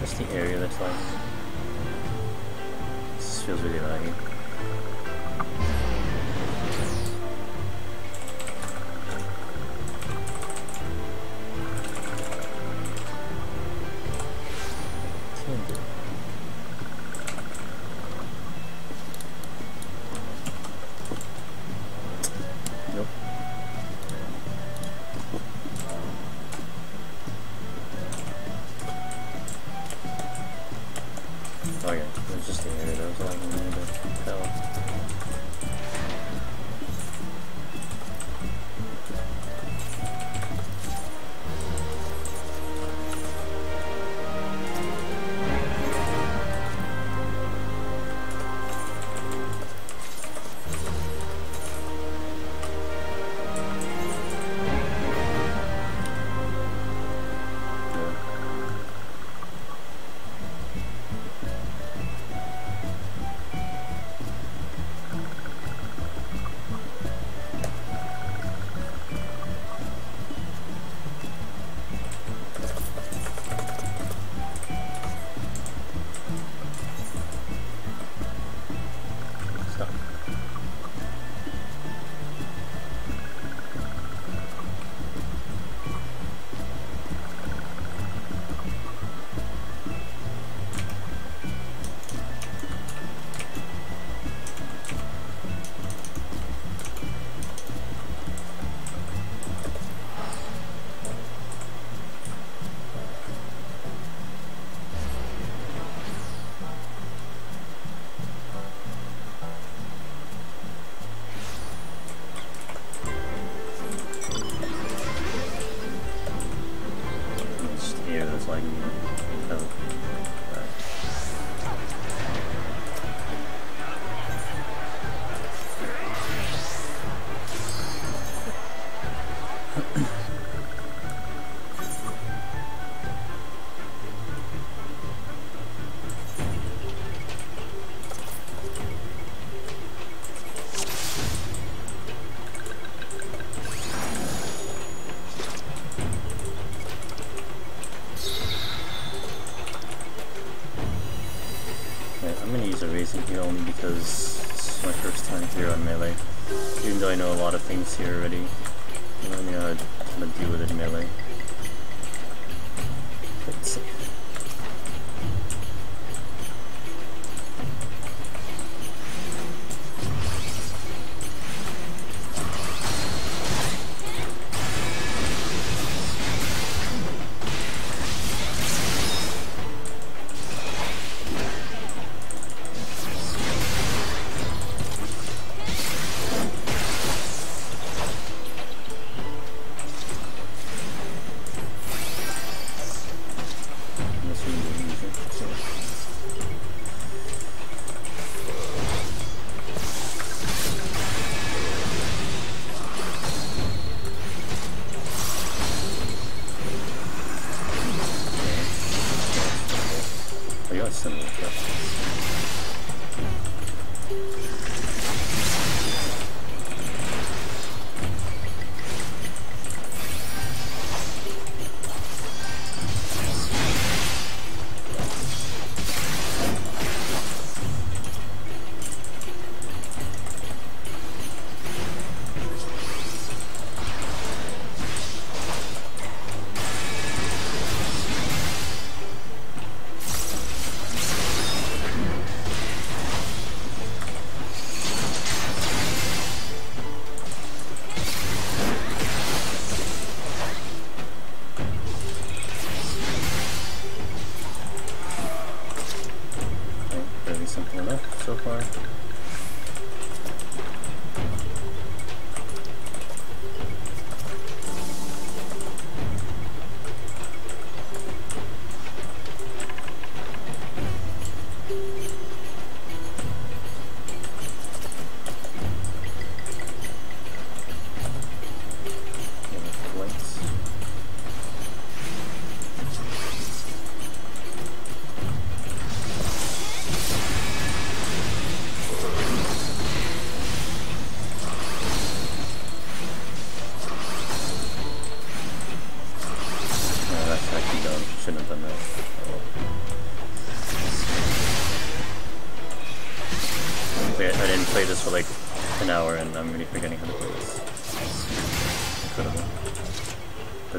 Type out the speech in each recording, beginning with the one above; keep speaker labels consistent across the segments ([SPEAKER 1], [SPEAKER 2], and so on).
[SPEAKER 1] Just the area that's like, this feels really laggy. Here only because it's my first time here on Melee. Even though I know a lot of things here already, I don't know how to deal with it in Melee. Let's see.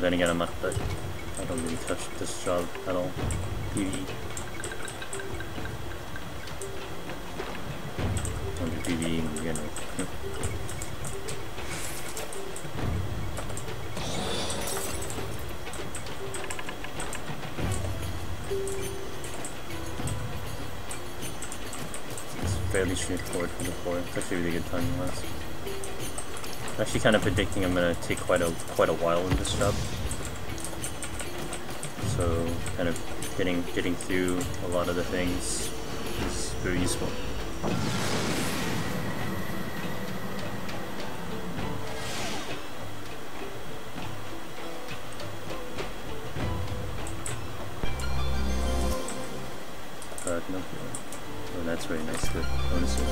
[SPEAKER 1] then again, I don't really touch this job at all. PvE. Don't do PvE in begin with. It's fairly straightforward for the floor. It's actually a really good timing last. I'm actually kind of predicting I'm gonna take quite a while in this job. So kind of getting through a lot of the things is very useful. But no, oh, that's very nice. Good bonuses.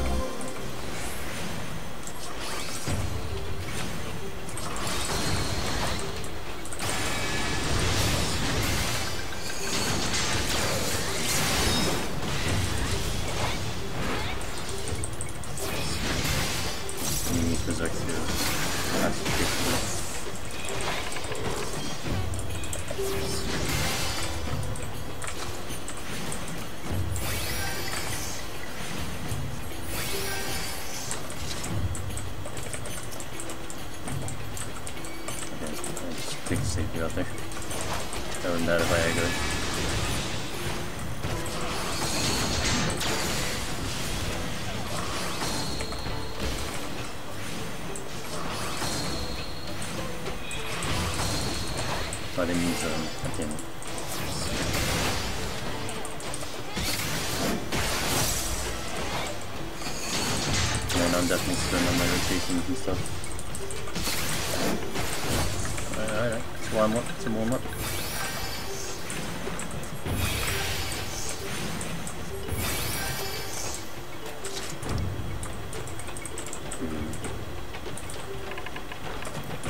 [SPEAKER 1] Take a safety out there. That wouldn't matter if I aggro. Oh, they need okay. And I'm definitely spending on my rotations and stuff. Alright, let's warm up, some warm up.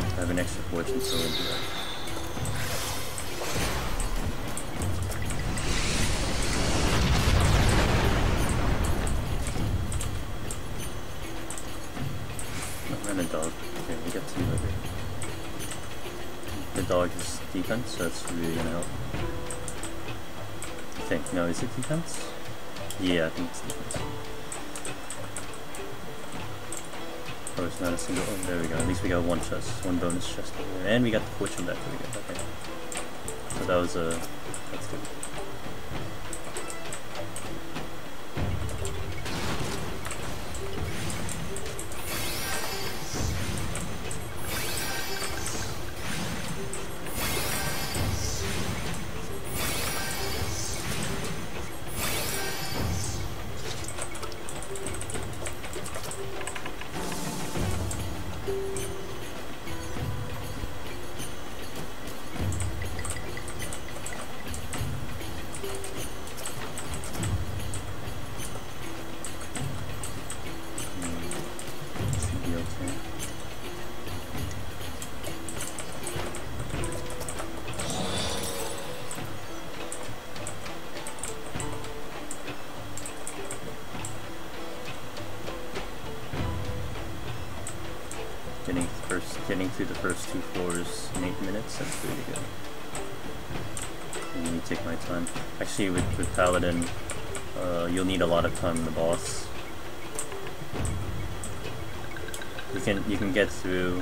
[SPEAKER 1] I have an extra fortune, so we'll do that. And a dog. Okay, we got two over. The dog is defense, so that's really gonna help. I think. No, is it defense? Yeah, I think it's defense. Oh, it's not a single. Oh, there we go. At least we got one chest, one bonus chest over there. And we got the fortune back. There we go. Okay. So that was that's good. Getting through the first two floors in 8 minutes, that's really good. And let me take my time. Actually, with Paladin, you'll need a lot of time in the boss. You can get through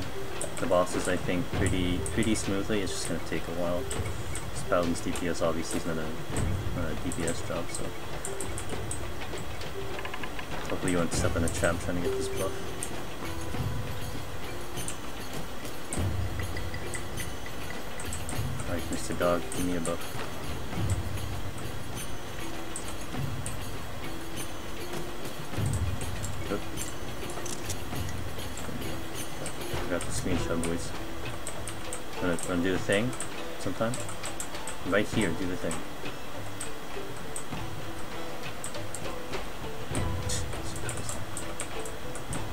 [SPEAKER 1] the bosses, I think, pretty smoothly. It's just gonna take a while. This Paladin's DPS obviously is not a DPS job, so hopefully you won't step in a trap trying to get this buff. Alright, Mr. Dog, give me a buff. Good. I got the screenshot, boys. Wanna do the thing sometime? Right here, do the thing.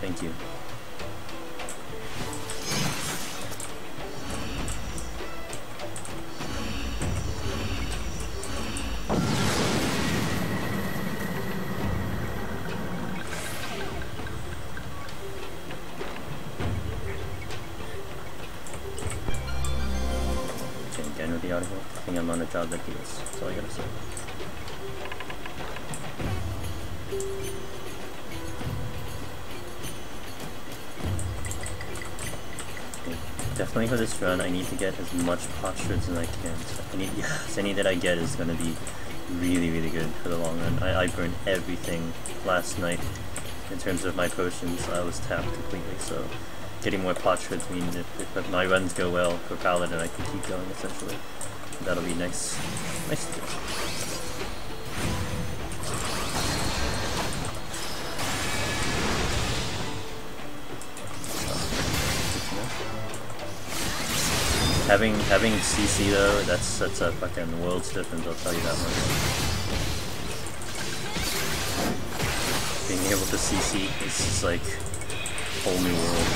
[SPEAKER 1] Thank you. be out of here. I think I'm on a job that heals. That's all I gotta say. Definitely for this run, I need to get as much pot shards as I can. So any that I get is going to be really, really good for the long run. I burned everything last night in terms of my potions. I was tapped completely, so getting more pot shards means if my runs go well for Paladin, I can keep going essentially. That'll be nice. Nice to do. Having CC though, that's a fucking world's difference, I'll tell you that much. Being able to CC is just like a whole new world.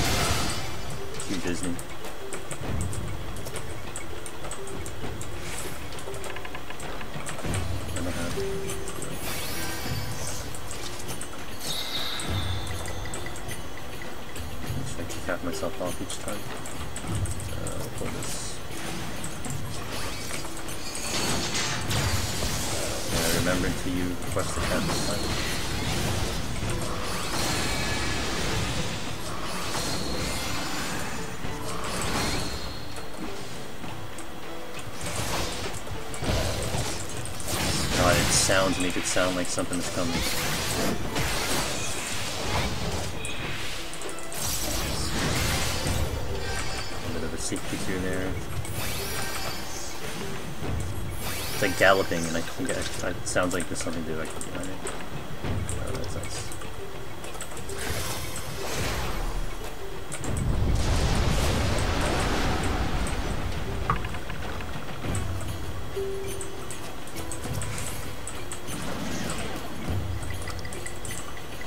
[SPEAKER 1] Cue Disney. Make sure I can cap myself off each time. Pull this. Yeah, remember to request the cap this time. God, its sounds make it sound like something's coming. Safety through there. It's like galloping, and I think it sounds like there's something directly behind it. Oh, that's nice.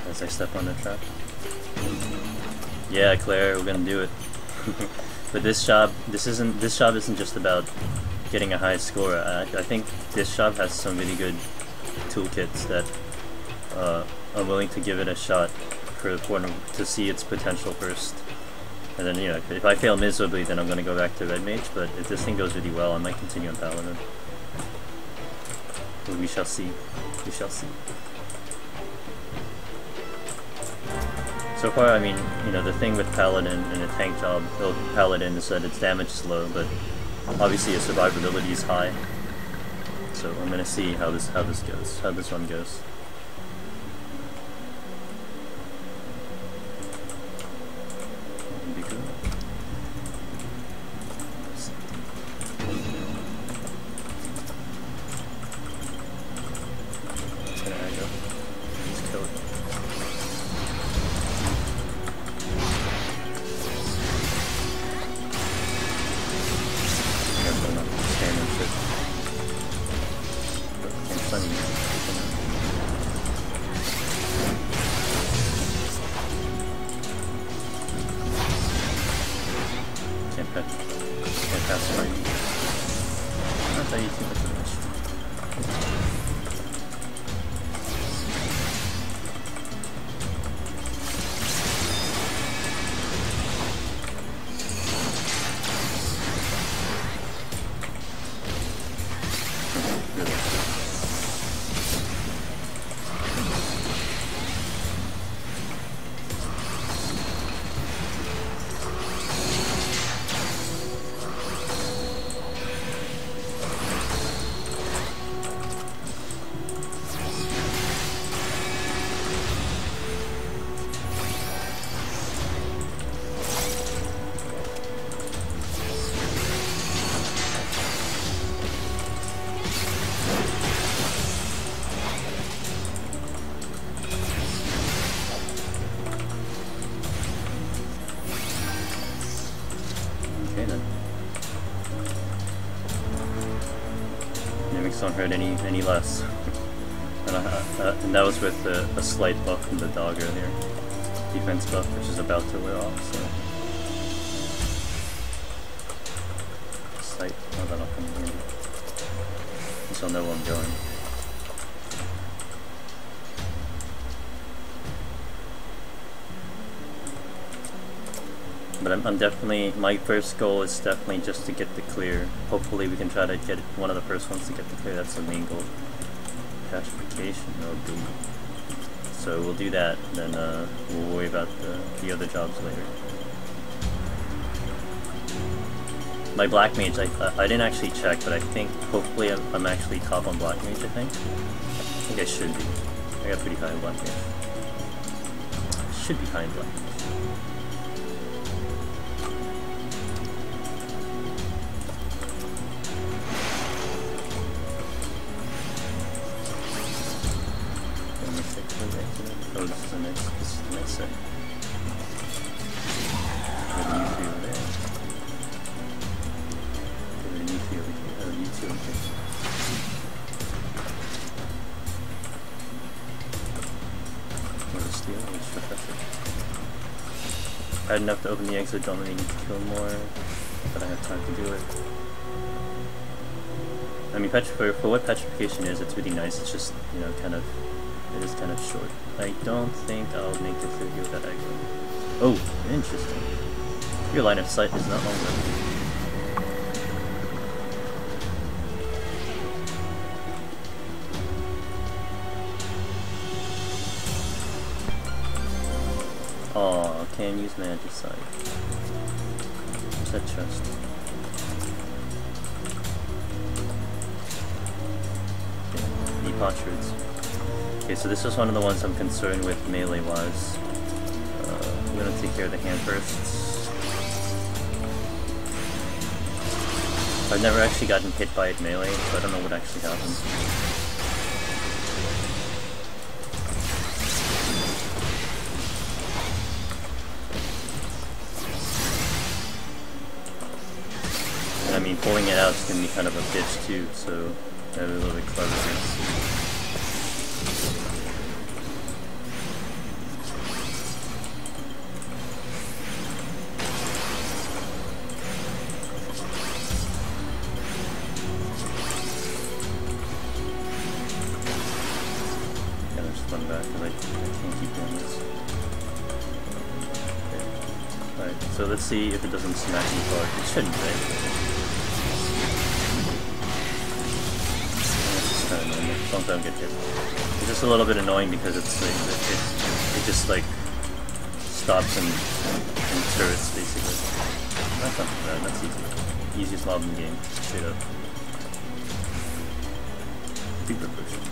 [SPEAKER 1] As I step on the trap. Yeah, Claire, we're gonna do it. But this job isn't just about getting a high score. I think this job has some really good toolkits that I'm willing to give it a shot to see its potential first. And then, you know, if I fail miserably, then I'm going to go back to Red Mage, but if this thing goes really well, I might continue on Paladin. But we shall see. We shall see. So far, I mean, you know, the thing with Paladin and a tank job, Paladin, is that its damage is low, but obviously its survivability is high. So I'm gonna see how this one goes. Don't hurt any less. And that was with a slight buff from the dog earlier. Defense buff, which is about to wear off, so. Slight, oh, that'll come in handy. At least I'll know where I'm going. But I'm definitely, my first goal is definitely just to get the clear. Hopefully we can try to get one of the first ones to get the clear. That's the main goal. Pacification, no boom. So we'll do that, then we'll worry about the other jobs later. My Black Mage, I didn't actually check, but I think hopefully I'm actually top on Black Mage, I think I should be. I got pretty high in Black Mage. Should be high in Black Mage. Oh, this is the next set. What do you feel there? What do you feel here? Oh, you two, okay. What is steel? What's professor? I had enough to open the exit, don't really need to kill more, but I have time to do it. I mean, for what petrification is, it's really nice. It's just, you know, kind of, it is kind of short. I don't think I'll make it through here with that aggro. Oh, interesting. Your line of sight is not long enough. Aw, can't use Magicite. What's that chest? Okay, potsherds. Okay, so this is one of the ones I'm concerned with melee-wise. I'm gonna take care of the hand first. I've never actually gotten hit by it melee, so I don't know what actually happens. And I mean, pulling it out is gonna be kind of a bitch too, so gotta be a little bit clever here. So let's see if it doesn't smack me hard. It shouldn't, right? It's just kind of annoying. Don't get hit. It's just a little bit annoying because it's like, it just like stops and turrets basically. That's not bad. That's easy. Easiest mob in the game, straight up. Super potion.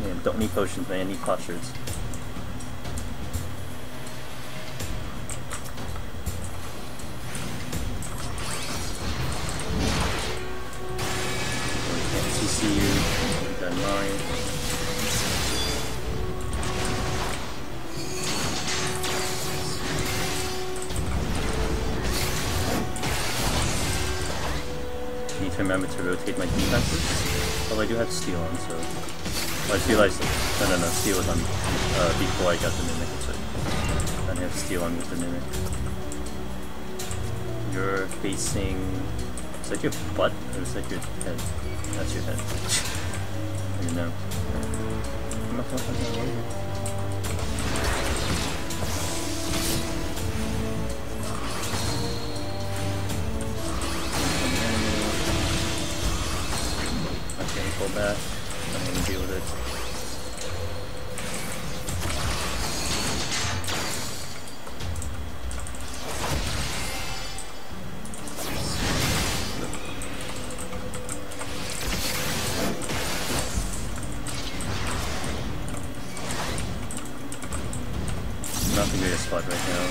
[SPEAKER 1] Man, don't need potions, man. I need potsherds. Remember to rotate my defenses. Although I do have steel on, so I just realized that no, steel was on before I got the mimic. So I have steel on with the mimic. You're facing. Is that your butt or is that your head? That's your head. I don't know. Pull back. I'm going to deal with it. Not the greatest spot right now.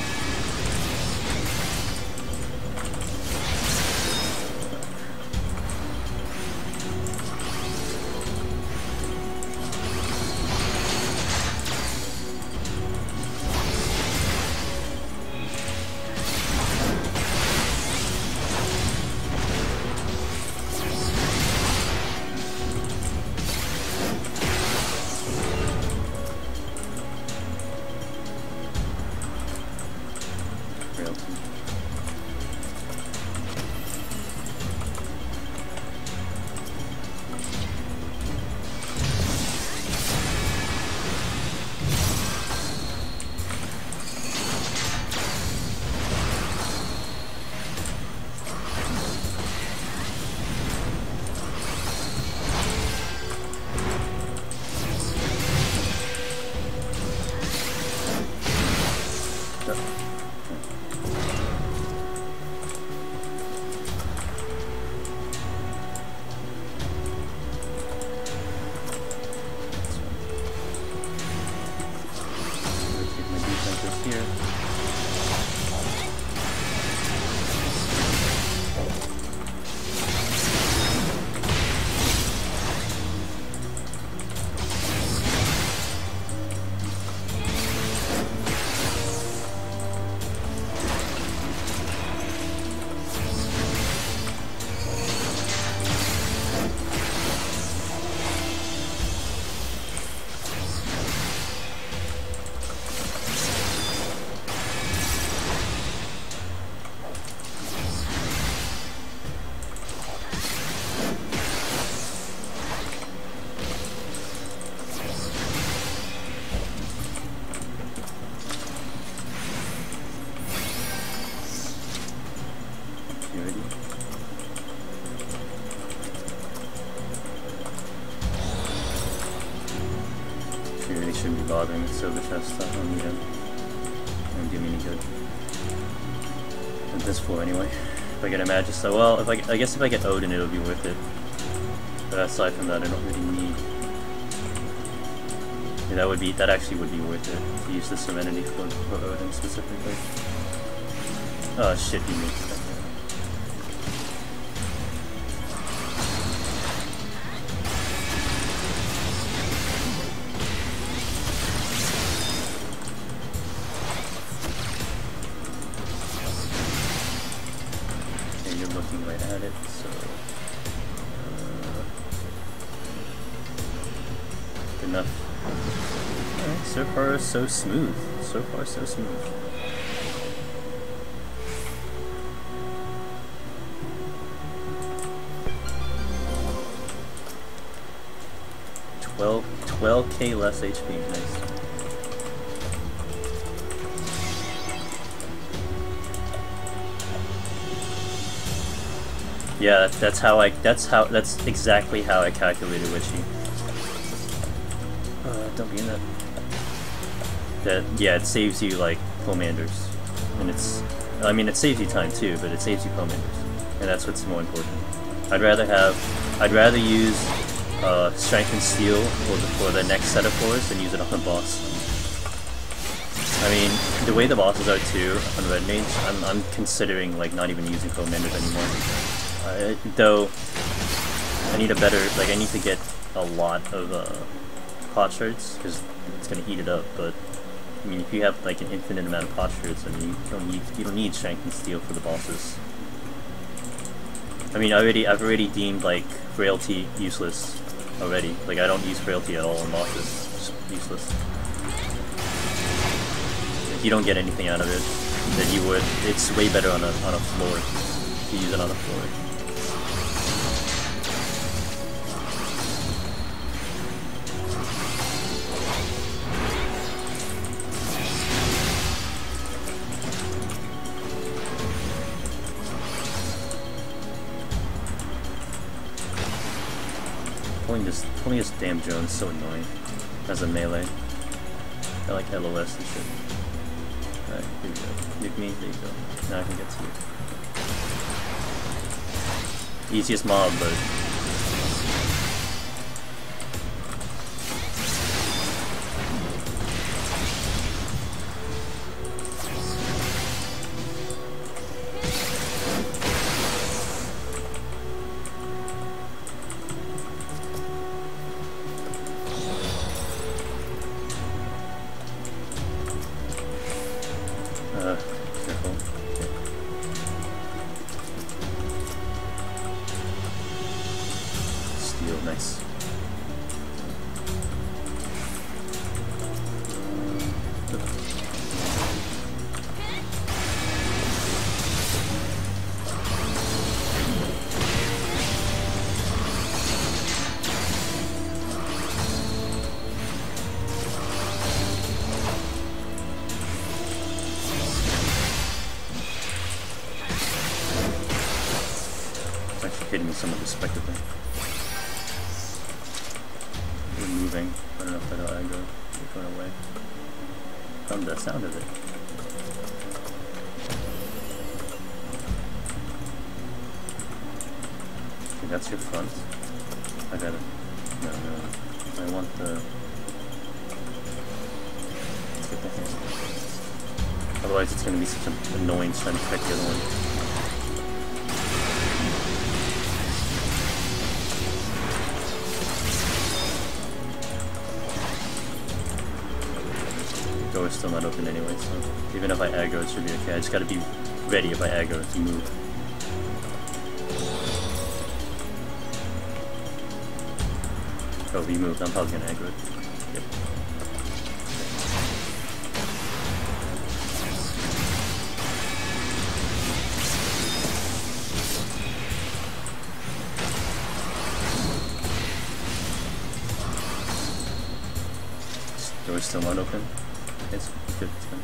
[SPEAKER 1] Rotate my defenses here. Shouldn't be bothering with silver chest stuff. I don't need him. Won't do me any good. At this floor anyway. If I get a Magista, well, I guess if I get Odin, it'll be worth it. But aside from that, I don't really need. Yeah, that actually would be worth it to use the Serenity for Odin specifically. Oh shit, he makes that. Looking right at it, so good enough. Alright, so far so smooth. So far so smooth. $12K less HP, nice. Yeah, that's exactly how I calculated Witchy. Don't be in that. Yeah, it saves you like Pomanders. And it saves you time too, but it saves you Pomanders. And that's what's more important. I'd rather use Strength and Steel for the next set of floors than use it on the boss. I mean, the way the bosses are too on Red Mage, I'm considering like not even using Pomanders anymore. Though I need I need to get a lot of pot shards because it's gonna eat it up. But I mean, if you have like an infinite amount of pot shards, I mean, you don't need Strength and Steel for the bosses. I mean, I've already deemed like Frailty useless already. Like I don't use Frailty at all on bosses. It's just useless. If you don't get anything out of it, then you would. It's way better on a floor. To use it on the floor. Pulling this damn drone is so annoying as a melee. I like LOS and shit. Alright, here you go. Nuke me, there you go. Now I can get to you. Easiest mob, but careful. Steel, nice. Hitting me somewhat respectively. We're moving. I don't know if that'll aggro. We're going away. From the sound of it. That's your front? I got it. No, no. I want the... Let's get the hand. Otherwise it's gonna be such an annoyance trying to protect the other one. The door is still not open anyway, so even if I aggro it should be okay. I just gotta be ready if I aggro to move. Oh, he moved. I'm probably gonna aggro it. Yep. Door's still not open. It's good. It's good.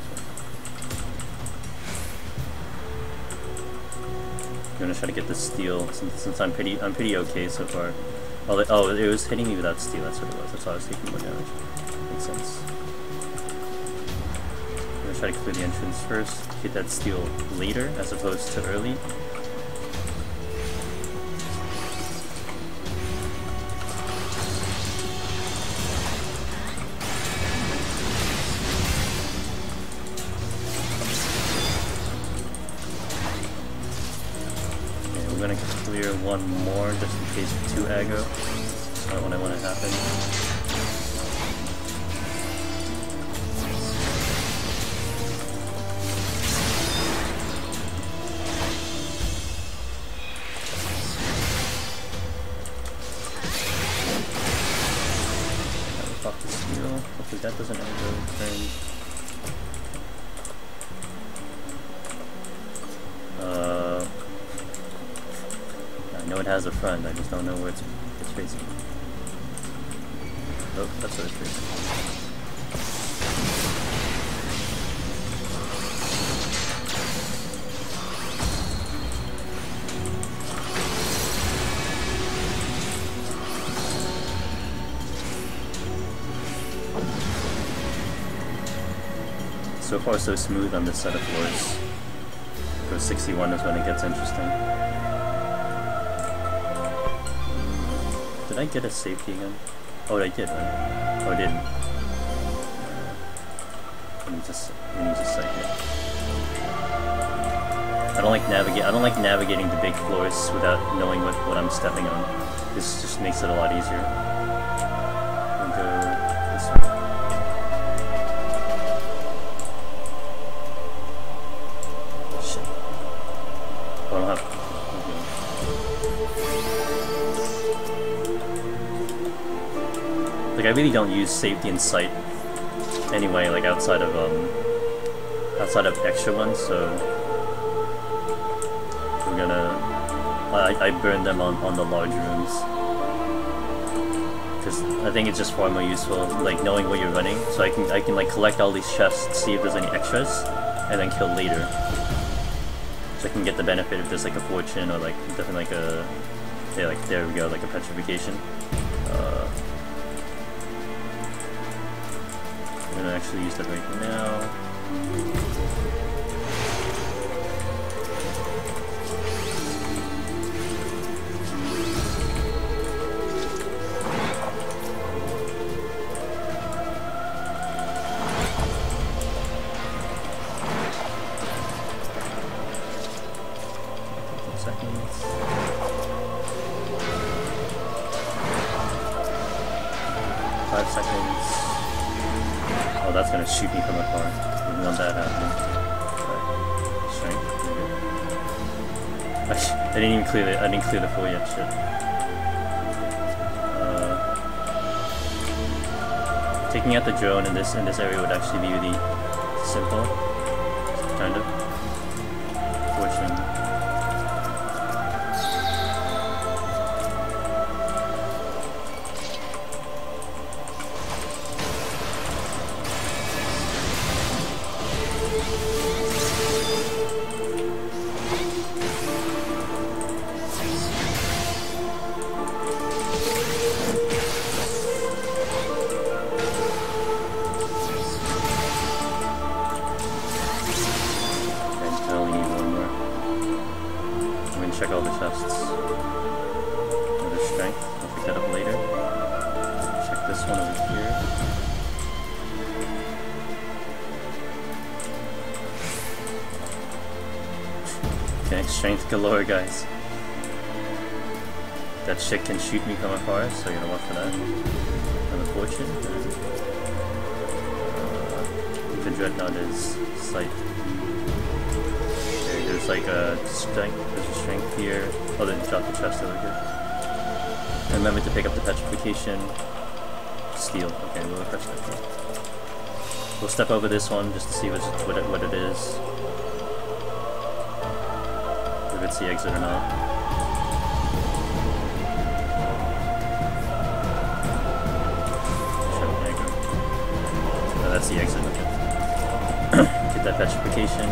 [SPEAKER 1] I'm gonna try to get the steel since I'm pretty okay so far. Oh, it was hitting me without steel, that's what it was. That's why I was taking more damage. Makes sense. I'm gonna try to clear the entrance first, hit that steel later as opposed to early. Okay, we're gonna clear one more just in case of 2 aggro. That's not what I want to happen. Pop the steel. Hopefully that doesn't aggro turn. I know it has a front, I just don't know where it's facing. Nope, that's where it's facing. So far so smooth on this set of floors. Go 61 is when it gets interesting. Did I get a safety again? Oh, I did, right? Oh, I didn't. Let me just sight here. I don't like navigating the big floors without knowing what I'm stepping on. This just makes it a lot easier. I'll go this way. Shit. Oh, I don't have. Like, I really don't use safety and sight anyway, like outside of extra ones, so we're gonna I burn them on the large rooms because I think it's just far more useful, like knowing what you're running, so I can like collect all these chests, see if there's any extras, and then kill later, so I can get the benefit if there's like a fortune or like definitely like a there we go, like a petrification. I'm gonna actually use that right now. 10 seconds. 5 seconds. Oh, that's gonna shoot me from afar. Didn't want that happening. Right. Strength. I didn't even clear it. I didn't clear the full yet. Shit. Taking out the drone in this area would actually be really simple. Kind of. Fortune. Check all the chests. that up later. Check this one over here. Okay, strength galore, guys. That shit can shoot me from afar, so you're gonna watch for that. Another fortune. The dreadnought is sight. Okay, there's like a strength. There's a strength here. Oh, then drop the chest over here. And remember to pick up the petrification. Steel. Okay, we'll refresh that here. We'll step over this one just to see what it is. If it's the exit or not. That's the exit. Get that petrification.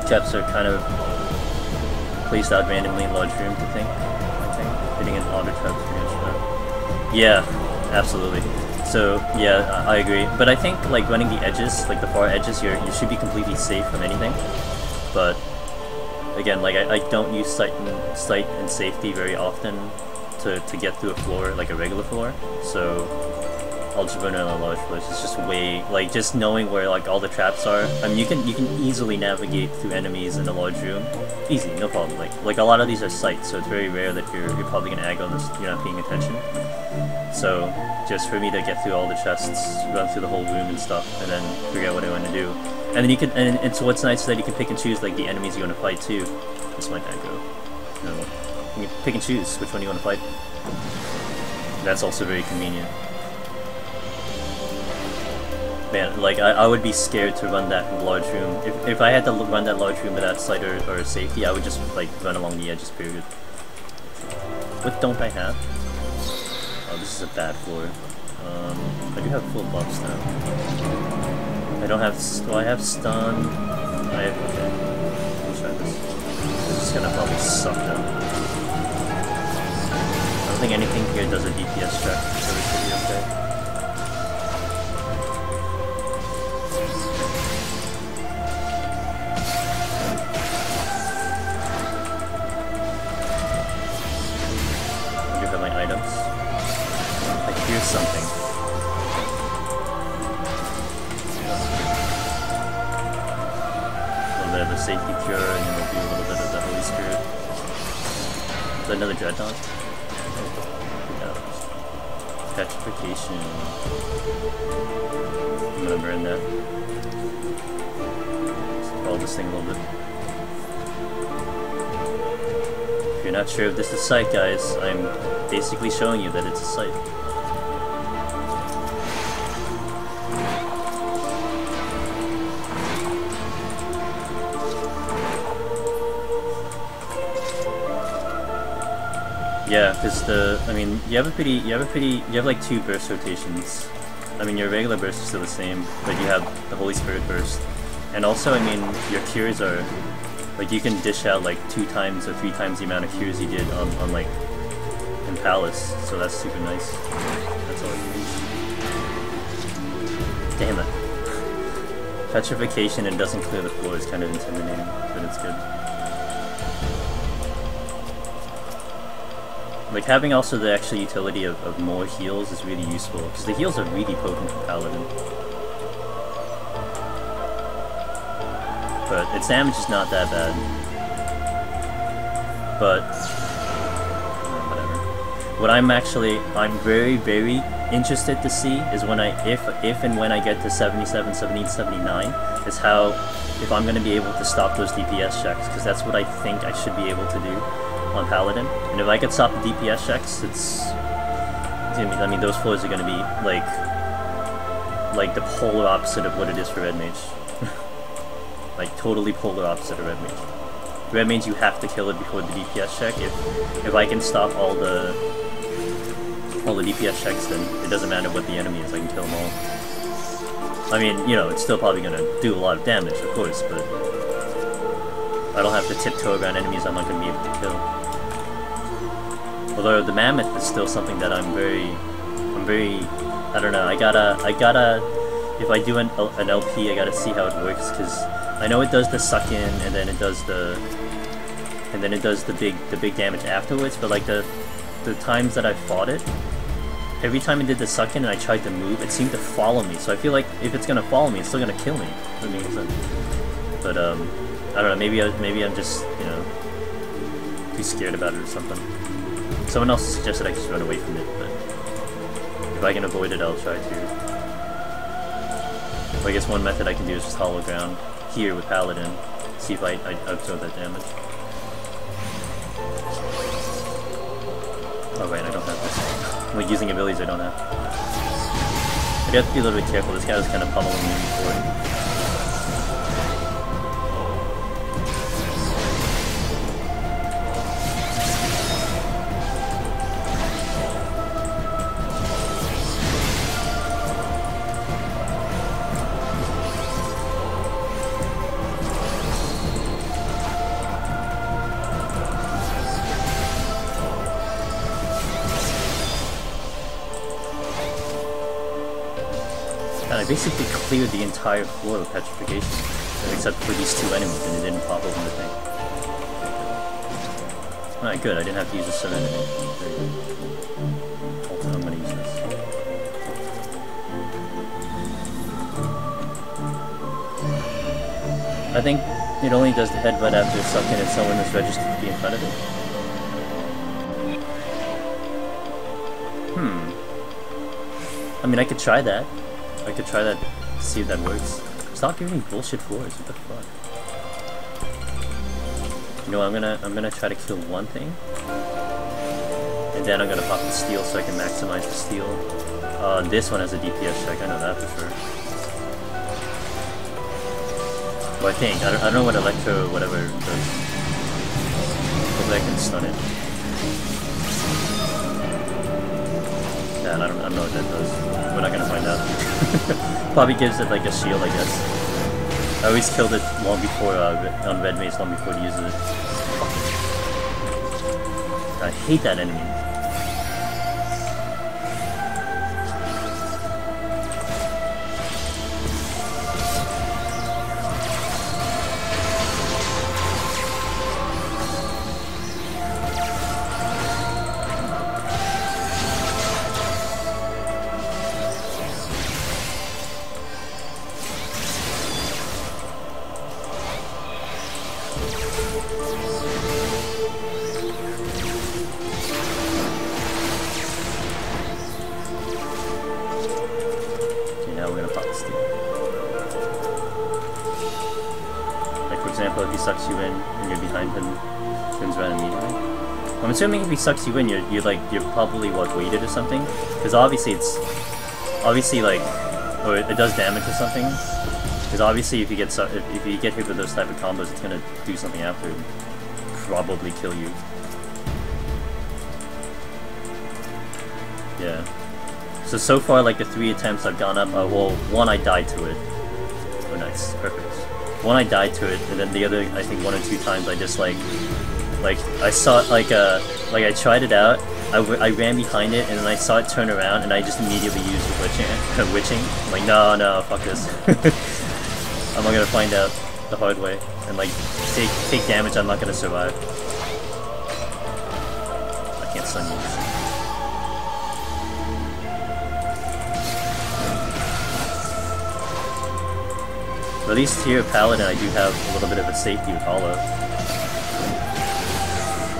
[SPEAKER 1] Traps are kind of placed out randomly in large room to think. I think hitting an auto trap for yeah, absolutely. So yeah, I agree. But I think like running the edges, like the far edges, you should be completely safe from anything. But again, like I don't use sight and safety very often to get through a floor like a regular floor. So I'll just run around a large place. It's just way like just knowing where like all the traps are. I mean, you can easily navigate through enemies in a large room, easy, no problem. Like a lot of these are sights, so it's very rare that you're probably gonna ag on this. You're not paying attention. So just for me to get through all the chests, run through the whole room and stuff, and then figure out what I want to do. And then you can, and so what's nice is that you can pick and choose like the enemies you want to fight too. This might not go. No, you can pick and choose which one you want to fight. That's also very convenient. Man, like, I would be scared to run that large room. If I had to run that large room without sight or safety, I would just, like, run along the edges, period. What don't I have? Oh, this is a bad floor. I do have full buffs now. I don't have... Do I have stun? I have... Okay. Let's try this. This is gonna probably suck now. I don't think anything here does a DPS check, so this should be okay. Something. A little bit of a safety cure, and then we'll do a little bit of the Holy Spirit. Is that another dreadnought? Yeah. Petrification. I'm gonna burn that. Follow this thing a little bit. If you're not sure if this is sight, guys, I'm basically showing you that it's a sight. Yeah, because I mean, you have like 2 burst rotations. I mean, your regular burst is still the same, but you have the Holy Spirit burst. And also, I mean, your cures are, like, you can dish out like 2 times or 3 times the amount of cures you did on like, in Palace, so that's super nice. That's all I use. Damn it. Petrification and doesn't clear the floor is kind of intimidating, but it's good. Like, having also the actual utility of more heals is really useful, because the heals are really potent for Paladin. But its damage is not that bad. But, whatever. What I'm very, very interested to see is when if and when I get to 77, 78, 79, is how, if I'm going to be able to stop those DPS checks, because that's what I think I should be able to do on Paladin. And if I could stop the DPS checks, I mean, those floors are gonna be like the polar opposite of what it is for Red Mage. Like totally polar opposite of Red Mage. Red Mage, you have to kill it before the DPS check. If I can stop all the DPS checks, then it doesn't matter what the enemy is. I can kill them all. I mean, you know, it's still probably gonna do a lot of damage, of course, but I don't have to tiptoe around enemies I'm not gonna be able to kill. Although the Mammoth is still something that I'm very, I don't know, I gotta, if I do an LP, I gotta see how it works, because I know it does the suck in, and then it does the big damage afterwards, but like the the times that I fought it, every time it did the suck in and I tried to move, it seemed to follow me. So I feel like if it's gonna follow me, it's still gonna kill me. Doesn't make sense. But I don't know. Maybe I'm just, you know, too scared about it or something. Someone else suggested I just run away from it, but if I can avoid it, I'll try to. So I guess one method I can do is just hollow ground here with Paladin. See if I absorb that damage. Oh right, I don't have this. I'm like using abilities I don't have. I do have to be a little bit careful. This guy was kind of pummeling me before. I basically cleared the entire floor of petrification, except for these two enemies, and it didn't pop open the thing. Alright, good, I didn't have to use a Serenity. Very good. Also, I'm gonna use this. I think it only does the headbutt after sucking and someone is registered to be in front of it. I mean, I could try that. I could try that to see if that works. Stop giving me bullshit floors, what the fuck? You know, I'm gonna try to kill one thing. And then I'm gonna pop the steel so I can maximize the steel. This one has a DPS check, I know that for sure. Well, I think. I don't know what Electro or whatever does. Hopefully I can stun it. Yeah, I don't know what that does. We're not gonna find out. Probably gives it like a shield, I guess. I always killed it long before, on Red Mace, long before it uses it. I hate that enemy. If he sucks you in and you're behind him, turns around immediately. I'm assuming if he sucks you in, you're probably what, weighted or something, because obviously like, or it does damage or something. Because obviously if you get hit with those type of combos, it's gonna do something after, probably kill you. Yeah. So far, like the 3 attempts I've gone up. Well, one I died to it. Oh, nice, perfect. One I died to it, and then the other, I think 1 or 2 times I just like I saw it like I tried it out, I ran behind it, and then I saw it turn around, and I just immediately used witching. I'm like, no, fuck this. I'm not gonna find out the hard way, and like take damage I'm not gonna survive. I can't stun you. But at least here, Paladin, I do have a little bit of a safety with Hollow.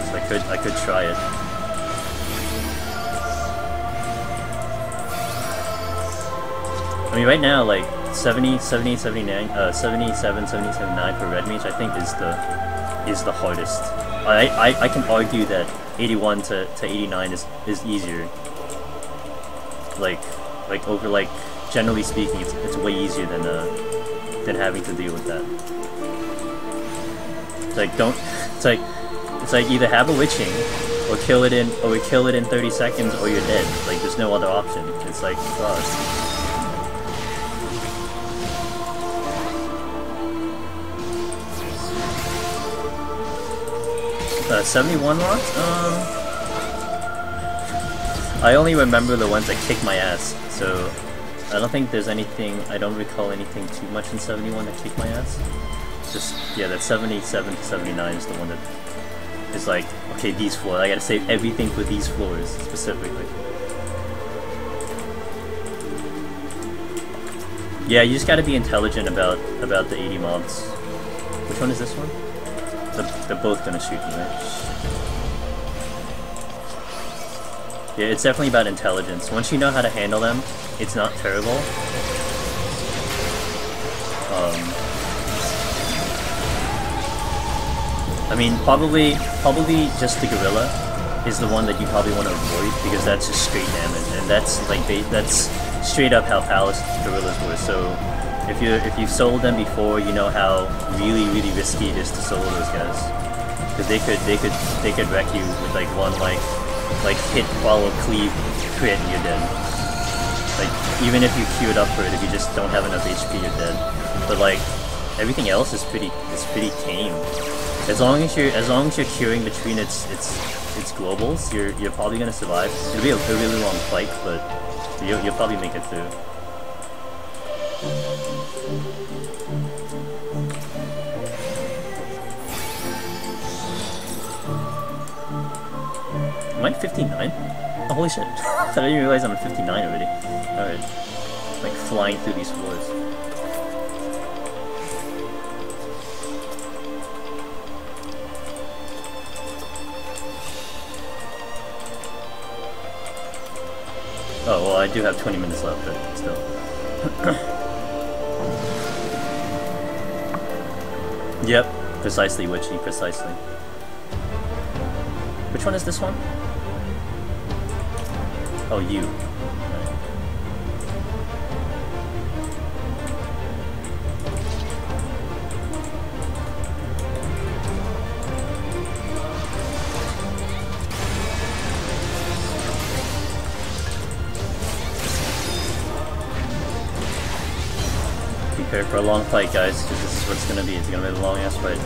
[SPEAKER 1] So I could try it. I mean, right now, like 70, 78, 79, 77, 78, 79 for Red Mage, I think is the hardest. I can argue that 81 to 89 is easier. Like generally speaking, it's way easier than having to deal with that. It's like either have a witching or kill it in 30 seconds or you're dead. Like there's no other option. It's like fuck. 71 rocks? I only remember the ones that kick my ass, so I don't think there's anything, I don't recall anything too much in 71 that kicked my ass. Just, yeah, that 77 to 79 is the one that is like, okay, these floors. I gotta save everything for these floors specifically. Yeah, you just gotta be intelligent about the 80 mobs. Which one is this one? They're both gonna shoot me, right? Yeah, it's definitely about intelligence. Once you know how to handle them, it's not terrible. I mean, probably just the gorilla is the one that you probably want to avoid, because that's just straight damage, and that's like that's straight up how Palace gorillas were. So if you've soloed them before, you know how really risky it is to solo those guys, because they could wreck you with like one like hit, follow, cleave, crit, and you're dead. Like even if you queue it up for it, if you just don't have enough HP, you're dead. But like everything else is pretty tame. As long as you're queuing between its globals, you're probably gonna survive. It'll be a really long fight, but you'll probably make it through. Am I 59? Oh, holy shit! I didn't even realize I'm at 59 already. All right, like flying through these floors. Oh, well, I do have 20 minutes left, but still. Yep, precisely, Witchy, precisely. Which one is this one? Oh, you. Prepare for a long fight, guys, because this is what it's gonna be. It's gonna be a long ass fight.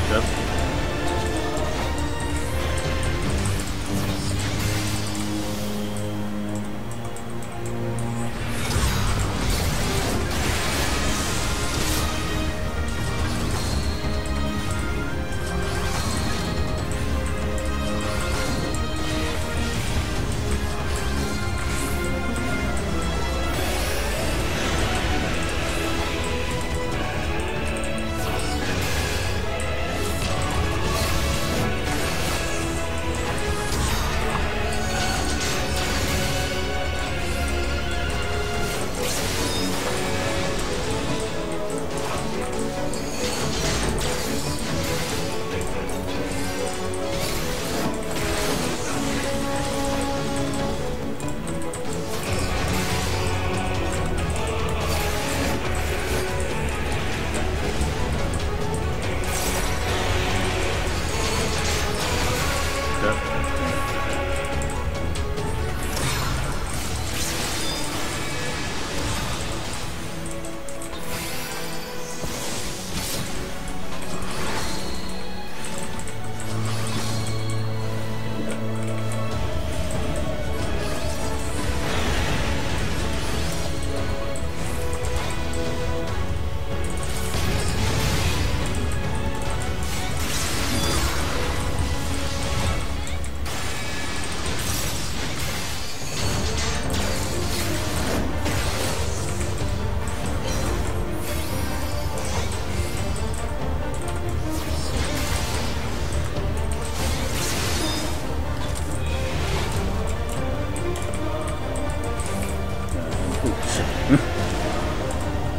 [SPEAKER 1] Yep.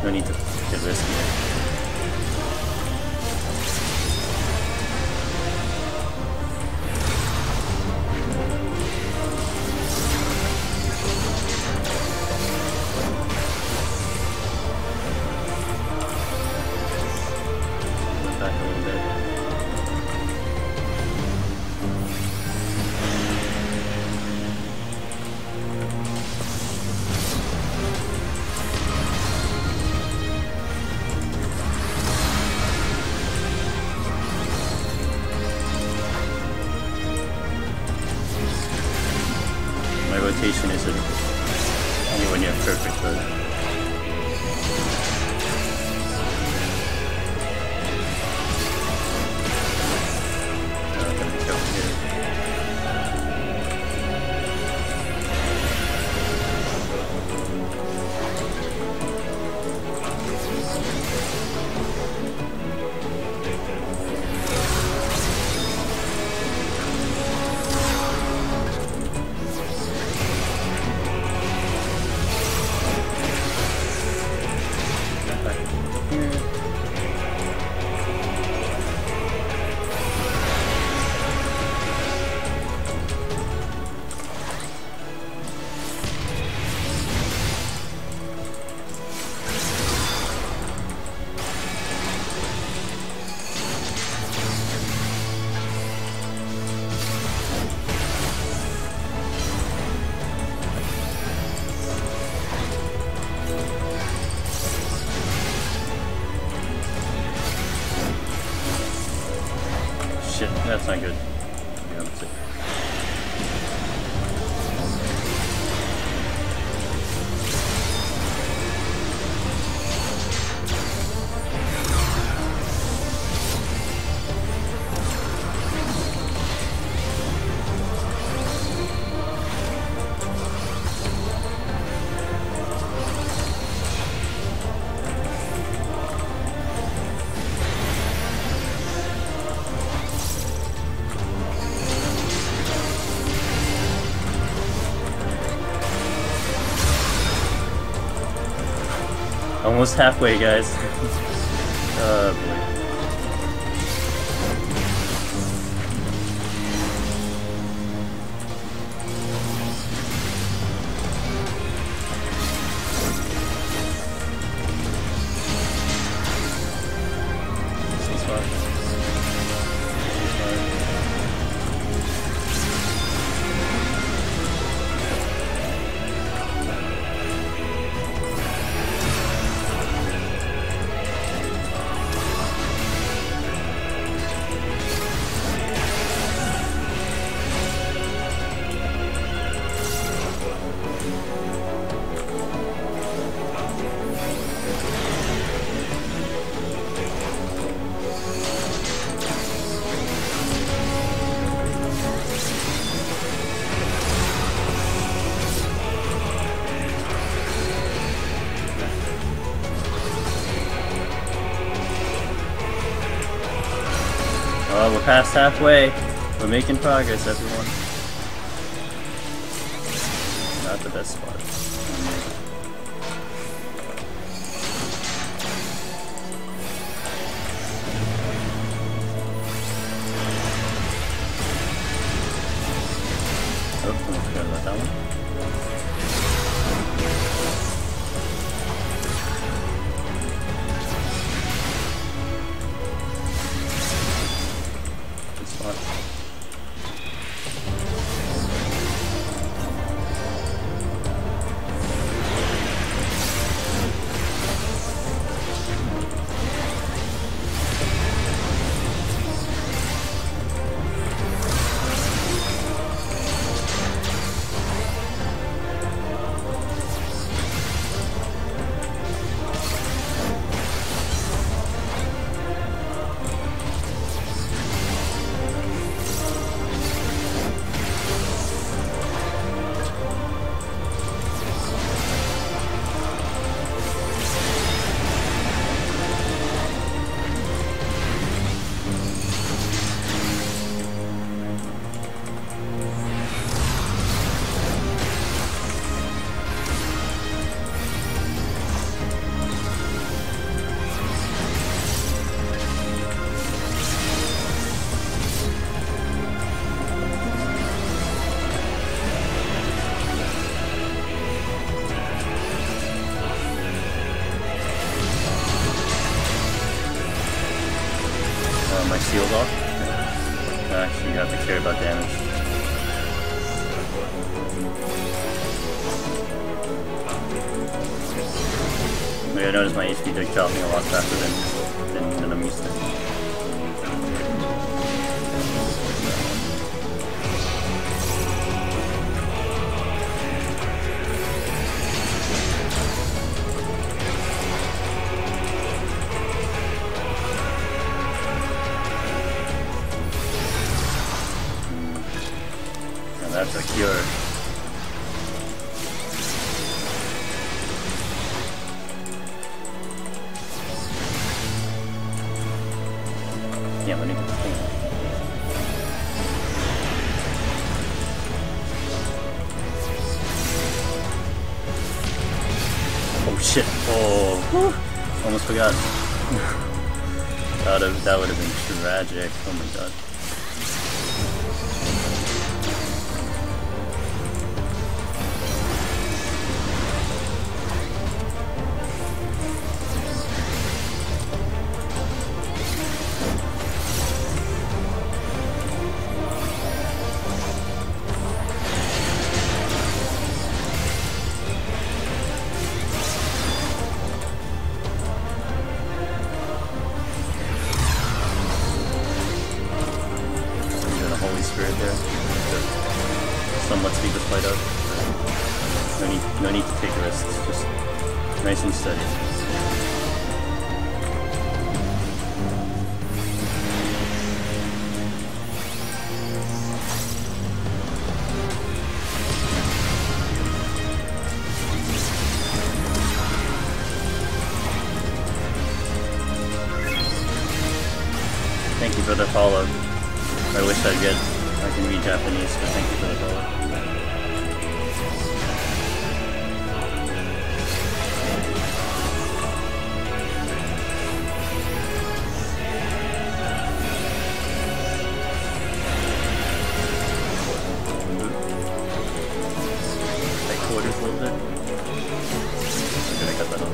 [SPEAKER 1] No need to get risky. Back a little bit. Rotation is a Anywhere near perfect, but gotta be careful here. Shit, that's not good. Yeah, that's it. Almost halfway, guys. Oh boy. Oh, we're past halfway. We're making progress, everyone. Not the best spot. Oh, I forgot about that one. My shield off. Actually, you have to care about damage. Like, I noticed my HP like dropping a lot faster than I'm used to. Pure. Yeah, let me get the thing. Oh shit! Oh, whew. Almost forgot. That would have been tragic. Oh my god. Somewhat speed the fight up. No need to take risks. Just nice and steady. Thank you for the follow. I wish I can read Japanese, but thank you for the follow. Like quarters a little bit. I'm gonna cut that on.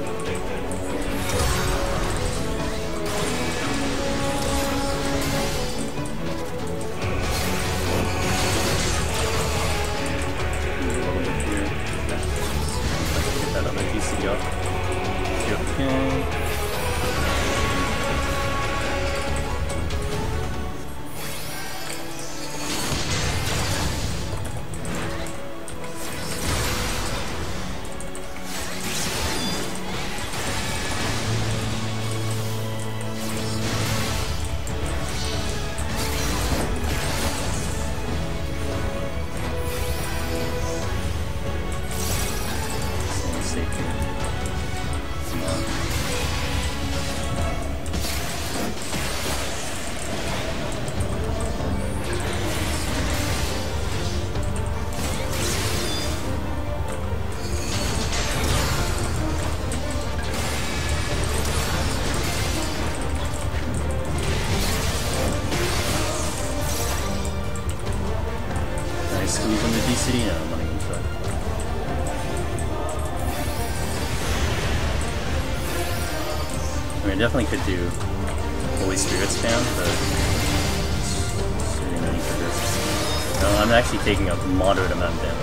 [SPEAKER 1] Squeeze on the D-City? No, I'm not even sure. I mean, I definitely could do Holy Spirit spam, but it's really no need for this. No, I'm actually taking a moderate amount of damage.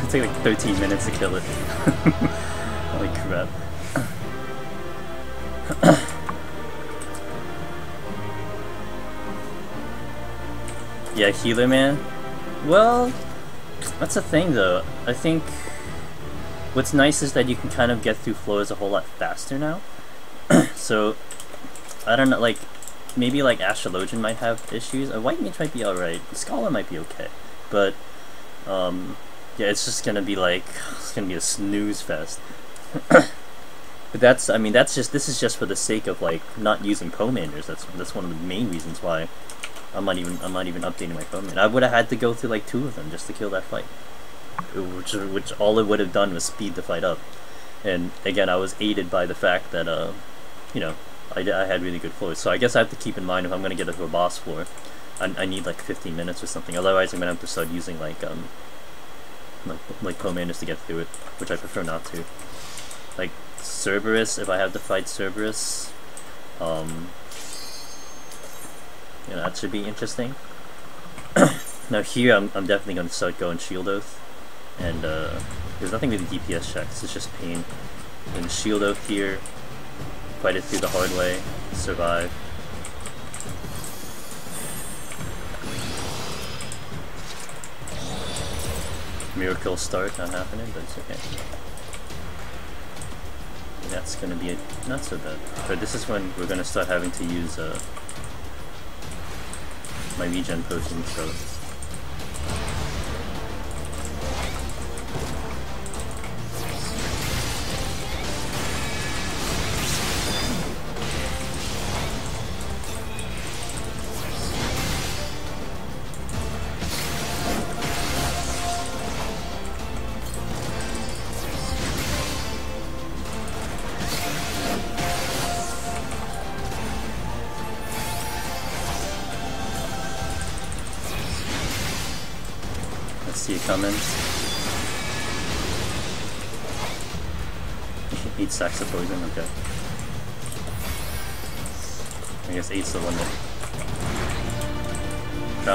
[SPEAKER 1] It took like 13 minutes to kill it. Holy crap. Yeah, healer man. Well, that's the thing though. I think what's nice is that you can kind of get through floors a whole lot faster now. So, I don't know, like, maybe like Astrologian might have issues. A White Mage might be alright. Scholar might be okay. But, yeah, it's just gonna be like, it's gonna be a snooze fest. But that's, I mean, this is just for the sake of like not using Commanders. That's one of the main reasons why I'm not even updating my Command. I would have had to go through like 2 of them just to kill that fight, which all it would have done was speed the fight up. And again, I was aided by the fact that you know, I had really good floors. So I guess I have to keep in mind if I'm gonna get to a boss floor, I need like 15 minutes or something. Otherwise, I'm gonna have to start using like Commanders to get through it, which I prefer not to. Like Cerberus, if I have to fight Cerberus, you know, that should be interesting. Now here, I'm definitely going to start going Shield Oath, and There's nothing really DPS checks, it's just pain. And shield out here, fight it through the hard way, survive. Miracle start, not happening, but it's okay. That's gonna be not so bad. But this is when we're gonna start having to use my regen potion, so see it coming. 8 stacks of poison, okay. I guess 8's the limit.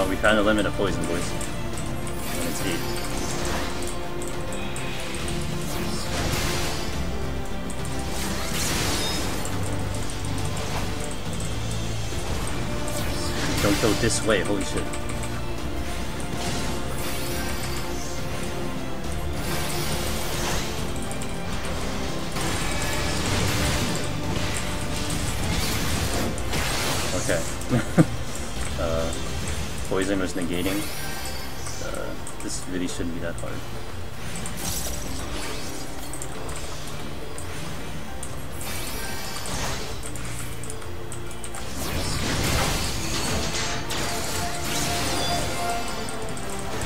[SPEAKER 1] We found the limit of poison, boys. And it's 8. Don't go this way, holy shit. Okay. Poison was negating. This really shouldn't be that hard.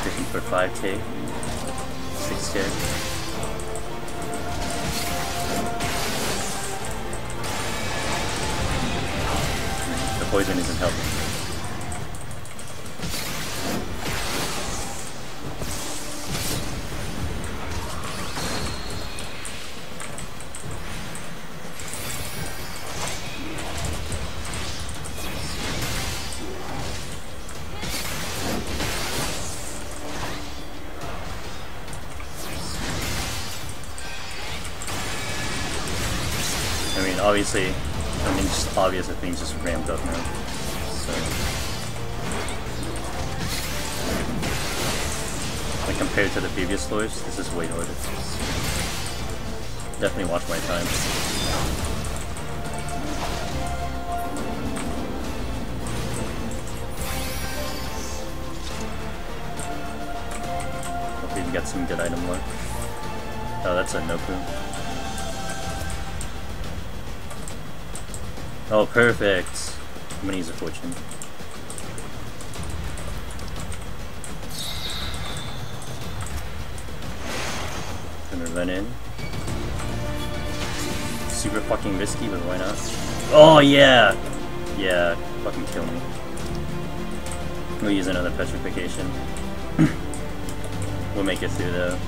[SPEAKER 1] Looking for 5k, 6k. Poison isn't helping. I mean, obviously, just obvious that things just ramped up now. So, like compared to the previous floors, this is way harder. Definitely watch my time. Hopefully we get some good item luck. Oh, that's a Noku. Oh, perfect. I'm gonna use a fortune. Gonna run in. Super fucking risky, but why not? Oh yeah! Yeah, fucking kill me. We'll use another petrification. We'll make it through though.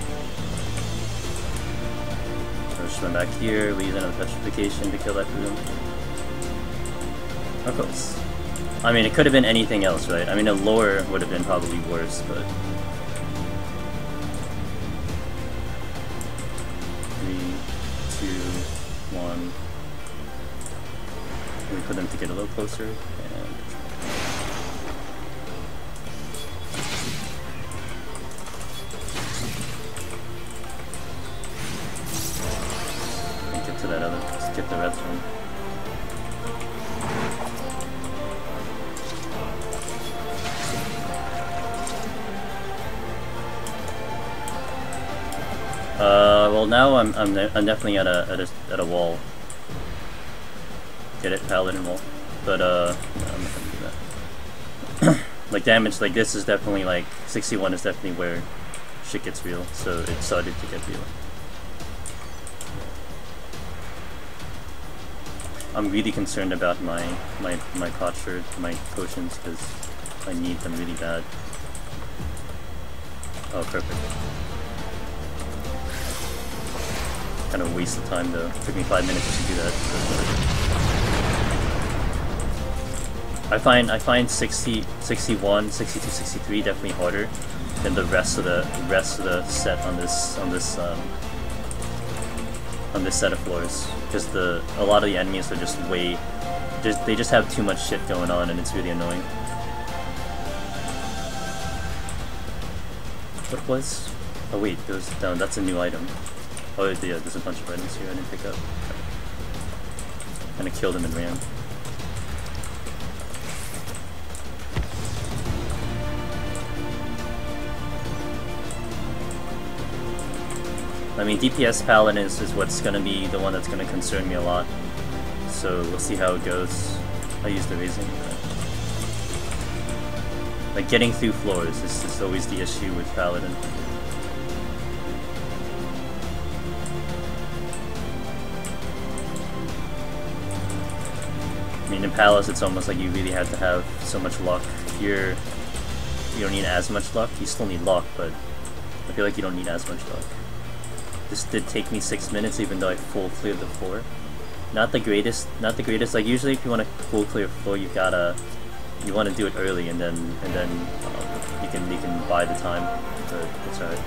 [SPEAKER 1] We'll just run back here, we'll use another petrification to kill that boom. Of course. I mean, it could have been anything else, right? I mean, a lore would have been probably worse, but... 3, 2, 1... Wait for them to get a little closer, and... Get to that other... Let's get the rest one. Well now I'm definitely at a wall. Get it, paladin wall. But no, I'm not gonna do that. Like damage, like this is definitely like 61 is definitely where shit gets real. So it started to get real. I'm really concerned about my potsherd, my potions, because I need them really bad. Oh, perfect. Kind of waste of time though. It took me 5 minutes to do that. I find 60, 61, 62, 63 definitely harder. than the rest of the set on this set of floors, because a lot of the enemies are just they just have too much shit going on, and it's really annoying. What was? Oh wait, that's a new item. Oh yeah, there's a bunch of items here I didn't pick up. Kinda killed him and ran. I mean, DPS Paladin is what's gonna be the one that's gonna concern me a lot. So we'll see how it goes. I use the raising. Like, getting through floors is always the issue with Paladin. I mean, in Palace, it's almost like you really have to have so much luck. Here, you don't need as much luck. You still need luck, but I feel like you don't need as much luck. This did take me 6 minutes, even though I full cleared the floor. Not the greatest. Like, usually, if you want to full clear a floor, you want to do it early, and then you can buy the time. But it's alright.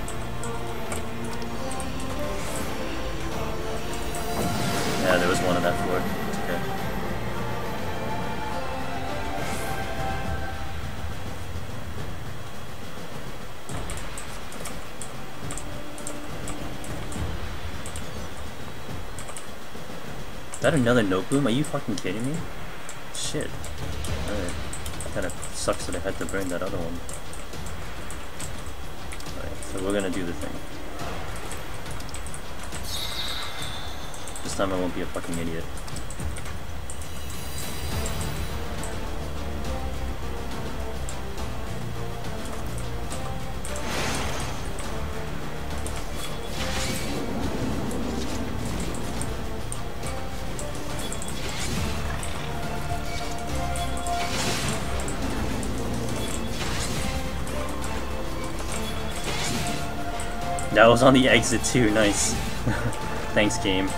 [SPEAKER 1] Yeah, there was one on that floor. It's okay. Is that another note boom? Are you fucking kidding me? Shit. Alright. Kinda sucks that I had to burn that other one. Alright, so we're gonna do the thing. This time I won't be a fucking idiot. That was on the exit too, nice. Thanks, game.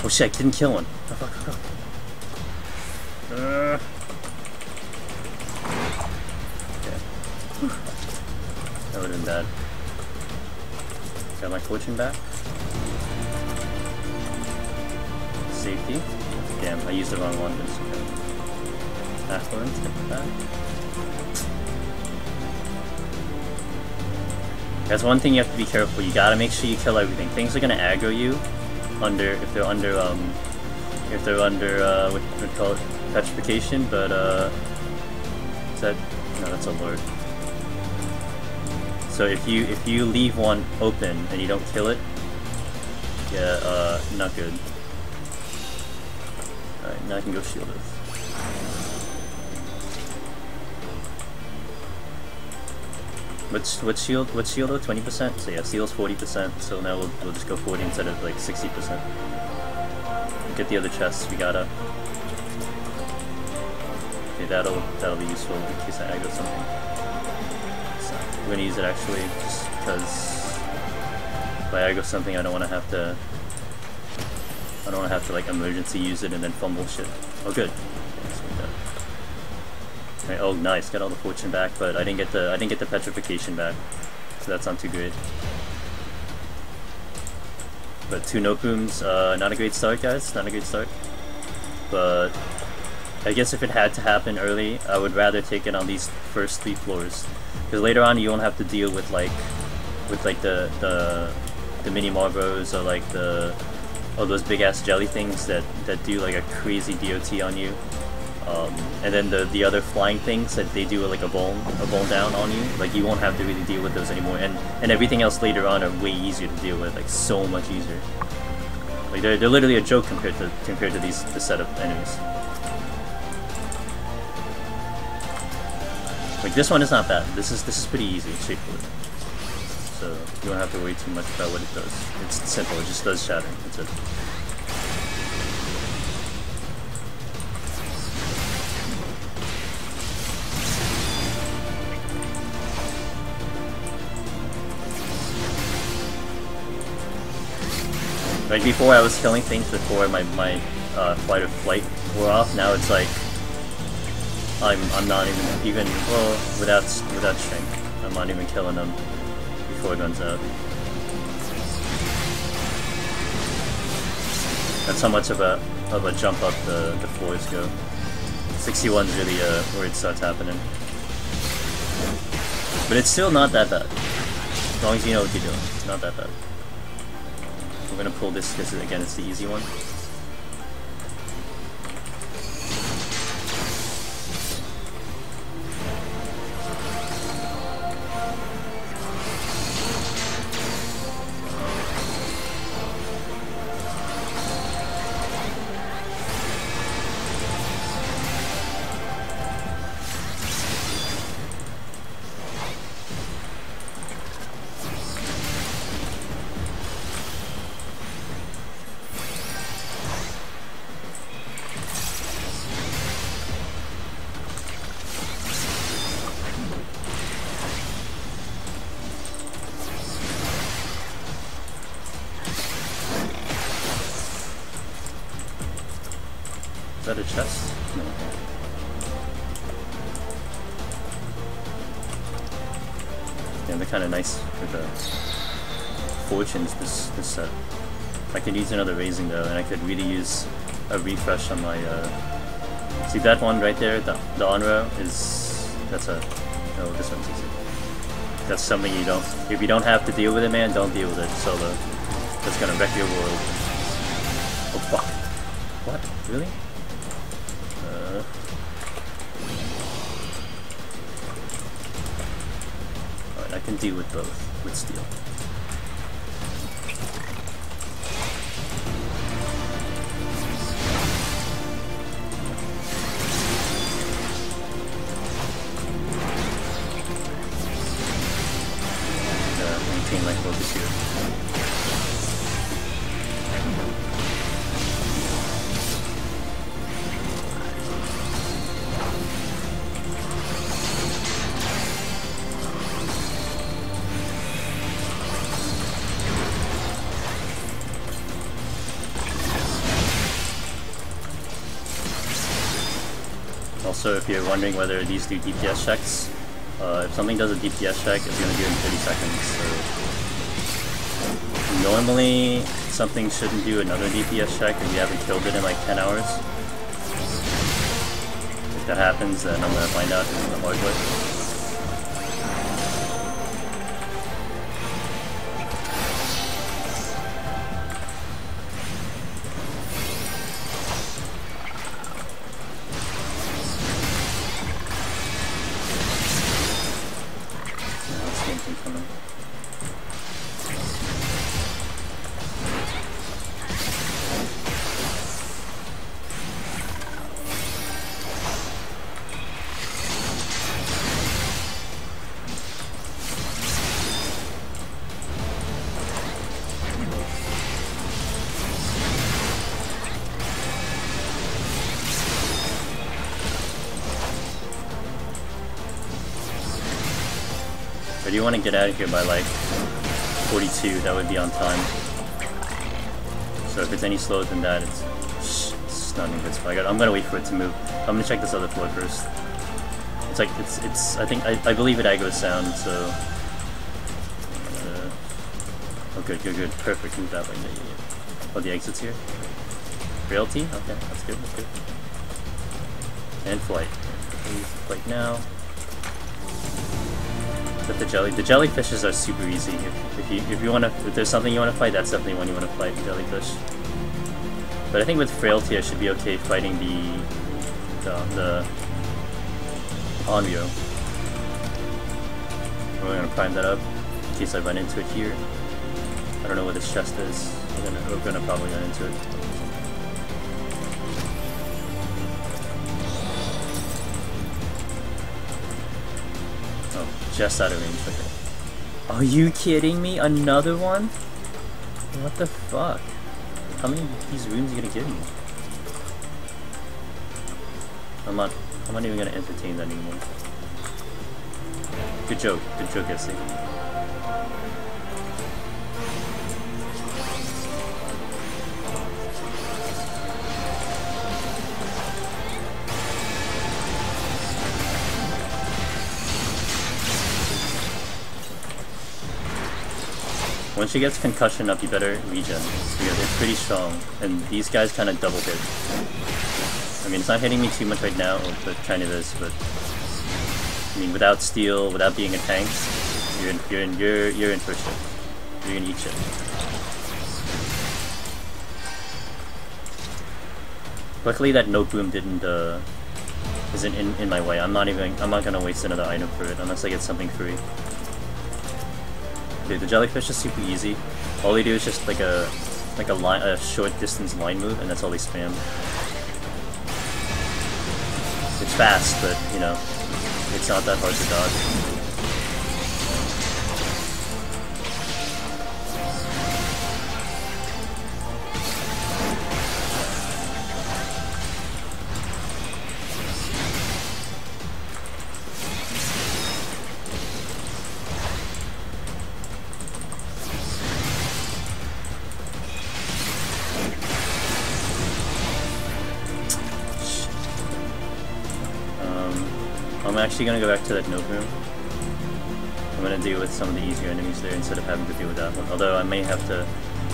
[SPEAKER 1] Oh shit, I didn't kill one. Oh, fuck. Okay. That would've been bad. Got my fortune back. Safety. Damn, I used the wrong one, but it's okay. Affluence, get that. That's one thing you have to be careful. You gotta make sure you kill everything. Things are gonna aggro you if they're under what we call it, petrification. But is that no? That's a lord. So if you leave one open and you don't kill it, yeah, not good. All right, now I can go shield it. What's shield though? 20%? So yeah, seal's 40%, so now we'll just go 40 instead of like 60%. Get the other chests, we gotta. Okay, that'll be useful in case I aggro something. So I'm gonna use it actually, just because if I aggro something I don't wanna have to like emergency use it and then fumble shit. Oh good. Right, oh nice, got all the fortune back, but I didn't get the petrification back, so that's not too great. But 2 note booms, not a great start, guys. Not a great start. But I guess if it had to happen early, I would rather take it on these first 3 floors, because later on you won't have to deal with the mini Marlboros or like those big ass jelly things that do like a crazy DOT on you. And then the other flying things that they do like a bone down on you, like you won't have to really deal with those anymore, and everything else later on are way easier to deal with, like so much easier. Like they're literally a joke compared to this set of enemies. Like this one is not bad. This is pretty easy, straightforward. So you don't have to worry too much about what it does. It's simple. It just does shatter. That's it. Like before I was killing things before my flight or flight wore off, now it's like I'm not even well without strength. I'm not even killing him before it runs out. That's how much of a jump up the floors go. 61's really where it starts happening. But it's still not that bad. As long as you know what you're doing. It's not that bad. We're gonna pull this because again it's the easy one. Is that a chest? No. Yeah, they're kind of nice with the fortunes this set. I could use another raising though, and I could really use a refresh on my. See that one right there, the on row is that's a. No, this one's easy. That's something you don't. If you don't have to deal with it, man, don't deal with it solo. That's gonna wreck your world. Oh fuck! What? Really? Alright, I can deal with both with steel. Maintain my focus here. Also, if you're wondering whether these do DPS checks, if something does a DPS check, it's going to do it in 30 seconds. So normally, something shouldn't do another DPS check if you haven't killed it in like 10 hours. If that happens, then I'm going to find out in the hard way. Or do you want to get out of here by like 42? That would be on time. So if it's any slower than that, it's not in good spot. I'm gonna wait for it to move. I'm gonna check this other floor first. It's like it's. I think I believe it aggro's sound. So. Oh, good. Perfect. Move that way. Yeah. Oh, the exit's here. Realty. Okay, that's good. And flight. Flight now. The jellyfishes are super easy. If there's something you want to fight, that's definitely one you want to fight, jellyfish. But I think with frailty, I should be okay fighting the Onryo. We're gonna prime that up in case I run into it here. I don't know where this chest is. We're gonna probably run into it. Just out of range, okay. Are you kidding me? Another one? What the fuck? How many of these rooms are you gonna give me? I'm not even gonna entertain that anymore. Good joke, Essie. Once she gets concussion up, you better regen, because it's pretty strong, and these guys kind of double hit. I mean, it's not hitting me too much right now, but kind of is, but I mean, without steel, without being a tank, you're in for shit. You're gonna eat shit. Luckily that note boom isn't in my way. I'm not gonna waste another item for it unless I get something free. Dude, the jellyfish is super easy. All they do is just like a short distance line move, and that's all they spam. It's fast, but you know, it's not that hard to dodge. I'm actually gonna go back to that note room. I'm gonna deal with some of the easier enemies there instead of having to deal with that one. Although I may have to.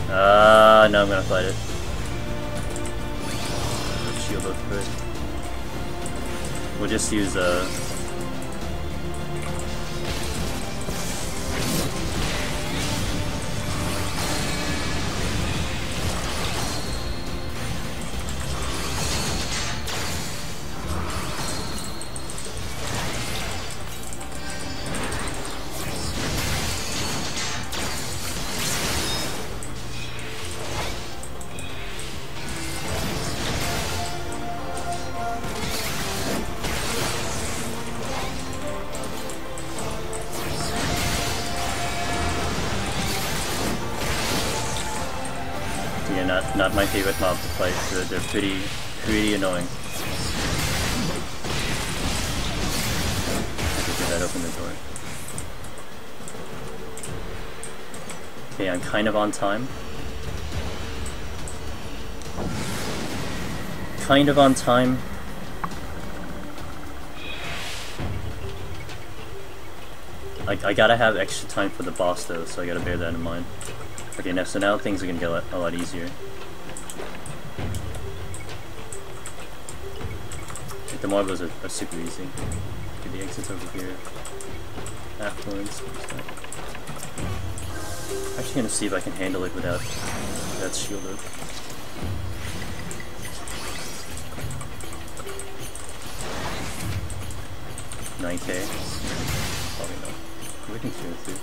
[SPEAKER 1] No, I'm gonna fight it. Shield up for it. We'll just use not my favorite mob to fight, so they're pretty annoying. Did that open the door? Okay, I'm kind of on time. Kind of on time. I gotta have extra time for the boss though, so I gotta bear that in mind. Okay, so now things are gonna get a lot easier. The marbles are super easy. Okay, the exit's over here. Affluence. Actually gonna see if I can handle it without that shield up. $9K. Probably not. We can clear through.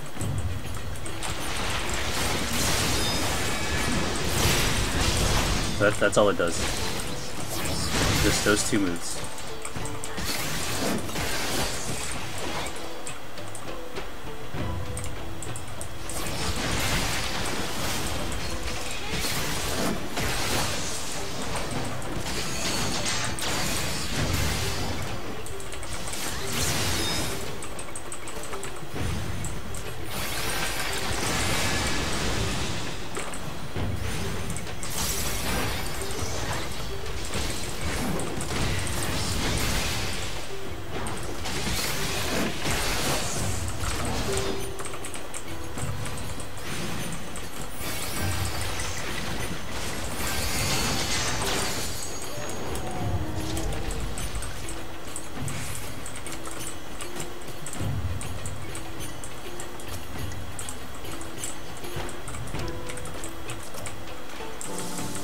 [SPEAKER 1] That's all it does. Just those two moves.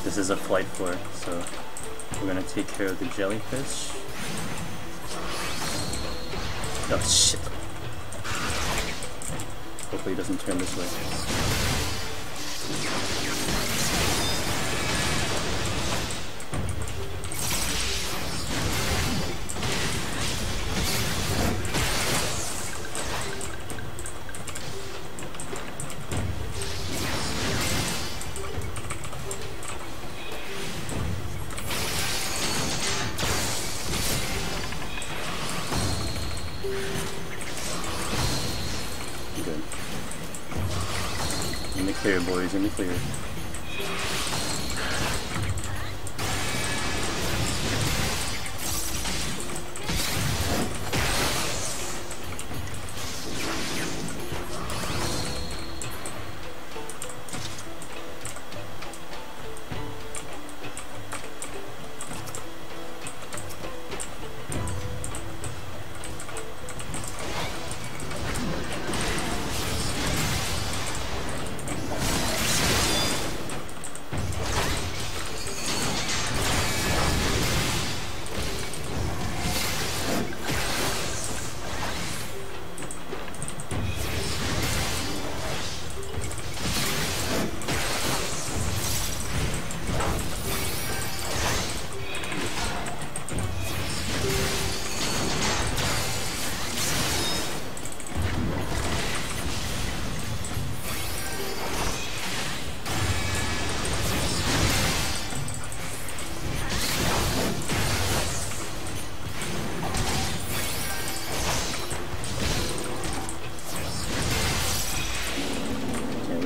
[SPEAKER 1] This is a flight floor, so we're gonna take care of the jellyfish. Oh shit. Hopefully it doesn't turn this way. Good. In the clear, boys, in the clear.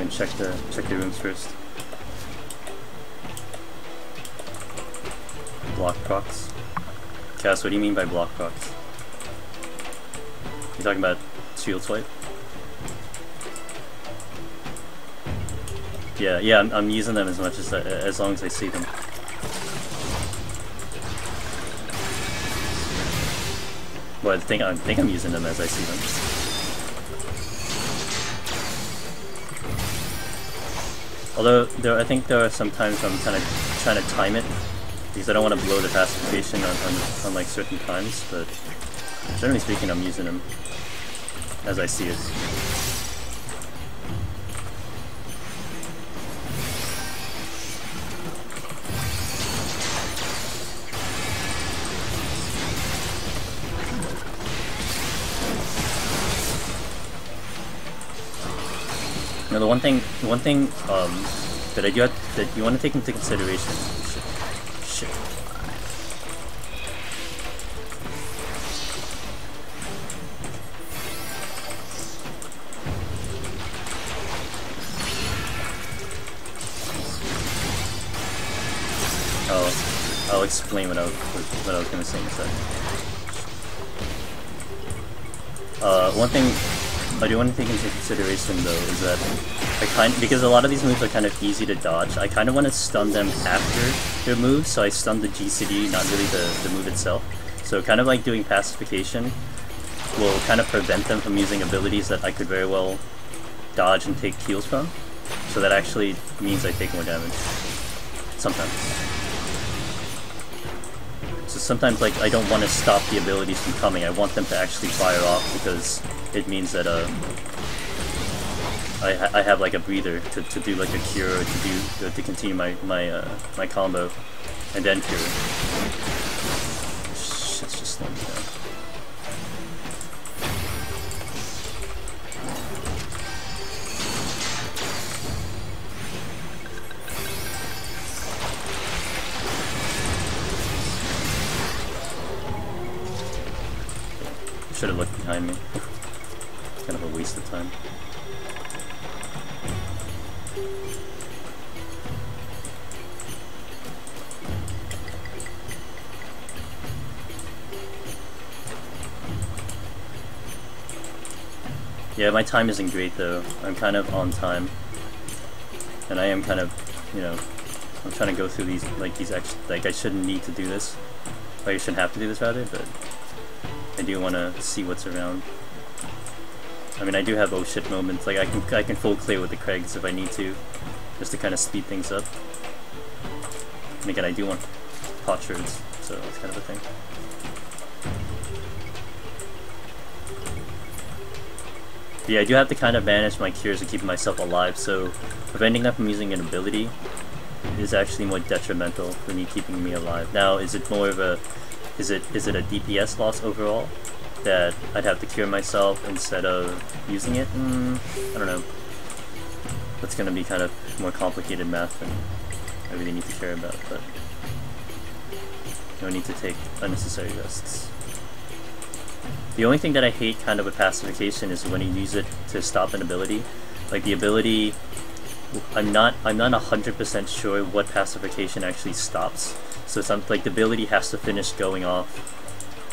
[SPEAKER 1] and check the rooms first. Block procs. Cass, what do you mean by block procs? You talking about shield swipe? Yeah, I'm using them as much as long as I see them. Well, I think I'm using them as I see them. Although I think there are some times I'm kind of trying to time it because I don't want to blow the pacification on like certain times, but generally speaking, I'm using them as I see it. Now the one thing that I do have, that you want to take into consideration. Shit. I'll explain what I was gonna say in a second. One thing I do want to take into consideration though is that because a lot of these moves are kind of easy to dodge, I kind of want to stun them after their moves, so I stun the GCD, not really the move itself. So kind of like doing pacification will kind of prevent them from using abilities that I could very well dodge and take heals from. So that actually means I take more damage. Sometimes. So sometimes like I don't want to stop the abilities from coming, I want them to actually fire off because it means that I have like a breather to do like a cure or to continue my combo and then cure. Shit's just slowing me down. Should have looked behind me. Kind of a waste of time. Yeah, my time isn't great though. I'm kind of on time. And I am kind of, you know, I'm trying to go through these extra, like I shouldn't need to do this. Like I shouldn't have to do this rather, but I do want to see what's around. I mean, I do have oh shit moments, like I can full clear with the Craigs if I need to, just to kind of speed things up. And again, I do want potsherds, so that's kind of a thing. But yeah, I do have to kind of manage my cures and keeping myself alive, so preventing them from using an ability is actually more detrimental than me keeping me alive. Now, is it more of a, is it a DPS loss overall that I'd have to cure myself instead of using it? I don't know. That's gonna be kind of more complicated math than I really need to care about, but no need to take unnecessary risks. The only thing that I hate kind of with pacification is when you use it to stop an ability. Like the ability, I'm not 100% sure what pacification actually stops. So it's like the ability has to finish going off,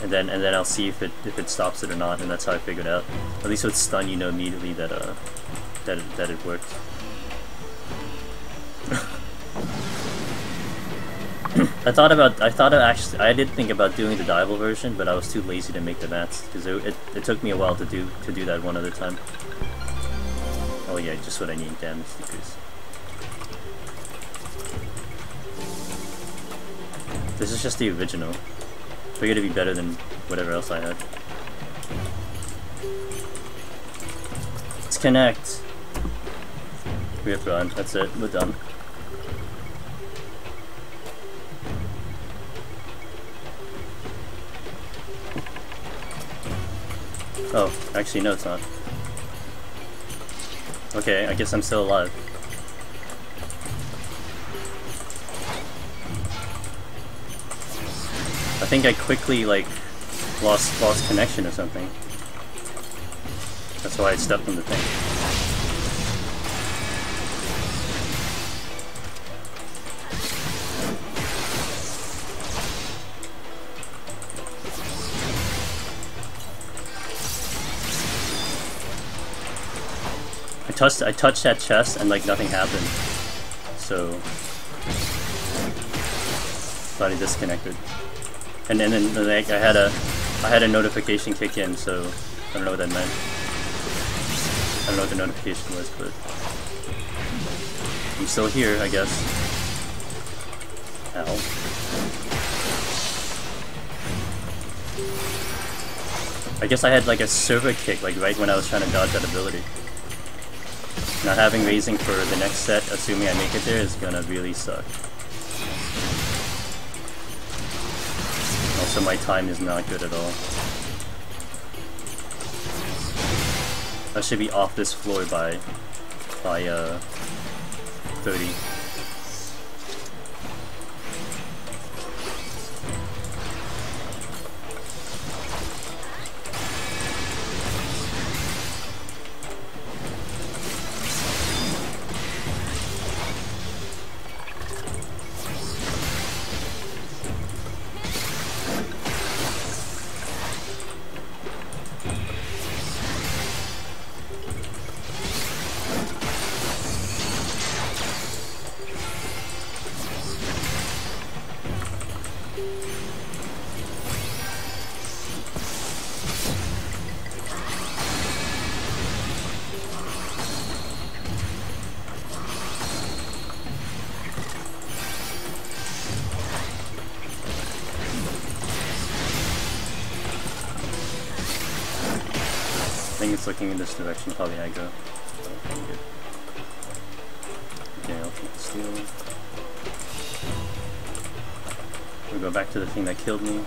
[SPEAKER 1] and then I'll see if it stops it or not, and that's how I figured out. At least with stun, you know immediately that it worked. I did think about doing the dival version, but I was too lazy to make the mats because it took me a while to do that one other time. Oh yeah, just what I need, damage decrease. This is just the original. Figured it'd be better than whatever else I had. Let's connect. We have run. That's it. We're done. Oh, actually no, it's not. Okay, I guess I'm still alive. I think I quickly like lost connection or something. That's why I stepped on the thing. touched that chest and like nothing happened. So thought he disconnected. And then like I had a notification kick in, so I don't know what that meant. I don't know what the notification was, but I'm still here, I guess. Ow. I guess I had like a server kick like right when I was trying to dodge that ability. Not having raising for the next set, assuming I make it there, is gonna really suck. Also, my time is not good at all. I should be off this floor by 30. I think it's looking in this direction, probably aggro. I'm good. Okay, I'll keep the steel. We'll go back to the thing that killed me.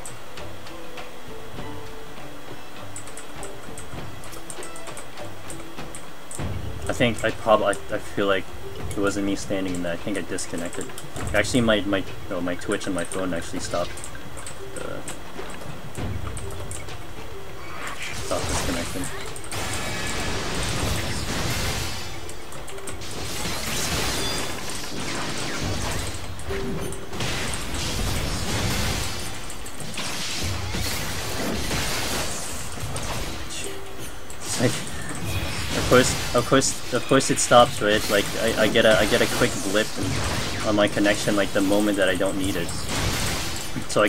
[SPEAKER 1] I feel like it wasn't me standing in that. I think I disconnected. Actually, my Twitch and my phone actually stopped disconnecting. It's like, of course it stops, right? Like I get a quick blip on my connection like the moment that I don't need it. So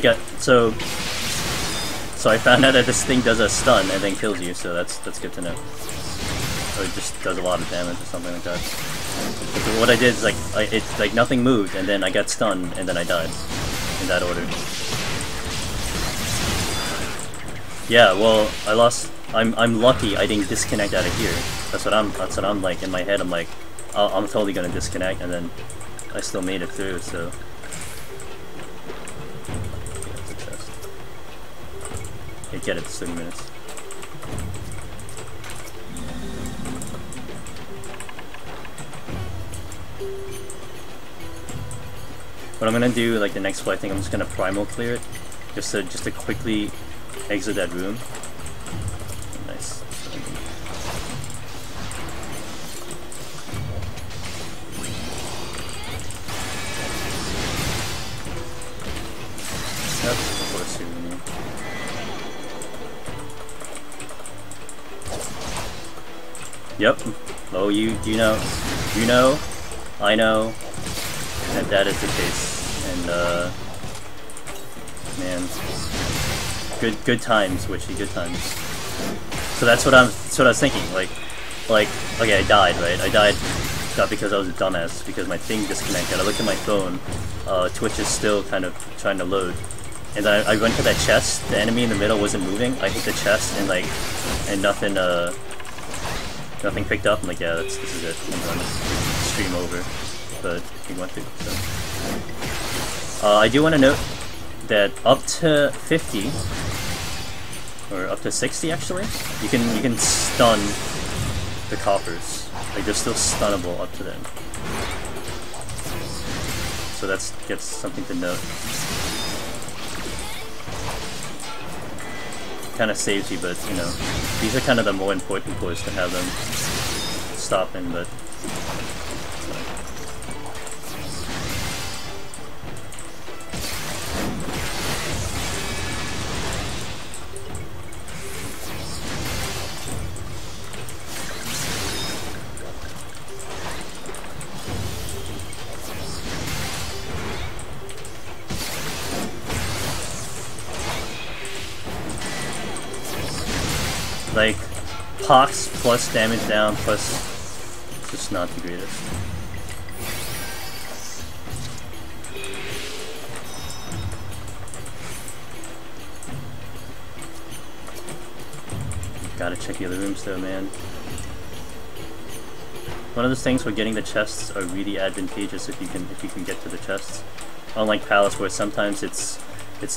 [SPEAKER 1] I found out that this thing does a stun and then kills you, so that's good to know. Or it just does a lot of damage or something like that. But what I did is like nothing moved and then I got stunned and then I died. In that order. Yeah, well, I'm lucky I didn't disconnect out of here. That's what I'm like in my head. I'm like, I'm totally gonna disconnect, and then I still made it through. So yeah, get it. 30 minutes. What I'm gonna do, like the next play, I think I'm just gonna primal clear it, just to quickly exit that room. Nice. Yep, of course you need. Yep. Oh, you know, I know that is the case, and man, good times, Witchy, good times. So that's what I was thinking. Like, okay, I died, right? I died not because I was a dumbass, because my thing disconnected. I look at my phone, Twitch is still kind of trying to load, and then I went to that chest. The enemy in the middle wasn't moving. I hit the chest and nothing picked up. I'm like, yeah, this is it. I'm done. Stream over. But he went through. So I do want to note that up to 50 or up to 60 actually, you can stun the coppers. Like they're still stunnable up to then. So that's something to note. Kind of saves you, but you know, these are kind of the more important cores to have them stopping, but Like, pox plus damage down plus just not the greatest. Gotta check the other rooms though, man. One of those things where getting the chests are really advantageous if you can get to the chests. Unlike Palace, where sometimes it's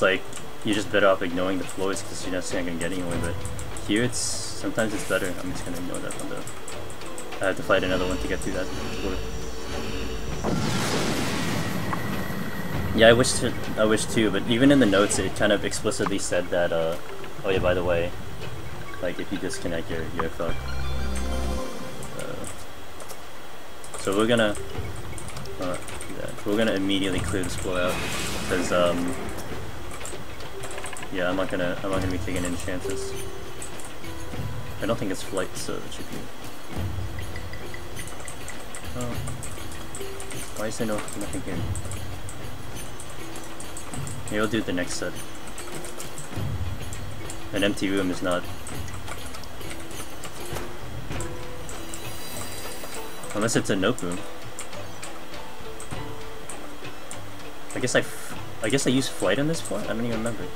[SPEAKER 1] like you're just better off ignoring the floors because you're not gonna get anywhere. But here, sometimes it's better. I'm just gonna ignore that one though. I have to fight another one to get through that floor. Yeah, I wish too. But even in the notes, it kind of explicitly said that. Oh yeah, by the way, like if you disconnect, you're fucked. So we're gonna immediately clear this floor out because yeah, I'm not gonna be taking any chances. I don't think it's flight, so it should be. Oh, why is there nothing here? Maybe we'll do the next set. An empty room is not. Unless it's a note room. I guess I used flight on this floor? I don't even remember.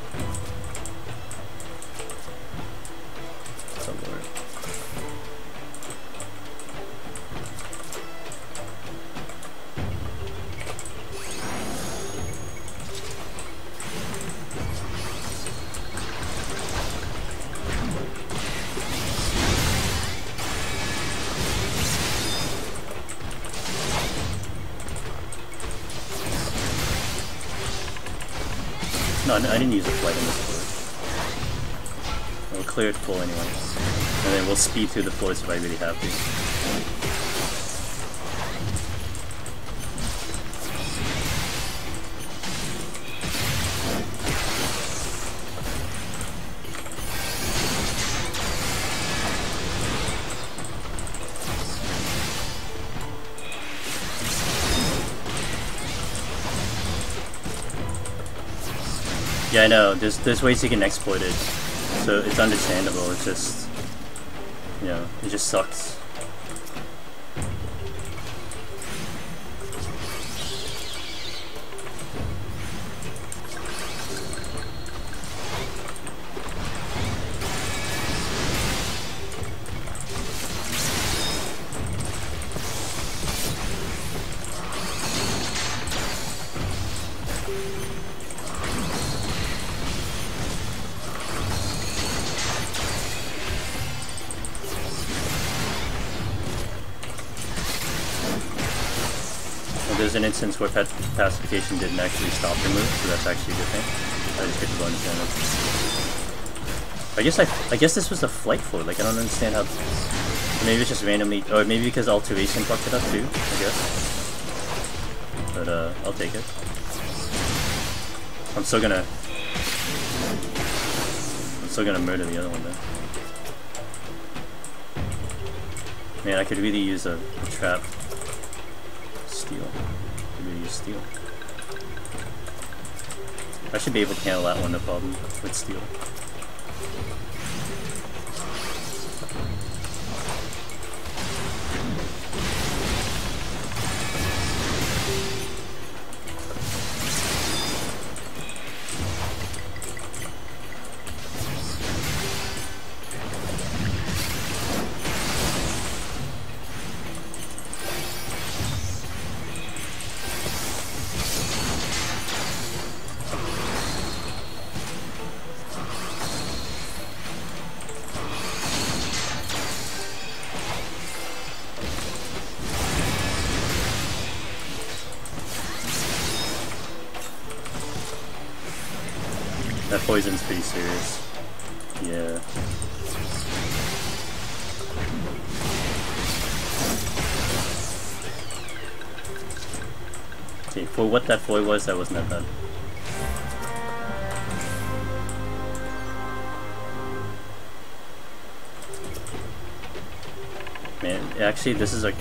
[SPEAKER 1] Oh lord. No, I didn't use a flight on this floor. We'll clear it full anyway. And then we'll speed through the floors if I really have to. Yeah, I know. There's ways you can exploit it, so it's understandable. It's just, you know, it just sucks. There's an instance where pacification didn't actually stop the move, so that's actually a good thing. I just get the bonus damage. I guess this was the flight floor. Like I don't understand how. Maybe it's just randomly, or maybe because alteration fucked it up too. I guess. But I'll take it. I'm still gonna murder the other one though. Man, I could really use a trap. Steel. Maybe use steel. I should be able to handle that one, no problem, with steel. That poison's pretty serious. Yeah. Okay, for what that foil was, that wasn't that bad. Man, actually, this is a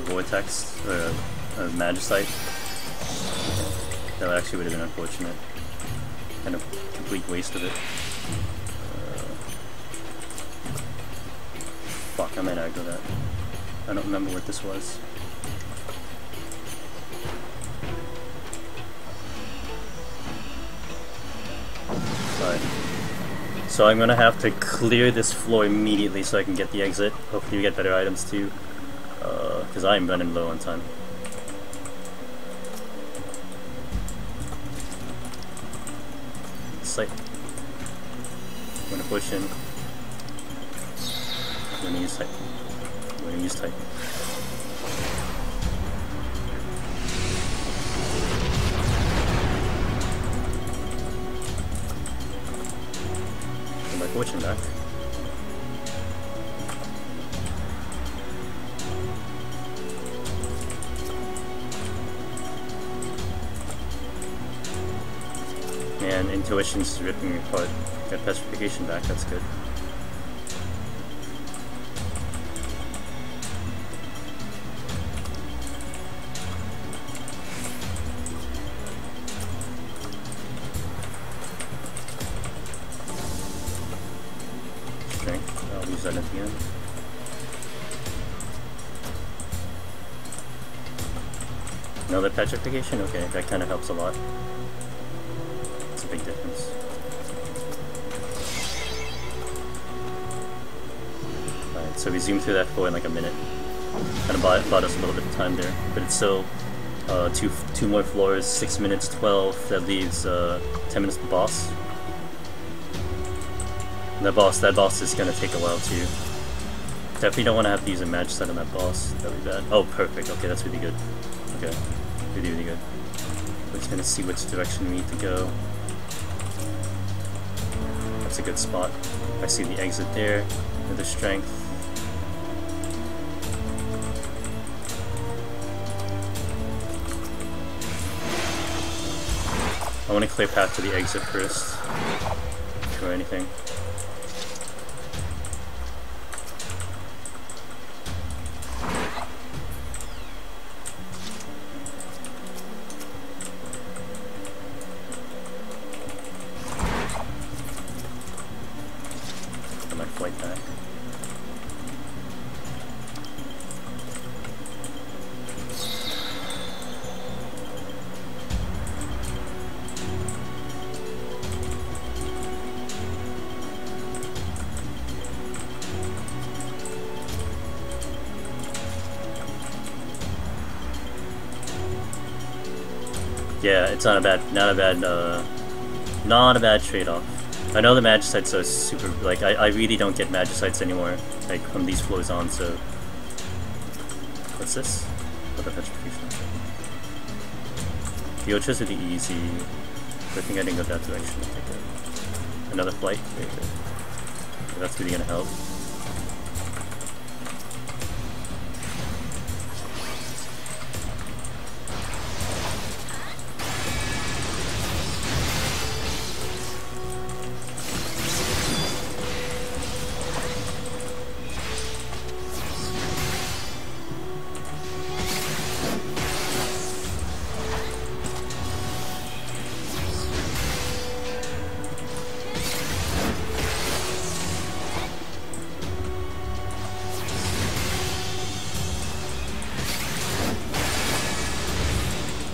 [SPEAKER 1] vortex, or a magicite. That actually would have been unfortunate. Kind of complete waste of it. Fuck, I might aggro that. I don't remember what this was. Alright. So I'm gonna have to clear this floor immediately so I can get the exit. Hopefully we get better items too. Because I'm running low on time. Sight. I'm gonna push in. I'm gonna use type. I'm gonna use type. Put my fortune back. Man, intuition's ripping me apart. Got petrification back, that's good. Strength, I'll use that at the end. Another petrification? Okay, that kind of helps a lot. It's a big difference. Alright, so we zoomed through that floor in like a minute. Kind of bought us a little bit of time there, but it's still two more floors, 6 minutes, 12. That leaves 10 minutes to the boss. And that boss is gonna take a while too. Definitely don't want to have to use a match set on that boss. That'd be bad. Oh, perfect. Okay, that's really good. Okay, really, really good. We're just gonna see which direction we need to go. That's a good spot. I see the exit there. Another strength. I want to clear path to the exit first. Or anything. I might flight back. Yeah, it's not a bad trade-off. I know the Magicites are super, like, I really don't get Magicites anymore, like, from these floors on, so... What's this? What the petrification? The Ultras are the easy. I think I didn't go that direction. Okay. Another flight? Very good. Okay, that's really gonna help.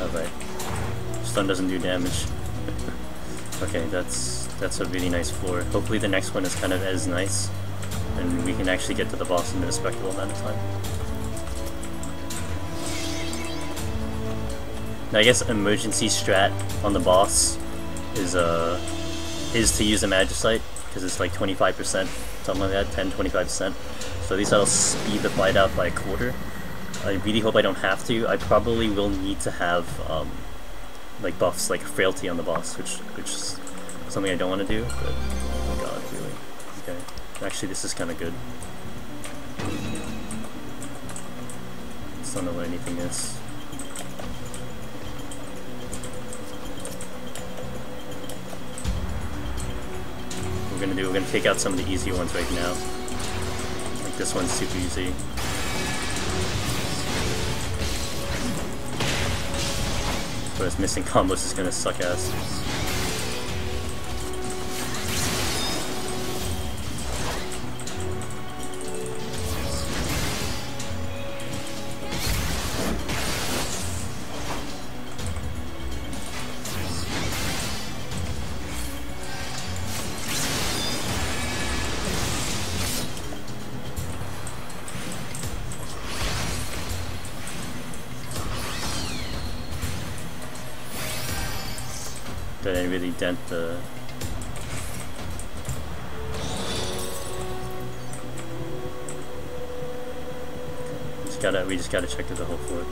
[SPEAKER 1] Alright. Stun doesn't do damage. Okay, that's a really nice floor. Hopefully the next one is kind of as nice, and we can actually get to the boss in a respectable amount of time. Now I guess emergency strat on the boss is to use a Magicite, because it's like 25%, something like that, 10-25%. So at least that'll speed the fight out by a quarter. I really hope I don't have to. I probably will need to have like buffs like frailty on the boss, which is something I don't want to do, but oh my god, really. Okay. Actually this is kinda good. Just don't know what anything is. We're gonna take out some of the easy ones right now. Like this one's super easy. Whereas missing combos is gonna suck ass. That didn't really dent the... We just gotta check through the whole floor.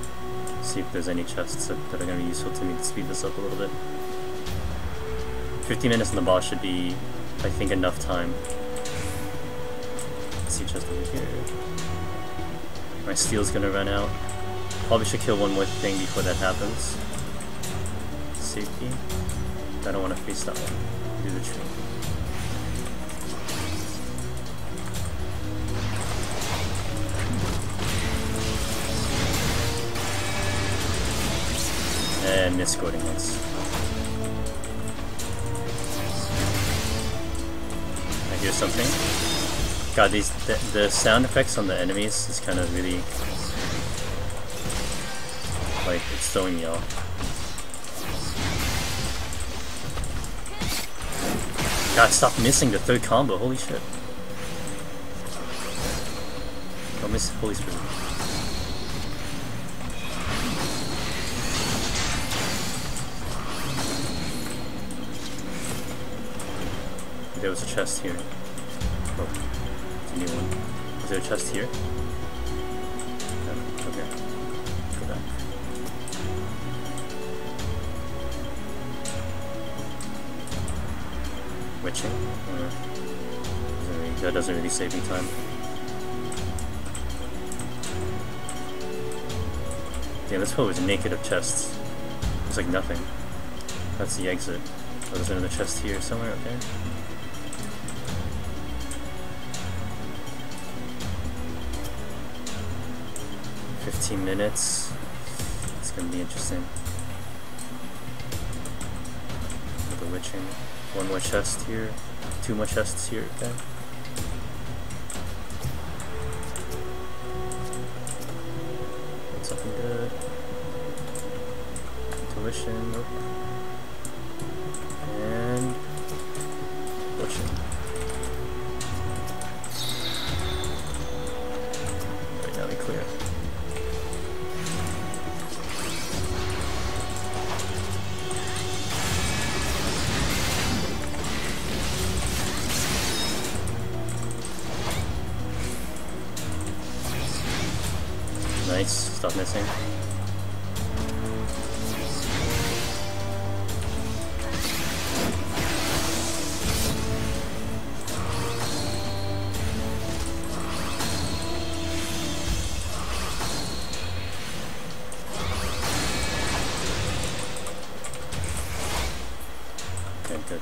[SPEAKER 1] See if there's any chests that are gonna be useful to me to speed this up a little bit. 50 minutes in the boss should be, I think, enough time. Let's see, chest over here. My steel's gonna run out. Probably should kill one more thing before that happens. Safety. I don't want to face that one. Do the tree. And misquoting once. I hear something. God, the sound effects on the enemies is kind of really, like, it's throwing me off. God, stop missing the third combo, holy shit. Don't miss Holy Spirit. There was a chest here. Oh, it's a new one. Is there a chest here? No, okay. Go back. Witching? That doesn't really save me time. Yeah, this hole is naked of chests. There's like nothing. That's the exit. Oh, there's another chest here somewhere up there. Minutes. It's gonna be interesting. With the witching. One more chest here. Two more chests here. Okay. That's something good. Intuition. Nope. And witching. Right now we clear. Nice, stop missing. Okay, good.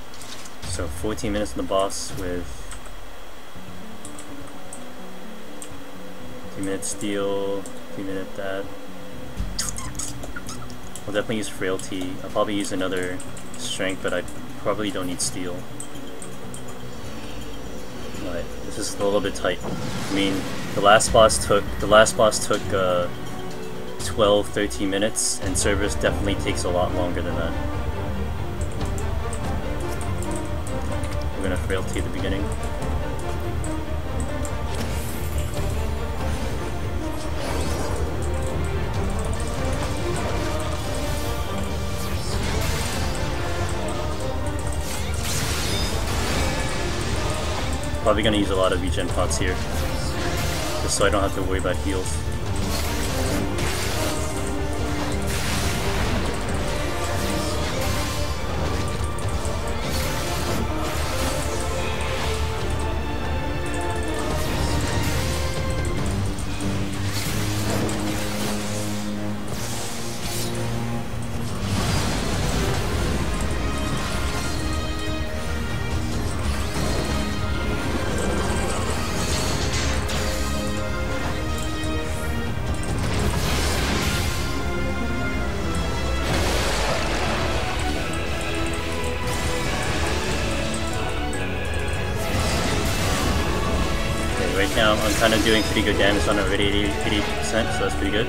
[SPEAKER 1] So 14 minutes in the boss with 2-minute steal, 3-minute that. I'll definitely use frailty. I'll probably use another strength, but I probably don't need steel. Alright, this is a little bit tight. I mean, the last boss took 12-13 minutes, and Cerberus definitely takes a lot longer than that. We're gonna frailty at the beginning. Probably gonna use a lot of regen pots here, just so I don't have to worry about heals. Right now I'm kind of doing pretty good damage on already, 80%, so that's pretty good.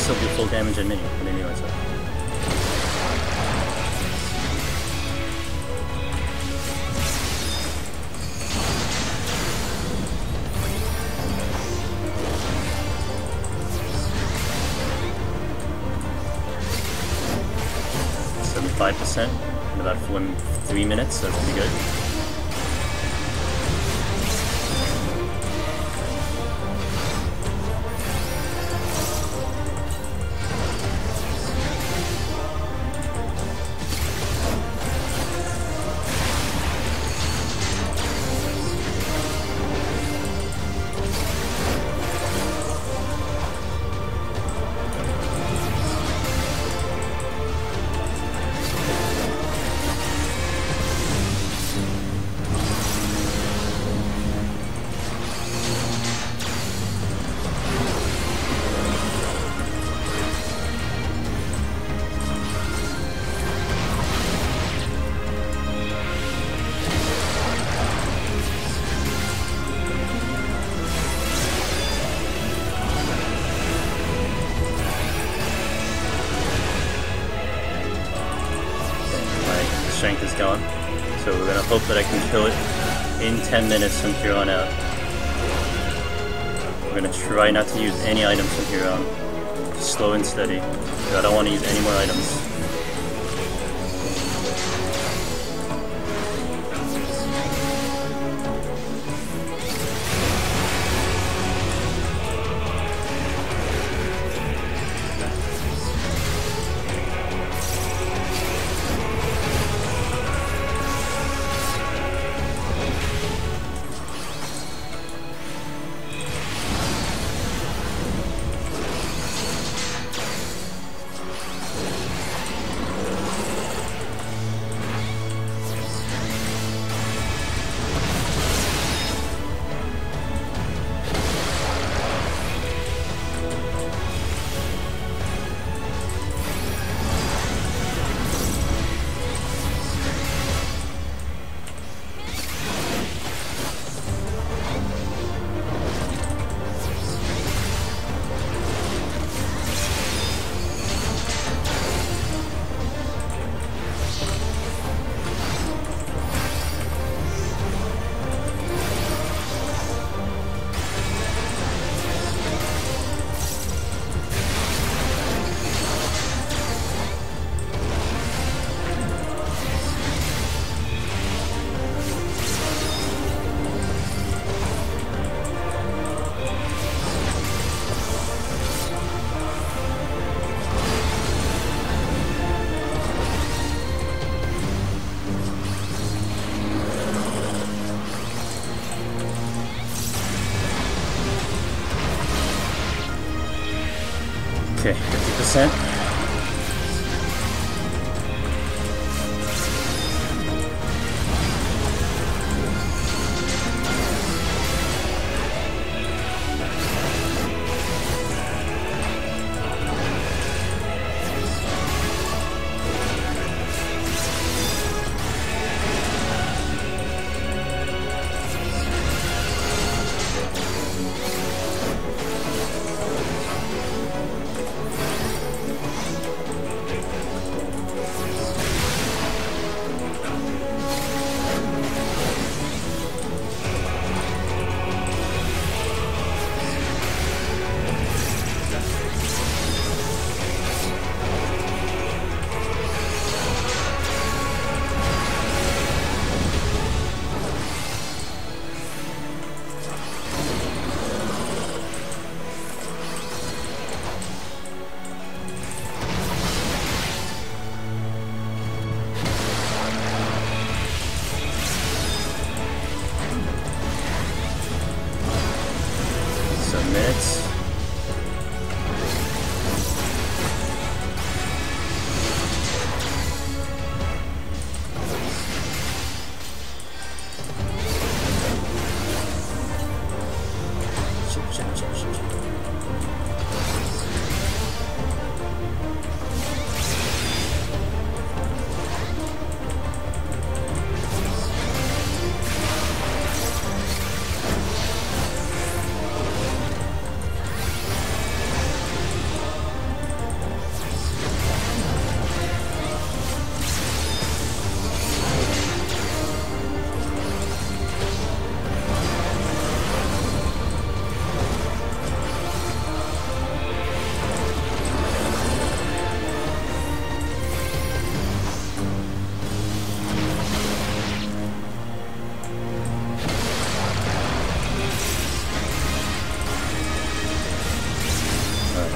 [SPEAKER 1] still do full damage in mini. What do you mean by that? 5% in about 3 minutes, that's pretty good. Strength is gone, so we're gonna hope that I can kill it in 10 minutes from here on out. We're gonna try not to use any items from here on. Slow and steady. I don't want to use any more items. Okay, 50%. Minutes.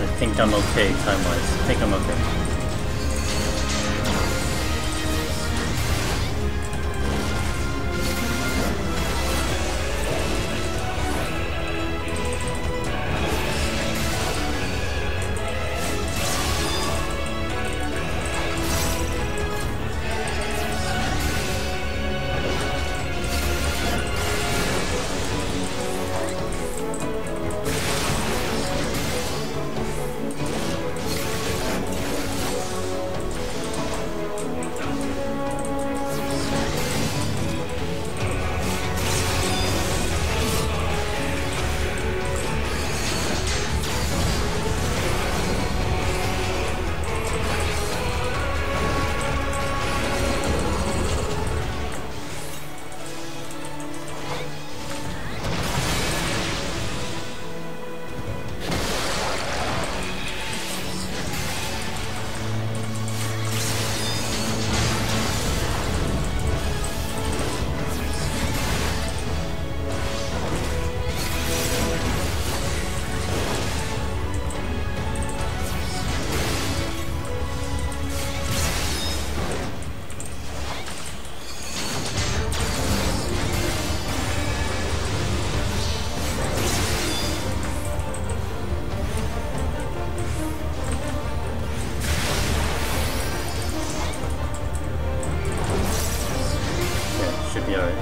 [SPEAKER 1] I think I'm okay time-wise. I think I'm okay. Should be alright.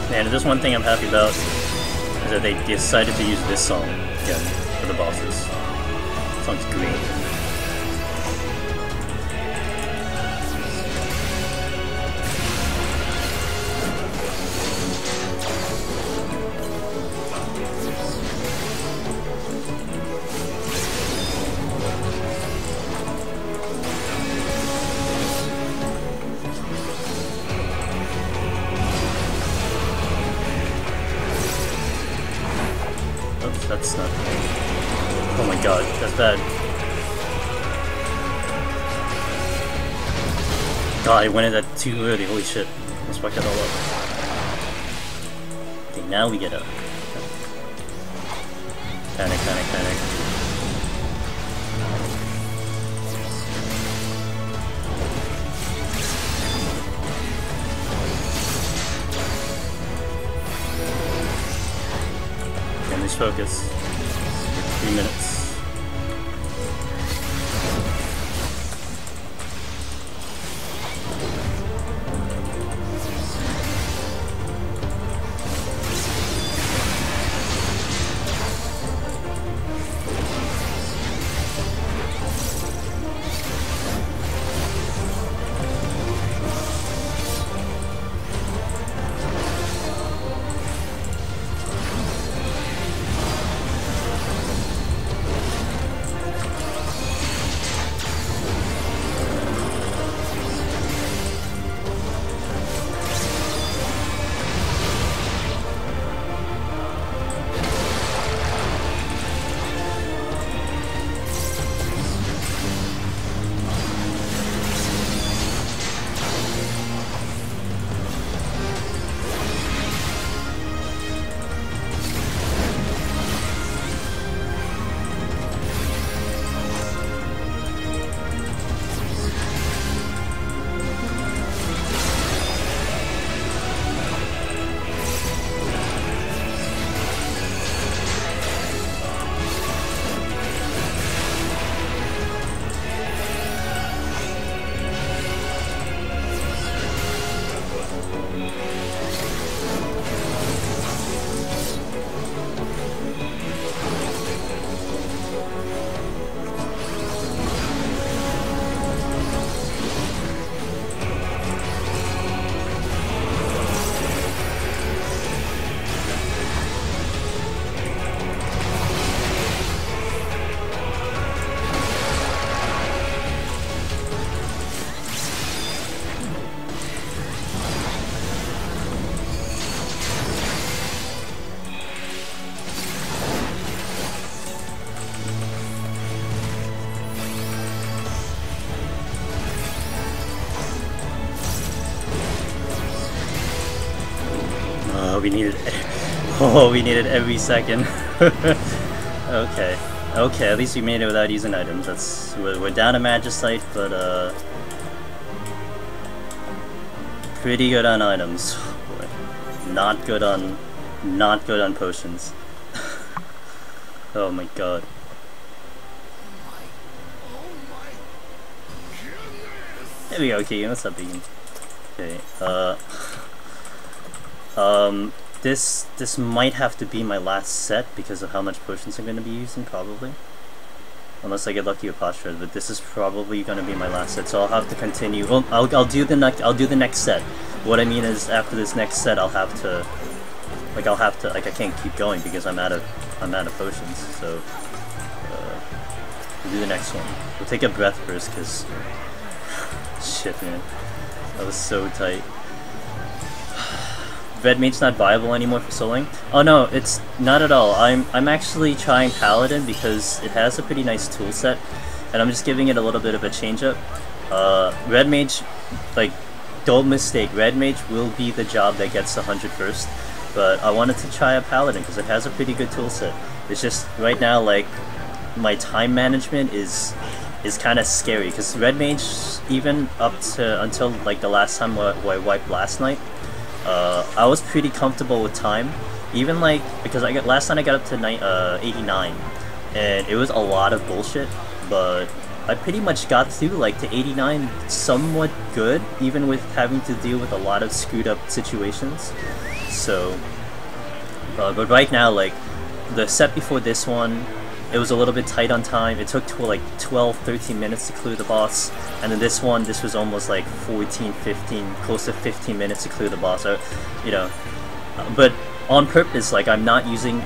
[SPEAKER 1] And just one thing I'm happy about is that they decided to use this song again for the bosses. This song's great. That's not... Oh my god, that's bad. God, I went in that too early, holy shit. Let's fuck that all up. Okay, now we get up. Panic, panic, panic. Focus. 3 minutes. we needed... Oh, we needed every second. Okay. Okay, at least we made it without using items. We're down to Magicite, but pretty good on items. Not good on potions. Oh my god. There we go, Keegan. What's up, Keegan? Okay, this might have to be my last set because of how much potions I'm going to be using, probably. Unless I get lucky with posture, but this is probably going to be my last set, so I'll have to continue. Well, I'll do the next set. What I mean is, after this next set, I'll have to, like, I can't keep going because I'm out of potions. So, we'll do the next one. We'll take a breath first, cause shit, man, that was so tight. Red Mage's not viable anymore for soloing. Oh no, it's not at all. I'm actually trying Paladin because it has a pretty nice tool set, and I'm just giving it a little bit of a change up. Red Mage, like, don't mistake, Red Mage will be the job that gets the 100 first, but I wanted to try a Paladin because it has a pretty good tool set. It's just right now, like, my time management is kind of scary because Red Mage, even up to until like the last time where I wiped last night, I was pretty comfortable with time. Even like, because last time I got up to 89, and it was a lot of bullshit, but I pretty much got through like to 89 somewhat good, even with having to deal with a lot of screwed up situations. So, but right now, like, the set before this one, it was a little bit tight on time. It took like 12-13 minutes to clear the boss, and then this was almost like 14-15, close to 15 minutes to clear the boss. So, you know, but on purpose, like, I'm not using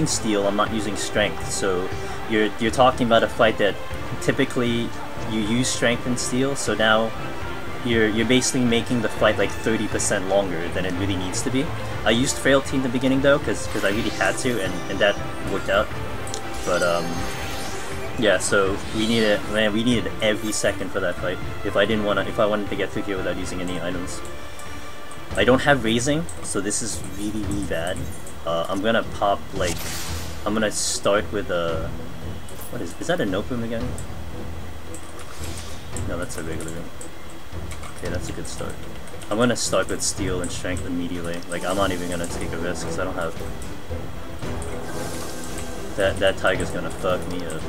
[SPEAKER 1] steel, I'm not using strength. So you're talking about a fight that typically you use strength and steel. So now you're basically making the fight like 30% longer than it really needs to be. I used Frailty in the beginning though, because I really had to, and that worked out. But yeah, so we needed every second for that fight. If I wanted to get through here without using any items. I don't have raising, so this is really, really bad. I'm gonna pop, like, I'm gonna start with a, what is that, a note room again? No, that's a regular room. Okay, that's a good start. I'm gonna start with steel and strength immediately. Like, I'm not even gonna take a risk because I don't have. That tiger's gonna fuck me up.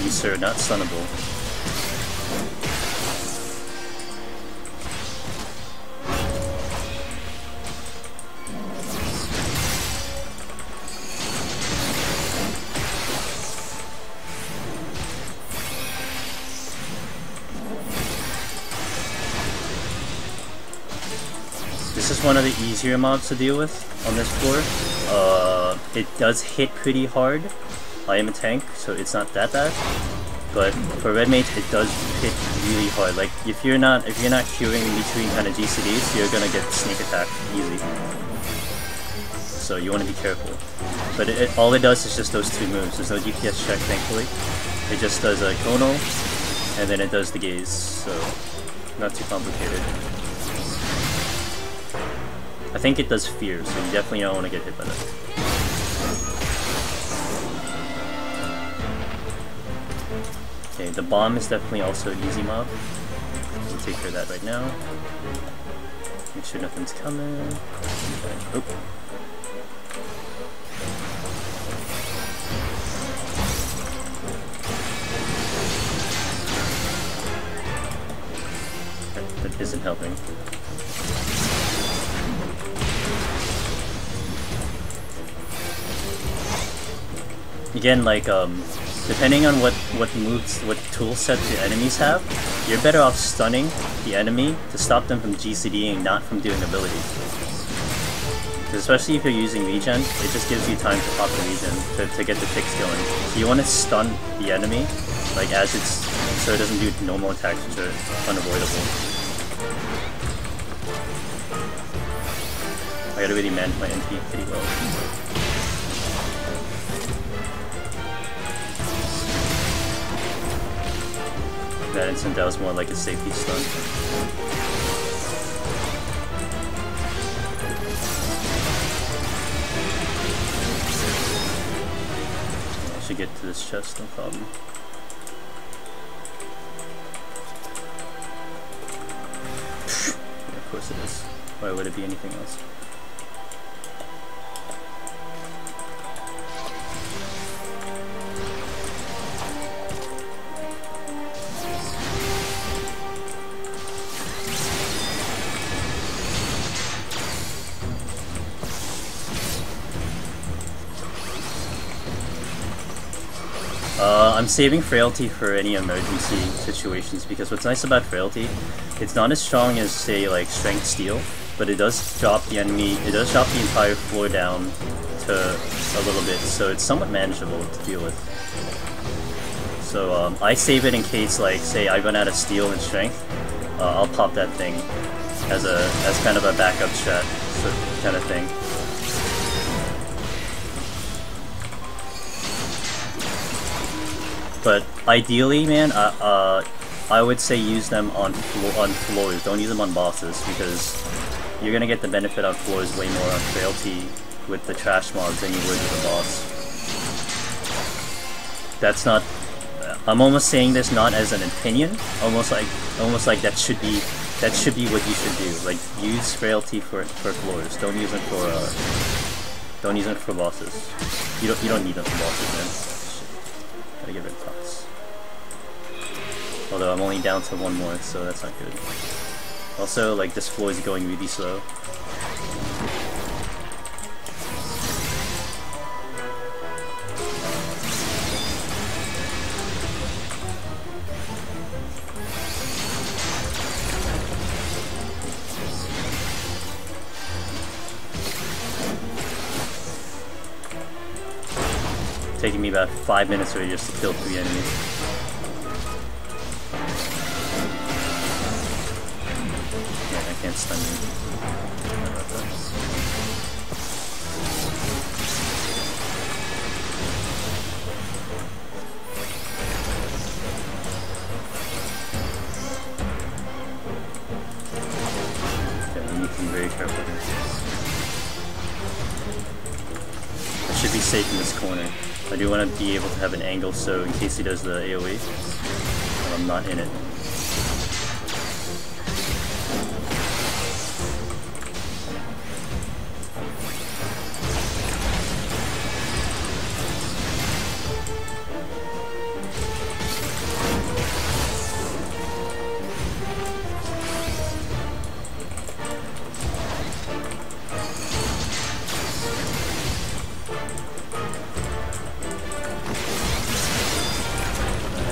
[SPEAKER 1] You sir, not stunnable. This is one of the easier mobs to deal with on this floor. It does hit pretty hard. I am a tank, so it's not that bad. But for Red Mage, it does hit really hard. Like, if you're not queuing in between kind of GCDs, you're gonna get sneak attack easy. So you want to be careful. But all it does is just those two moves. There's no DPS check, thankfully. It just does a Kono, and then it does the gaze. So not too complicated. I think it does fear, so you definitely don't want to get hit by that. Okay, the bomb is definitely also an easy mob. We'll take care of that right now. Make sure nothing's coming. Okay. Oh. That isn't helping. Again, like, depending on what tool set the enemies have, you're better off stunning the enemy to stop them from GCDing, not from doing abilities. Because especially if you're using regen, it just gives you time to pop the regen to get the ticks going. So you want to stun the enemy, like, as it's so it doesn't do normal attacks, which are unavoidable. I gotta really manage my MP pretty well. That instant, that was more like a safety stun. I should get to this chest, no problem. Yeah, of course it is. Why would it be anything else? I'm saving Frailty for any emergency situations, because what's nice about Frailty, it's not as strong as, say, like Strength Steel, but it does drop the enemy, it does drop the entire floor down to a little bit, so it's somewhat manageable to deal with. So I save it in case, like, say I run out of Steel and Strength, I'll pop that thing as kind of a backup strat, kind of thing. But ideally, man, I would say use them on floors. Don't use them on bosses, because you're gonna get the benefit on floors way more on Frailty with the trash mobs than you would with a boss. That's not. I'm almost saying this not as an opinion. Almost like that should be what you should do. Like, use Frailty for floors. Don't use them for bosses. You don't need them for bosses, man. Gotta get rid of pots. Although I'm only down to one more, so that's not good. Also, like, this floor is going really slow. Taking me about 5 minutes already just to kill 3 enemies. Yeah, I can't stun you. Sorry about that. Okay, we need to be very careful here. I should be safe in this corner. I do want to be able to have an angle, so in case he does the AoE, I'm not in it.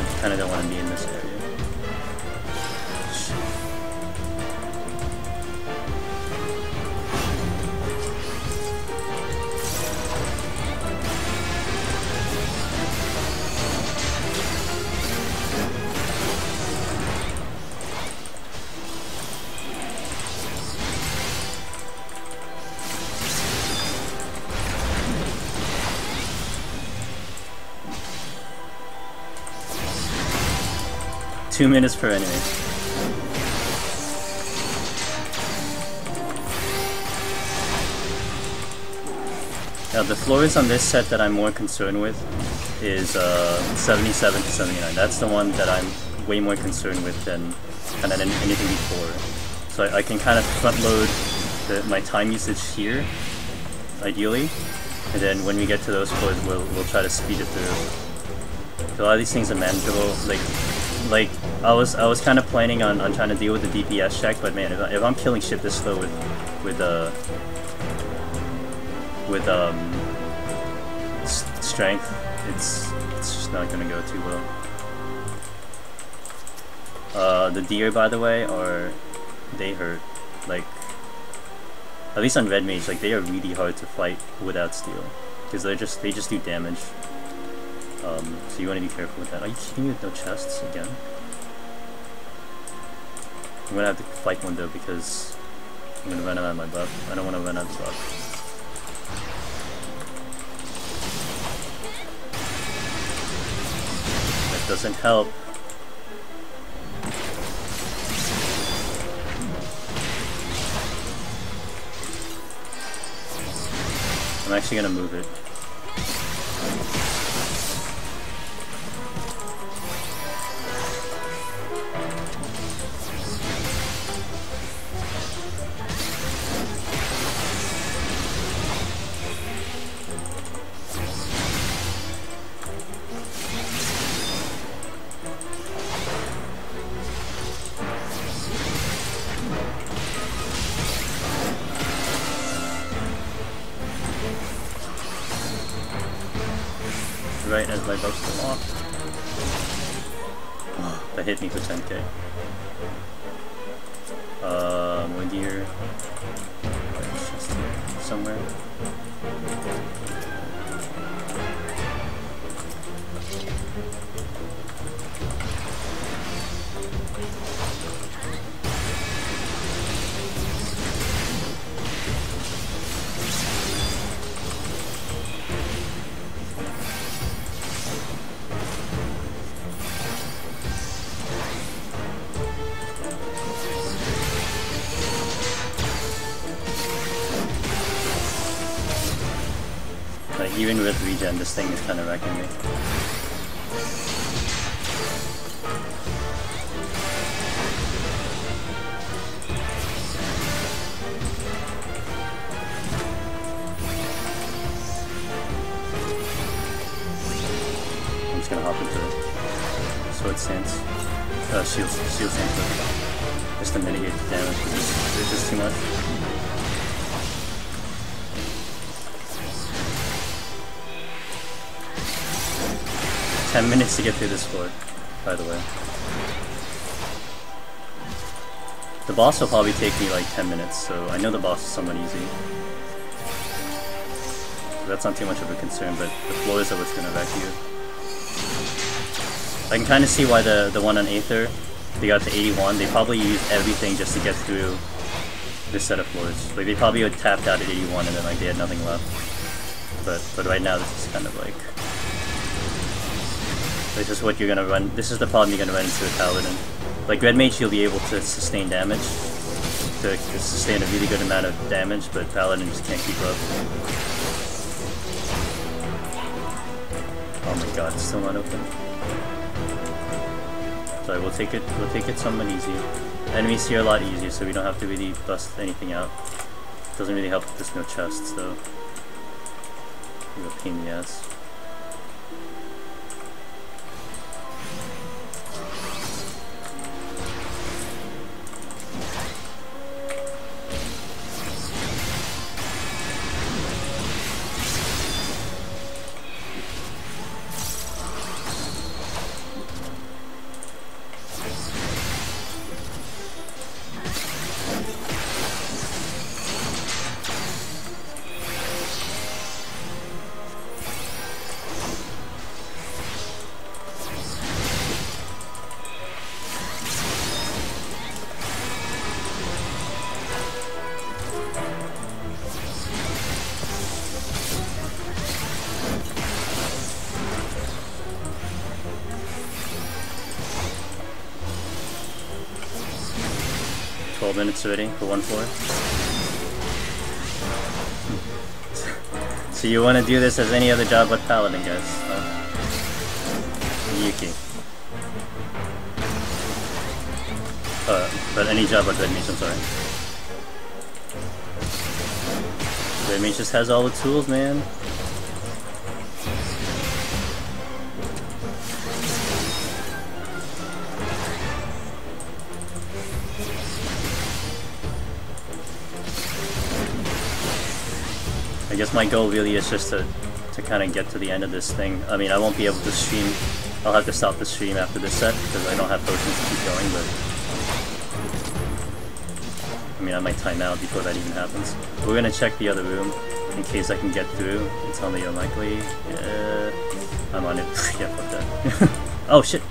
[SPEAKER 1] I kinda don't want to be in this area. Two minutes per enemy. Now the floors on this set that I'm more concerned with is 77 to 79. That's the one that I'm way more concerned with than kind of anything before. So I can kind of front load my time usage here, ideally, and then when we get to those floors, we'll try to speed it through. So a lot of these things are manageable. Like I was kind of planning on trying to deal with the DPS check, but man, if I'm killing shit this slow with strength, it's just not gonna go too well. The deer, by the way, they hurt. Like, at least on Red Mage, like, they are really hard to fight without steel, because they just do damage. So you want to be careful with that. Are you kidding me with no chests again? I'm gonna have to fight one though because I'm gonna run out of my buff. I don't want to run out of buff. That doesn't help. I'm actually gonna move it. Right as my buffs come off. Oh, that hit me for 10k. Windier. It's just here somewhere. Like, even with regen, this thing is kind of wrecking me. I'm just gonna hop into Sword Stance. Shield Stance. Just to mitigate the damage, because there's just too much. 10 minutes to get through this floor, by the way. The boss will probably take me like 10 minutes, so I know the boss is somewhat easy. So that's not too much of a concern, but the floors are what's gonna wreck you. I can kind of see why the one on Aether, they got to 81, they probably used everything just to get through this set of floors. Like, they probably would tapped out at 81 and then like they had nothing left. But right now this is kind of like... This is what you're gonna run. This is the problem you're gonna run into with Paladin. Like Red Mage, you'll be able to sustain damage, to sustain a really good amount of damage, but Paladin just can't keep up. Oh my god, it's still not open. Sorry, we'll take it somewhat easy. Enemies here are a lot easier, so we don't have to really bust anything out. Doesn't really help if there's no chests, though. You're a pain in the ass. Minutes already for one floor. So you want to do this as any other job but Paladin, guys? Yuki. But any job but Red Mage, I'm sorry. Red Mage just has all the tools, man. I guess my goal really is just to kind of get to the end of this thing. I mean, I won't be able to stream. I'll have to stop the stream after this set because I don't have potions to keep going, but I mean, I might time out before that even happens. We're gonna check the other room in case I can get through. It's only unlikely. Yeah, I'm on it. Yeah, fuck that. Oh shit!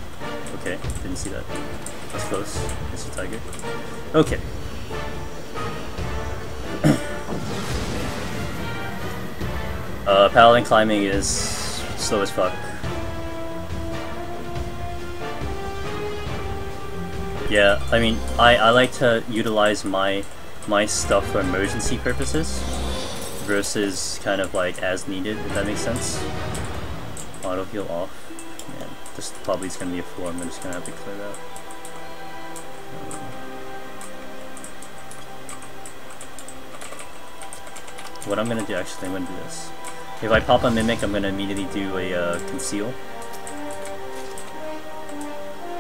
[SPEAKER 1] Okay, didn't see that. That's close. It's a tiger. Okay. Paladin climbing is slow as fuck. Yeah, I mean, I like to utilize my stuff for emergency purposes versus kind of like as needed, if that makes sense. Auto heal off. Man, this probably is gonna be a floor. I'm just gonna have to clear that. What I'm gonna do, actually, I'm gonna do this. If I pop a mimic, I'm gonna immediately do a conceal.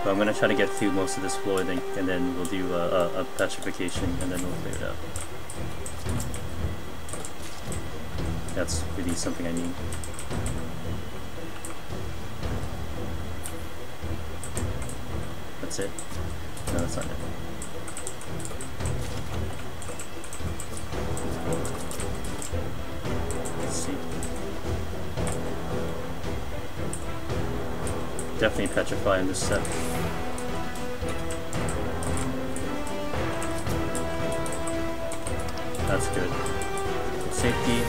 [SPEAKER 1] But I'm gonna try to get through most of this floor, and then we'll do a petrification, and then we'll clear it out. That's really something I need. That's it? No, that's not it. Let's see. Definitely petrify in this set. That's good. Safety.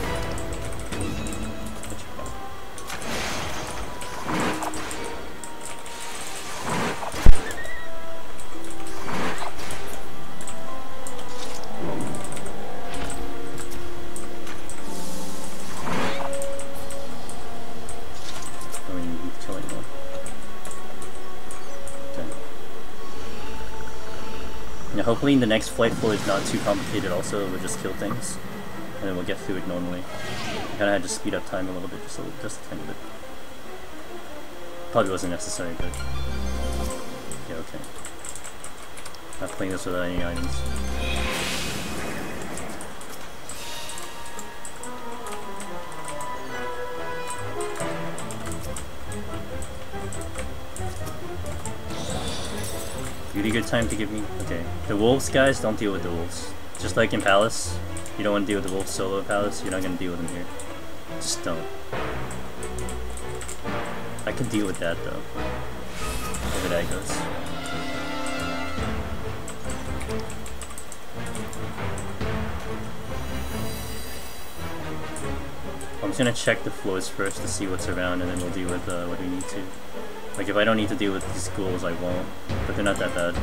[SPEAKER 1] Hopefully the next flight floor is not too complicated also, we'll just kill things. And then we'll get through it normally. Kinda had to speed up time a little bit, just a tiny bit. Probably wasn't necessary, but... yeah, okay. Not playing this without any items. Really good time to give me... okay. The wolves, guys, don't deal with the wolves. Just like in Palace, you don't want to deal with the wolves solo in Palace, you're not going to deal with them here. Just don't. I can deal with that, though. Wherever that goes. I'm just going to check the floors first to see what's around, and then we'll deal with what we need to. Like, if I don't need to deal with these ghouls, I won't. But they're not that bad.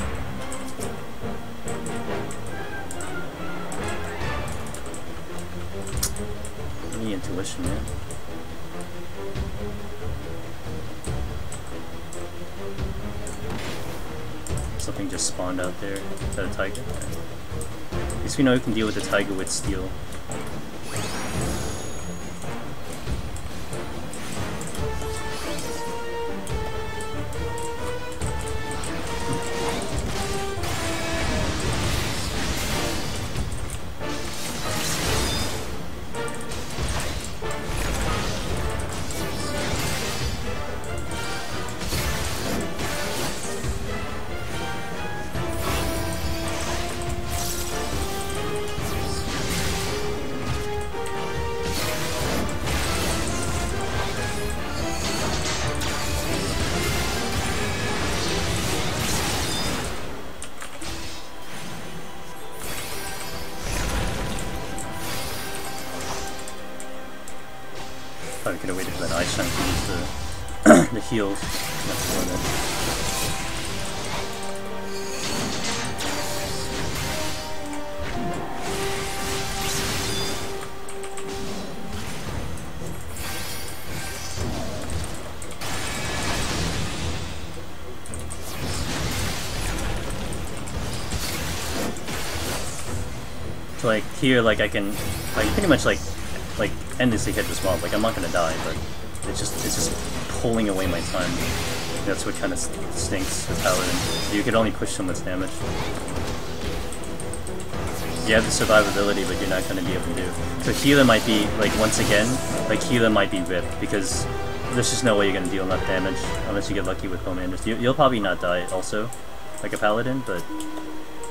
[SPEAKER 1] Any intuition, man. Something just spawned out there. Is that a tiger? At least we know we can deal with the tiger with steel. Probably could have waited for that ice chunk to use the heals. That's more than. So like here, like I can pretty much like endlessly hit this mob. Like I'm not gonna die, but it's just pulling away my time. That's what kind of stinks with Paladin. You could only push so much damage. You have the survivability, but you're not gonna be able to do. So healer might be like once again, like healer might be ripped because there's just no way you're gonna deal enough damage unless you get lucky with commanders. You'll probably not die also, like a Paladin, but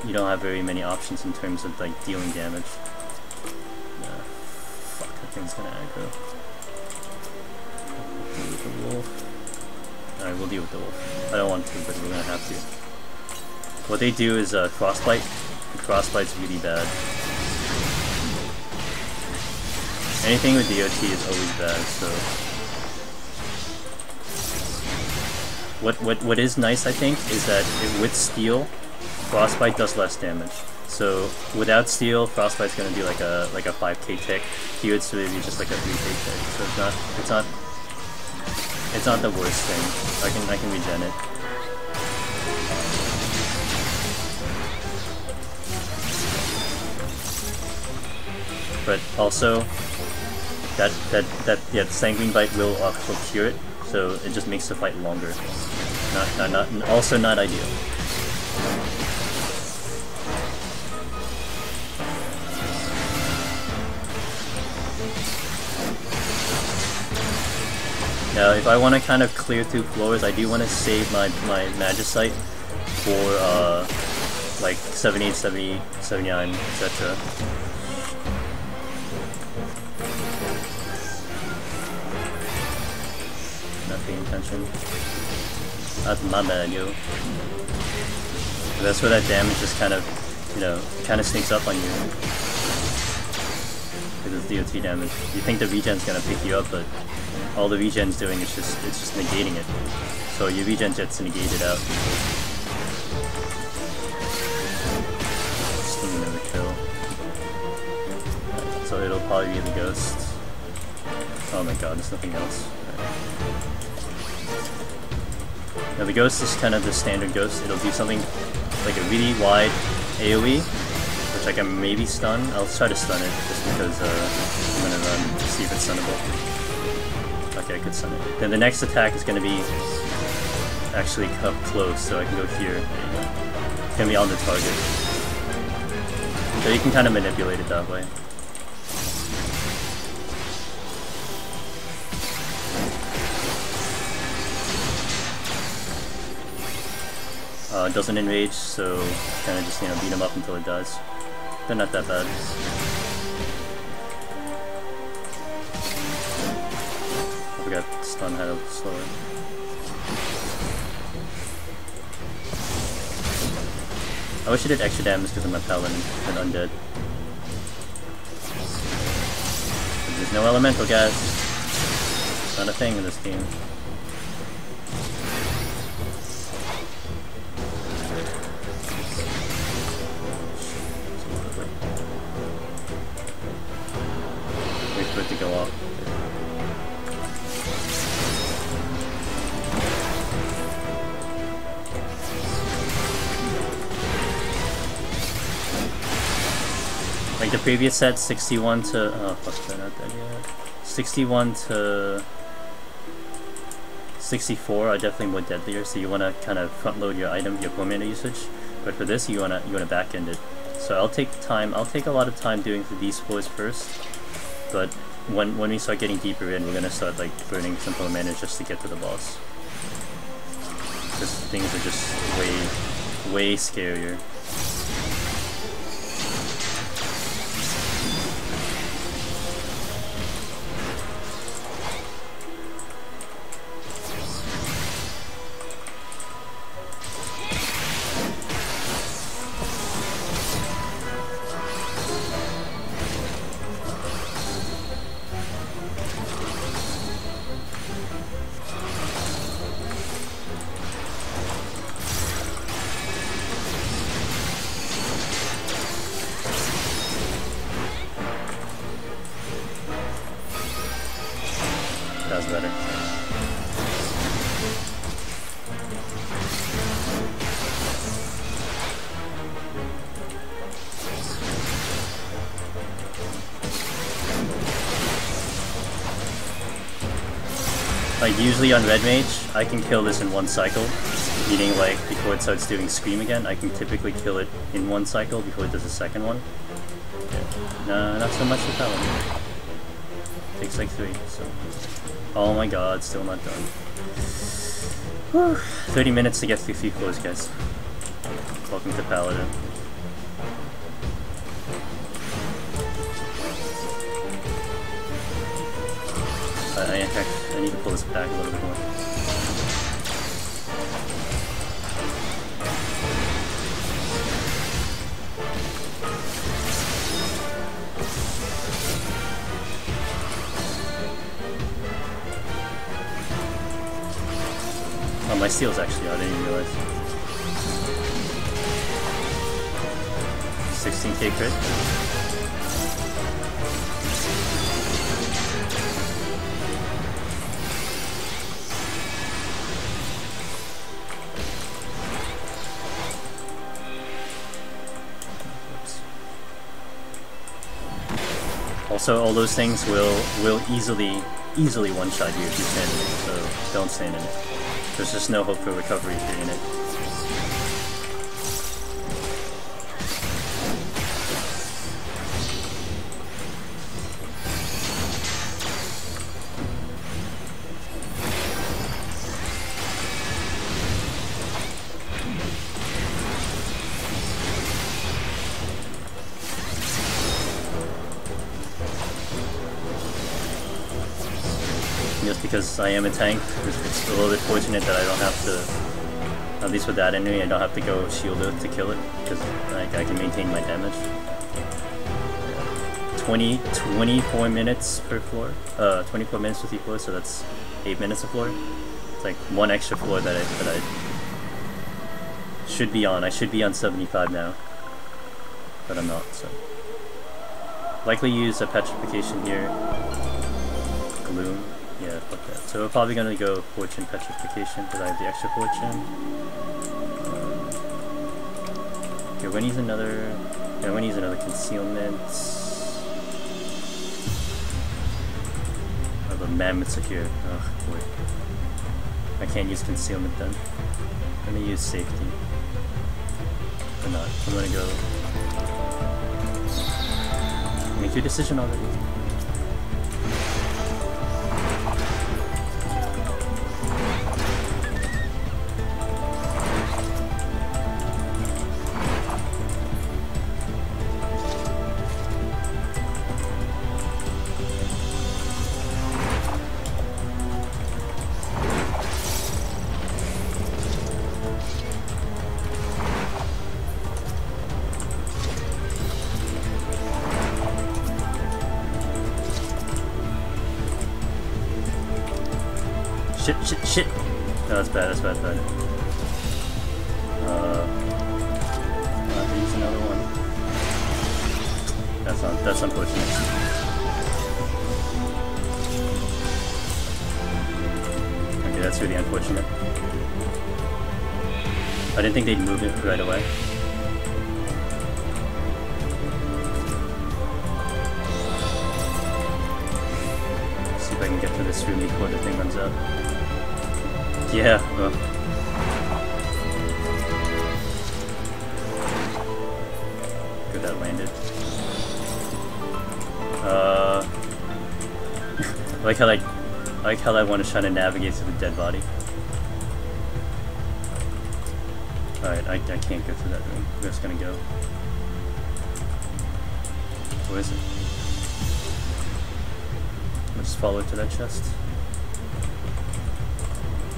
[SPEAKER 1] you don't have very many options in terms of like dealing damage. Fuck, that thing's gonna aggro. Deal with the wolf. Alright, we'll deal with the wolf. I don't want to, but we're gonna have to. What they do is Frostbite. Frostbite's really bad. Anything with DOT is always bad, so... What is nice, I think, is that with Steel, Frostbite does less damage. So without Steel, Frostbite's gonna be like a 5k tick. Here it's really just like a 3k tick. So it's not the worst thing. I can regen it. But also yeah, Sanguine Bite will also cure it, so it just makes the fight longer. Also not ideal. Now, if I want to kind of clear through floors, I do want to save my Magicite for like 78, 70, 79, etc. Not paying attention. That's my bad, yo. That's where that damage just kind of, you know, kind of sneaks up on you. Because it's DOT damage. You think the regen's gonna pick you up, but all the regen's doing is it's just negating it. So your regen gets negated out. Still another kill. So it'll probably be the ghost. Oh my god, there's nothing else. Now the ghost is kind of the standard ghost. It'll do something like a really wide AoE, which I can maybe stun. I'll try to stun it just because I'm gonna run to see if it's stunnable. Okay, I could stun it. Then the next attack is gonna be actually up close, so I can go here. There you go. It's gonna be on the target. So you can kind of manipulate it that way. It doesn't enrage, so kind of just, you know, beat him up until it dies. They're not that bad. I forgot stun had a slower. I wish I did extra damage because I'm a paladin and undead. But there's no elemental, guys. It's not a thing in this game. For it to go off. Like the previous set, 61 to oh fuck, they're not dead yet. 61 to 64 are definitely more deadlier, so you want to kind of front load your item, your mana usage. But for this, you want to back end it. So I'll take time. I'll take a lot of time doing these floors first. But when we start getting deeper in, we're gonna start like burning some mana just to get to the boss. Because things are just way scarier. That's better. Like usually on Red Mage, I can kill this in one cycle, meaning like before it starts doing Scream again, I can typically kill it in one cycle before it does the second one. Yeah. No, not so much with that one. Takes like 3, so... Oh my god, still not done. Whew. 30 minutes to get through 3 floors, guys. Welcome to Paladin. I need to pull this back a little bit more. my steel's actually out, I didn't even realize. 16k crit. Also, all those things will easily one-shot you if you stand in it, so don't stand in it. There's just no hope for recovery if you're in it. Just because I am a tank, it's a little bit fortunate that I don't have to, at least with that enemy, I don't have to go shield out to kill it, because like, I can maintain my damage. 24 minutes per floor, 24 minutes with each floor, so that's 8 minutes a floor. It's like one extra floor that I should be on. I should be on 75 now, but I'm not, so. Likely use a petrification here. Gloom. Yeah, fuck that. So we're probably gonna go Fortune Petrification because I have the extra Fortune. Okay, we're gonna use another. Yeah, we're gonna use another Concealment. Oh, the mammoths are here. Oh boy. I can't use Concealment then. I'm gonna use Safety. Or not. I'm gonna go. Make your decision already. Shit. No, that's bad, that's bad. Use another one. That's unfortunate. Okay, that's really unfortunate. I didn't think they'd move it right away. See if I can get to this room before the thing runs out. Yeah, well. Good, that landed. I like how I want to try to navigate through the dead body. Alright, I can't go through that room. I'm just gonna go. Where is it? I'll just follow it to that chest.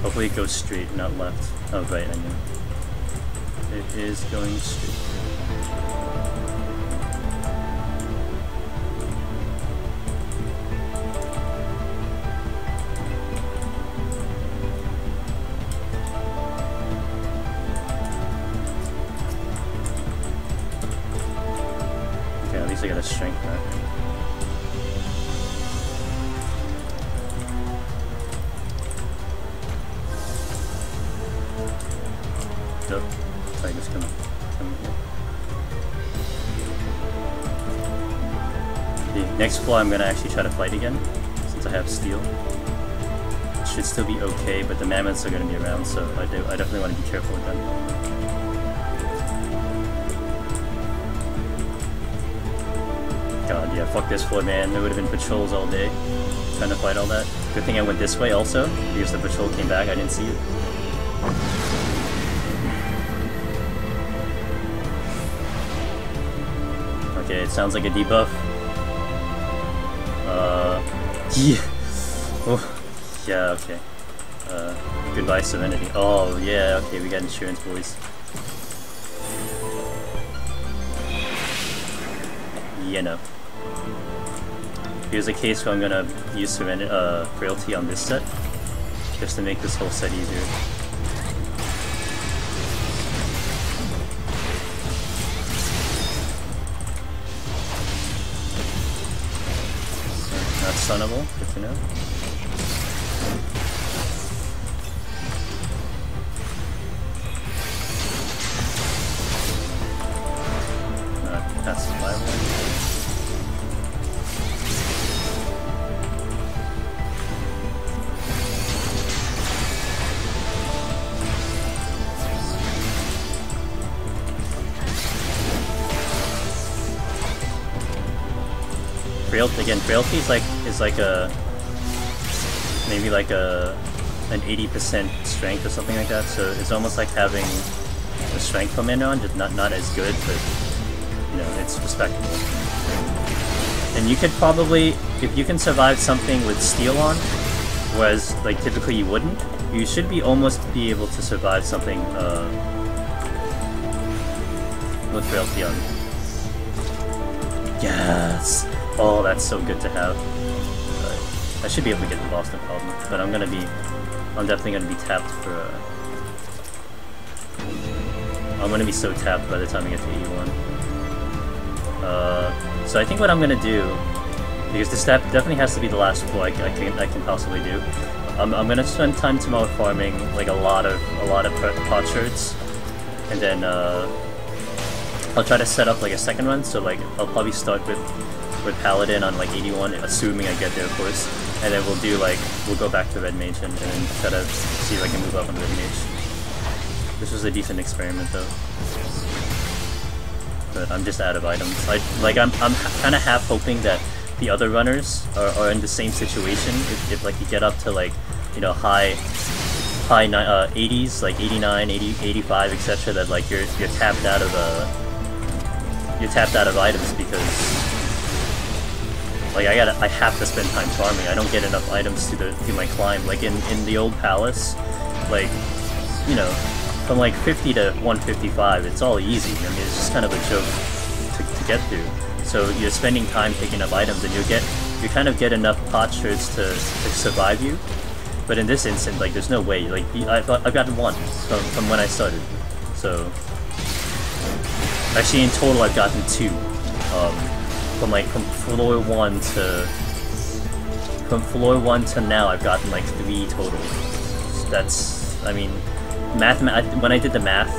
[SPEAKER 1] Hopefully it goes straight, not left. Oh, right, I knew. It is going straight. Okay, at least I got a strength back. Tiger's coming here. The next floor I'm gonna actually try to fight again, since I have steel. It should still be okay, but the mammoths are gonna be around, so I definitely want to be careful with them. God, yeah, fuck this floor, man. There would have been patrols all day, trying to fight all that. Good thing I went this way also, because the patrol came back, I didn't see it. Okay, it sounds like a debuff. Yeah. Oh, yeah, okay. Goodbye, Serenity. Oh, yeah, okay, we got insurance, boys. Yeah, no. Here's a case where I'm gonna use Frailty on this set, just to make this whole set easier. stunnable, good to know. That's survival. Frailty is like a maybe like an 80% strength or something like that. So it's almost like having a strength commander on, just not as good, but you know, it's respectable. And you could probably, if you can survive something with steel on, whereas like typically you wouldn't, you should almost be able to survive something with frailty on. Yes! Oh, that's so good to have. I should be able to get the boss, no problem. But I'm definitely gonna be tapped for. I'm gonna be so tapped by the time I get to 81. So I think what I'm gonna do, because this definitely has to be the last floor I can possibly do. I'm gonna spend time tomorrow farming like a lot of potsherds, and then I'll try to set up like a second run. So like I'll probably start with Paladin on like 81, assuming I get there, of course, and then we'll go back to Red Mage and then try to see if I can move up on Red Mage. This was a decent experiment though. But I'm just out of items. I'm kind of half hoping that the other runners are in the same situation. If like you get up to like, you know, high 80s, like 89, 80, 85, etc., that like you're tapped out of items, because like I have to spend time farming. I don't get enough items to my climb. Like in the old palace, like, you know, from like 50 to 155, it's all easy. I mean, it's just kind of a joke to get through. So you're spending time picking up items, and you kind of get enough potsherds to survive you. But in this instant, like, there's no way. Like, I've gotten one from when I started. So actually, in total, I've gotten two. From floor one to now, I've gotten like 3 total. So that's, I mean, when I did the math,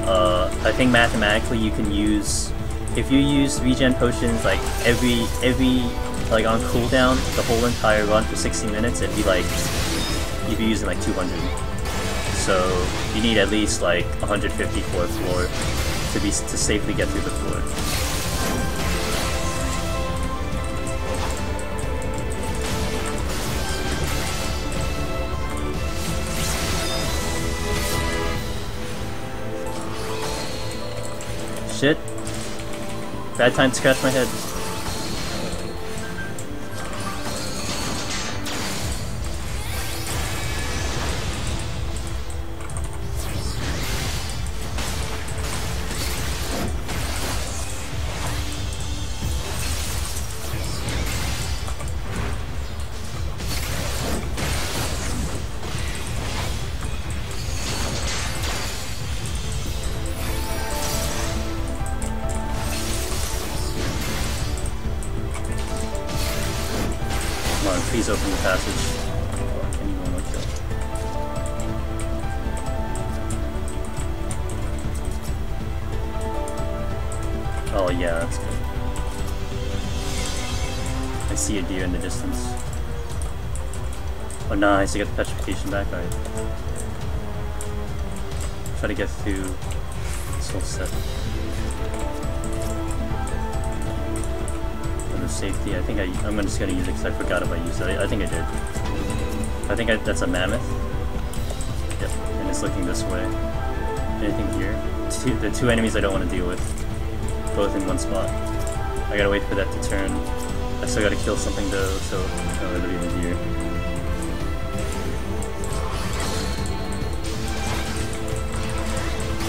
[SPEAKER 1] I think mathematically you can use, if you use regen potions like every like on cooldown the whole entire run for 60 minutes, it'd be like you'd be using like 200. So you need at least like 150 for a floor to safely get through the floor. Shit. Bad time to scratch my head. Please open the passage. Anyone like that? Oh yeah, that's good. I see a deer in the distance. Oh nice, I get the petrification back. Alright. Try to get through this whole set. Safety, I think I'm just gonna use it because I forgot if I used it. I think I did. I think that's a mammoth. Yep, and it's looking this way. Anything here? The two enemies I don't want to deal with. Both in one spot. I gotta wait for that to turn. I still gotta kill something though, so it'll be the deer.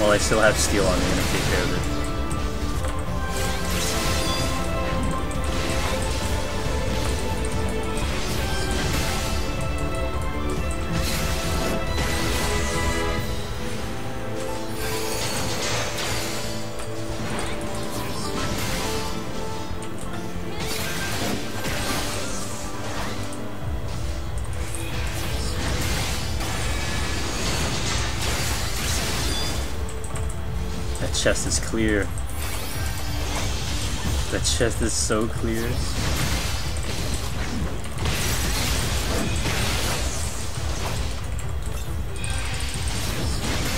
[SPEAKER 1] While I still have steel on, I'm gonna take care of it. chest is clear. The chest is so clear.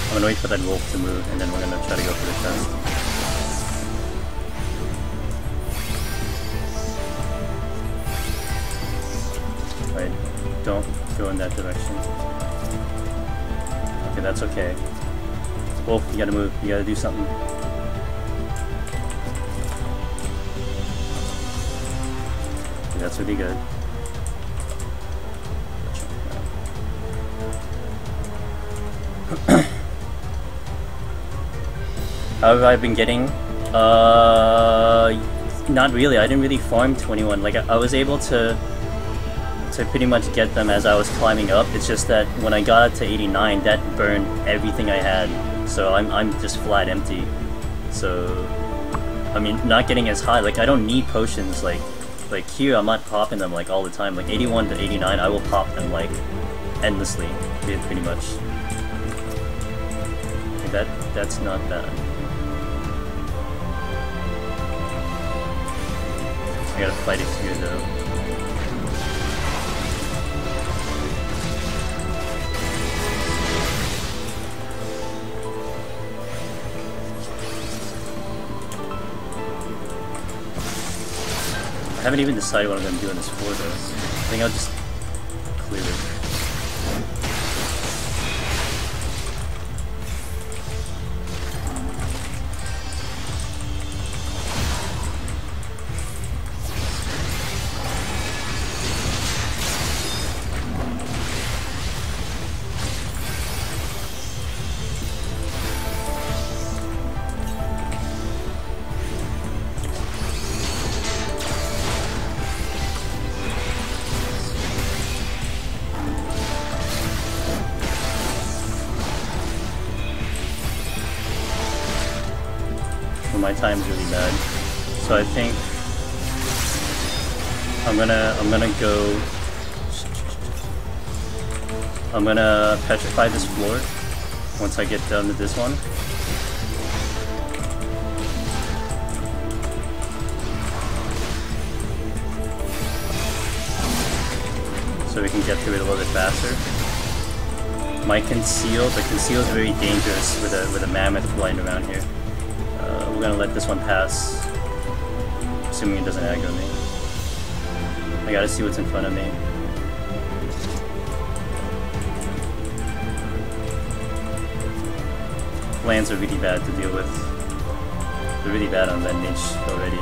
[SPEAKER 1] I'm gonna wait for that wolf to move, and then we're gonna try to go for the chest. Wait, don't go in that direction. Okay, that's okay. Wolf, you gotta move. You gotta do something. Okay, that's really good. How have I been getting? Not really. I didn't really farm 21. Like I was able to pretty much get them as I was climbing up. It's just that when I got up to 89, that burned everything I had. So I'm just flat empty. So I mean, not getting as high. Like I don't need potions. Like here, I'm not popping them like all the time. Like 81 to 89, I will pop them like endlessly, pretty much. Okay, that's not bad. I gotta fight it here though. I haven't even decided what I'm gonna do on this floor though. I think I'll just clear it. My time's really bad, so I think I'm gonna petrify this floor once I get done with this one. So we can get through it a little bit faster. My conceal, the conceal is very dangerous with a mammoth flying around here. We're gonna let this one pass, assuming it doesn't aggro me. I gotta see what's in front of me. Lands are really bad to deal with. They're really bad on Vendage already.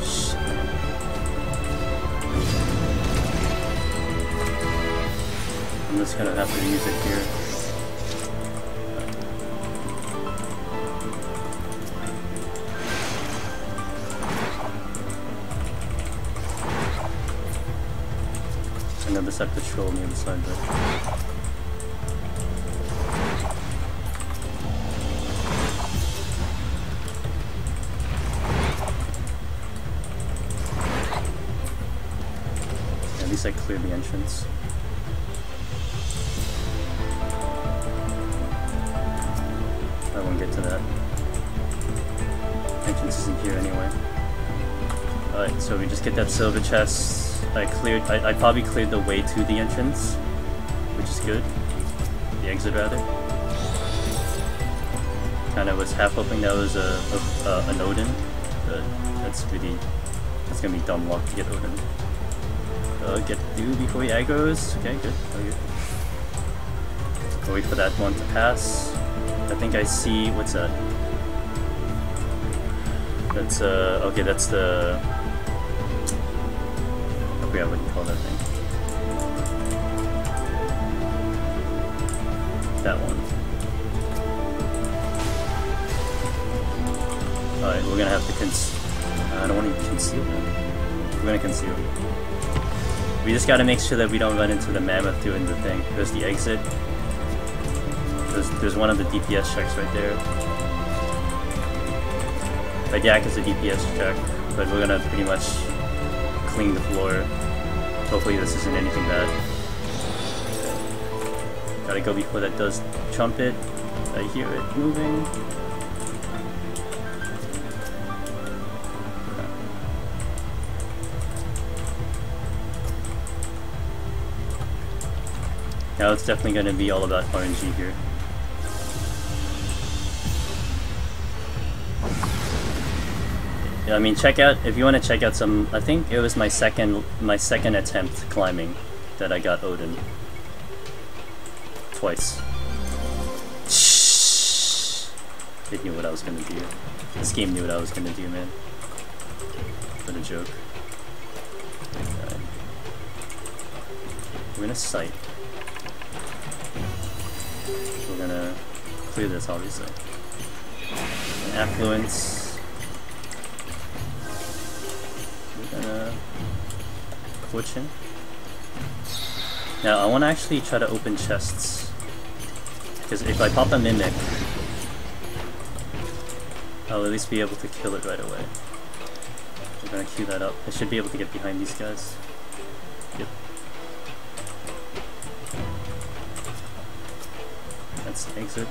[SPEAKER 1] Shit. I'm just gonna have to use it here. Another set patrol on the other side there. At least I cleared the entrance. I won't get to that. Entrance isn't here anyway. Alright, so we just get that silver chest. I probably cleared the way to the entrance, which is good. The exit rather. Kinda was half hoping that was an Odin, but that's gonna be dumb luck to get Odin. Get through before he aggros. Okay, good. I'll wait for that one to pass. I think I see, what's that? That's okay, that's the, I forgot what you call that thing. That one. Alright, we're gonna have to I don't want to conceal that. We're gonna conceal. We just gotta make sure that we don't run into the mammoth doing the thing. There's the exit. There's one of the DPS checks right there. Like, yeah, it's a DPS check, but we're gonna pretty much clean the floor. Hopefully this isn't anything bad. Gotta go before that does trumpet. I hear it moving. Now it's definitely going to be all about RNG here. I mean, check out, if you want to check out some, I think it was my second attempt climbing that I got Odin. Twice. Shh. It knew what I was gonna do. This game knew what I was gonna do, man. What a joke. We're in a site. We're gonna clear this, obviously. Affluence. Glitch in. Now I want to actually try to open chests, because if I pop a mimic, I'll at least be able to kill it right away. I'm gonna queue that up. I should be able to get behind these guys. Yep. That's the exit.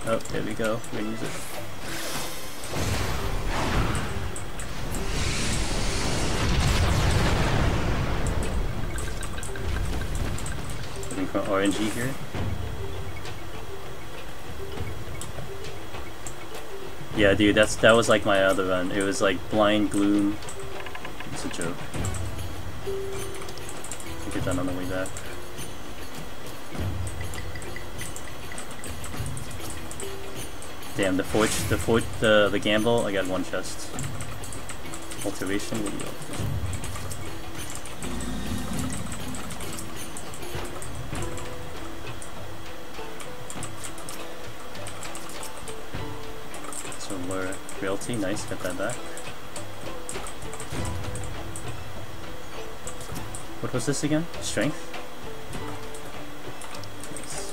[SPEAKER 1] Oh, there we go. We're gonna use it. From RNG here. Yeah, dude, that was like my other run. It was like blind gloom. It's a joke. I'll get that on the way back. Damn, the gamble. I got one chest. Alteration. What do you alteration? Realty, nice, got that back. What was this again? Strength? Nice.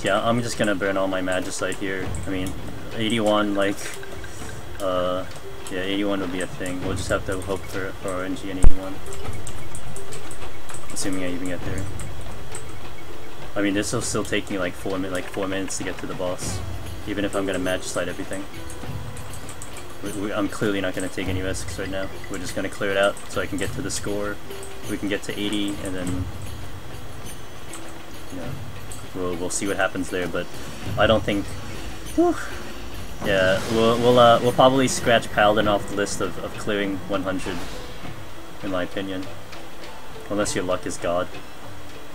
[SPEAKER 1] Yeah, I'm just gonna burn all my magicite here. I mean, 81, like, yeah, 81 would be a thing. We'll just have to hope for RNG and 81. Assuming I even get there. I mean, this will still take me like 4 minutes to get to the boss, even if I'm gonna magicite everything. I'm clearly not gonna take any risks right now. We're just gonna clear it out so I can get to the score. We can get to 80, and then, you know, we'll see what happens there. But I don't think. Whew, yeah, we'll probably scratch Paladin off the list of clearing 100, in my opinion, unless your luck is God.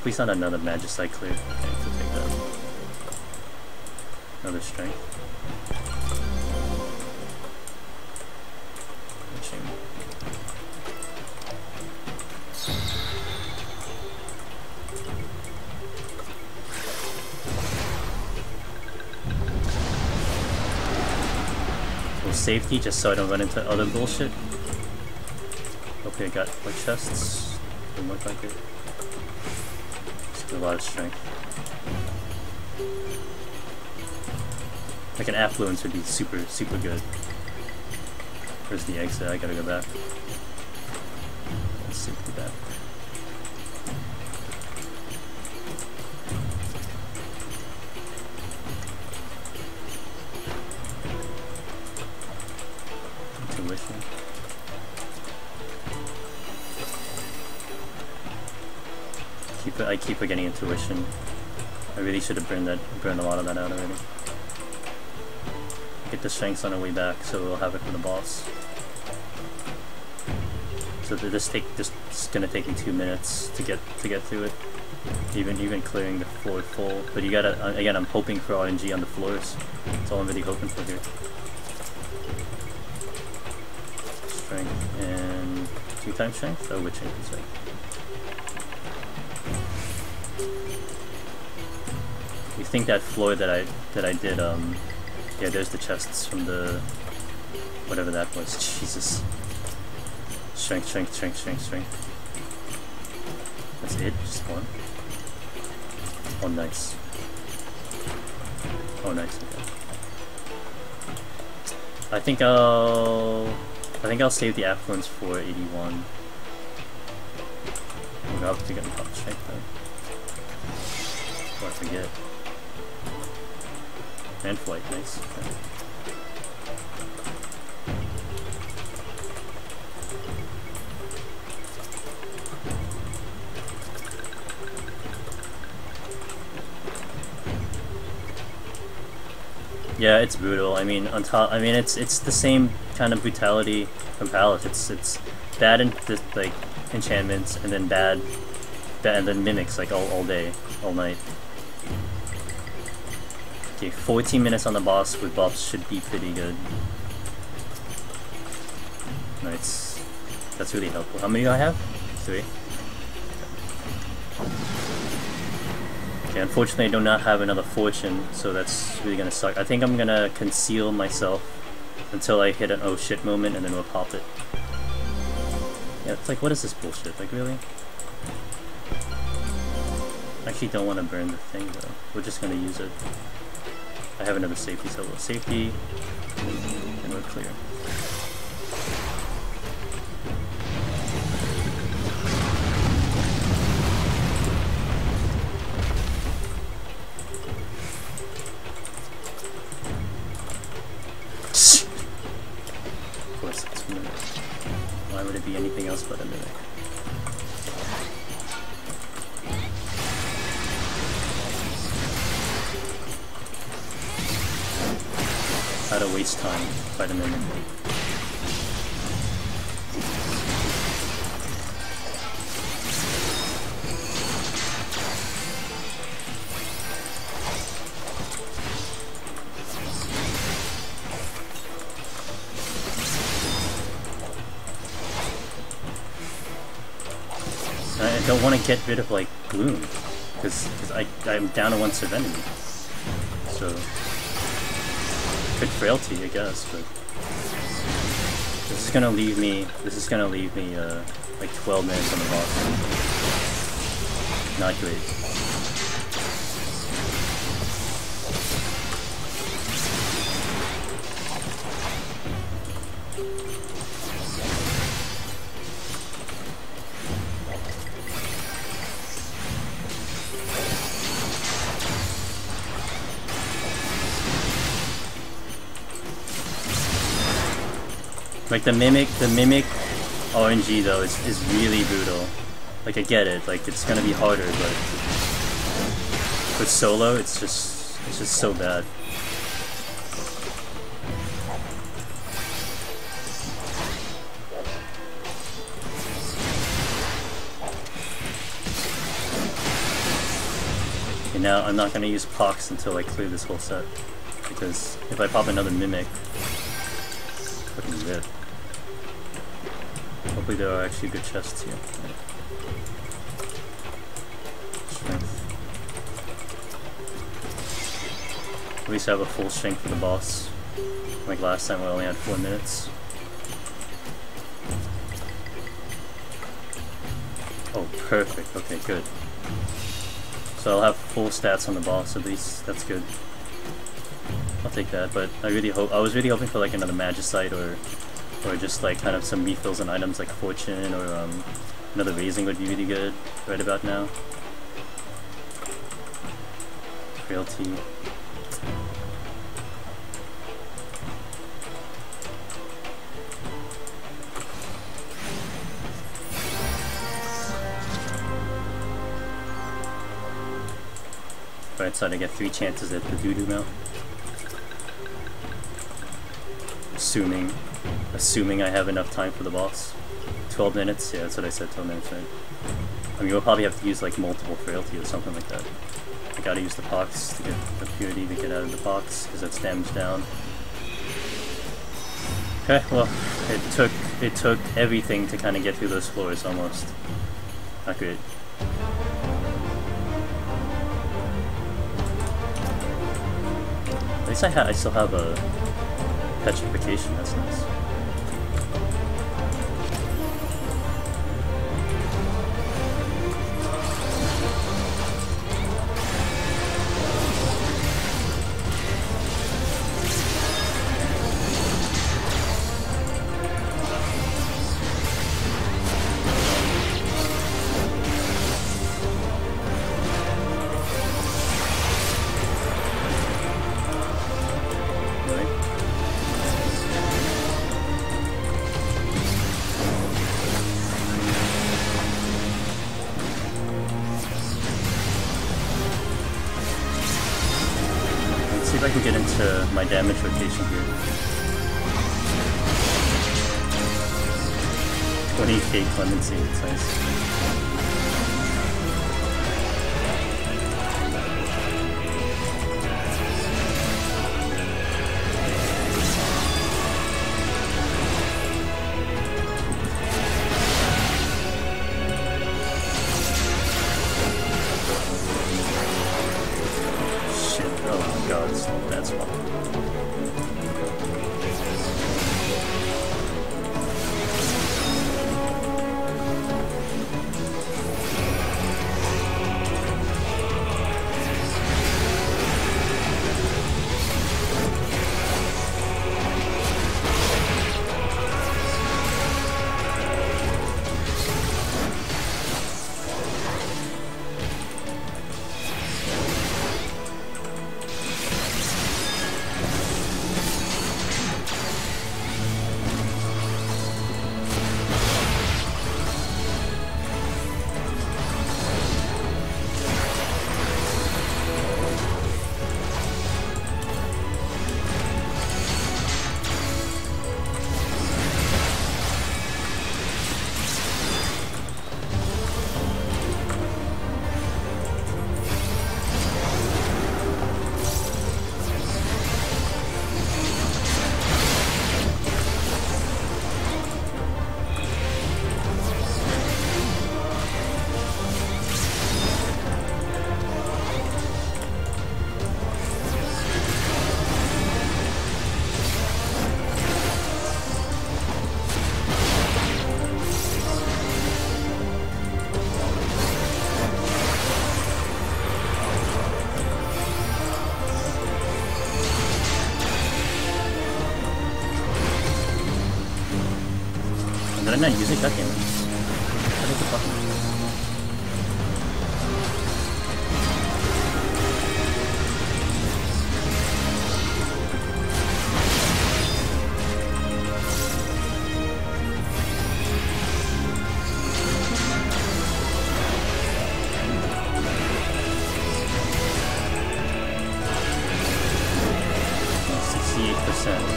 [SPEAKER 1] Please not another magicite clear. Okay, so take that. Another strength. Little safety just so I don't run into other bullshit. Okay, I got more chests. Doesn't look like it. A lot of strength. Like an affluence would be super good. Where's the exit? I gotta go back. Let's safety back. Intuition. I keep forgetting intuition. I really should have burned a lot of that out already. Get the strengths on our way back, so we'll have it for the boss. So this is gonna take me 2 minutes to get through it. Even clearing the floor full. But you gotta again, I'm hoping for RNG on the floors. That's all I'm really hoping for here. Strength and 2 times strength. Oh, which strength? Sorry. You think that floor that I did, yeah, there's the chests from the whatever that was. Jesus. Strength. That's it? Just one? Oh, nice. Oh, nice, okay. I think I'll save the affluence for 81. You're obviously gonna pop strength though. Before I forget. And flight, nice. Okay. Yeah, it's brutal. I mean, on top, I mean, it's the same kind of brutality from Palace. It's bad in like enchantments, and then bad, and then mimics like all day, all night. Okay, 14 minutes on the boss with buffs should be pretty good. Nice. That's really helpful. How many do I have? 3. Okay, unfortunately I do not have another fortune, so that's really gonna suck. I think I'm gonna conceal myself until I hit an oh shit moment, and then we'll pop it. Yeah, it's like, what is this bullshit? Like, really? I actually don't want to burn the thing though. We're just gonna use it. I have another safety, so we'll safety, and we're clear. Of course, it's a mimic. Why would it be anything else but a mimic? How to waste time, fight a mimic. I don't want to get rid of like Gloom, because I'm down to 1 enemy. So good frailty, I guess, but this is gonna leave me like 12 minutes on the boss. Not great. Like the mimic RNG though is really brutal. Like I get it, like it's gonna be harder, but with solo it's just so bad. Okay, now I'm not gonna use Pox until I clear this whole set, because if I pop another mimic, fucking rip. Hopefully there are actually good chests here. Strength. At least I have a full strength for the boss. Like last time we only had 4 minutes. Oh, perfect. Okay, good. So I'll have full stats on the boss at least. That's good. I'll take that, but I was really hoping for like another Magicite or just like kind of some refills on items like Fortune or another Raising would be really good right about now. Frailty. Right side, I get 3 chances at the Doo-Doo Mount. Assuming I have enough time for the boss. 12 minutes? Yeah, that's what I said, 12 minutes, right? I mean, we'll probably have to use like multiple frailty or something like that. I gotta use the Pox to get the purity to get out of the Pox, because that's damage down. Okay, well, it took everything to kind of get through those floors almost. Not great. At least I still have a petrification, that's nice. if I can get into my damage rotation here. 20k clemency, it's nice. That's fun. Did I not use it? God damn it. I hit the button.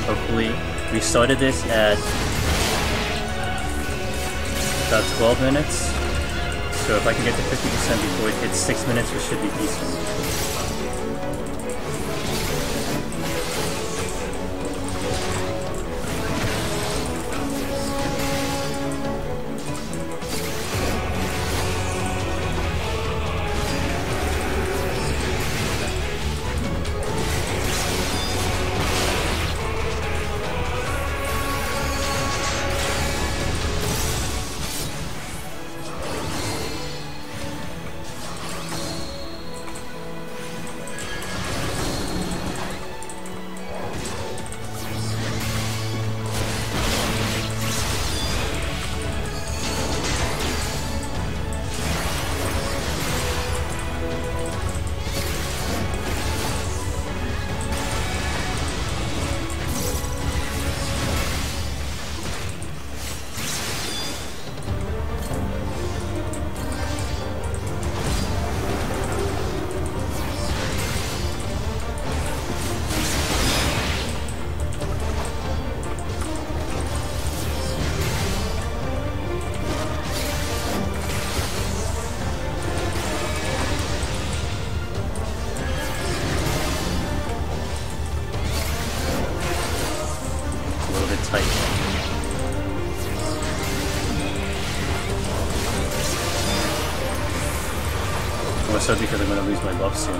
[SPEAKER 1] Hopefully, we started this at about 12 minutes, so if I can get to 50% before it hits 6 minutes, we should be decent. So because I'm going to lose my buff soon.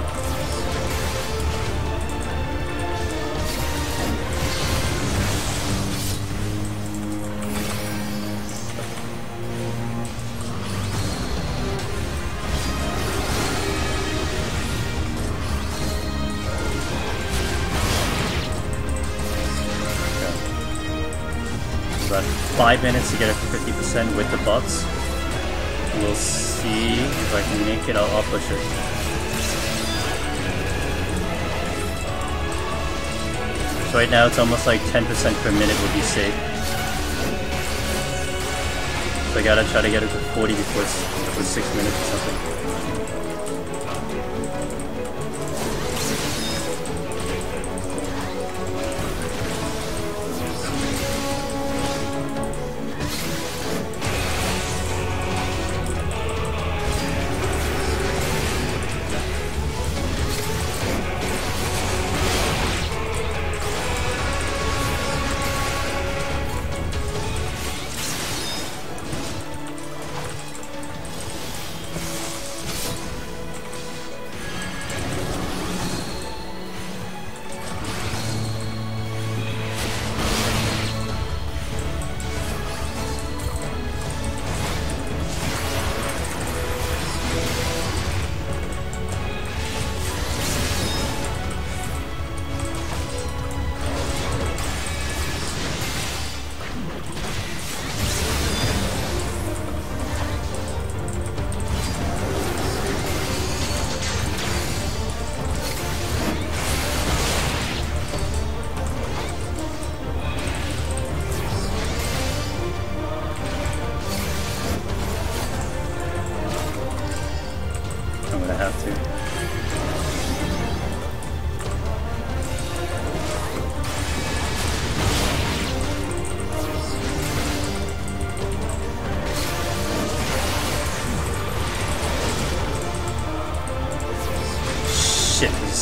[SPEAKER 1] About 5 minutes to get up to 50% with the buffs. We'll see if I can make it. I'll push it. So right now it's almost like 10% per minute would be safe. So I gotta try to get it to 40 before it's 6 minutes or something.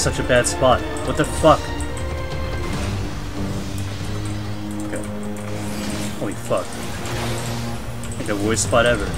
[SPEAKER 1] such a bad spot. What the fuck? Okay. Holy fuck. Like the worst spot ever.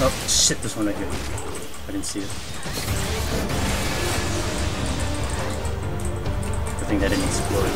[SPEAKER 1] Oh shit, there's one right here. I didn't see it. Good thing that didn't explode.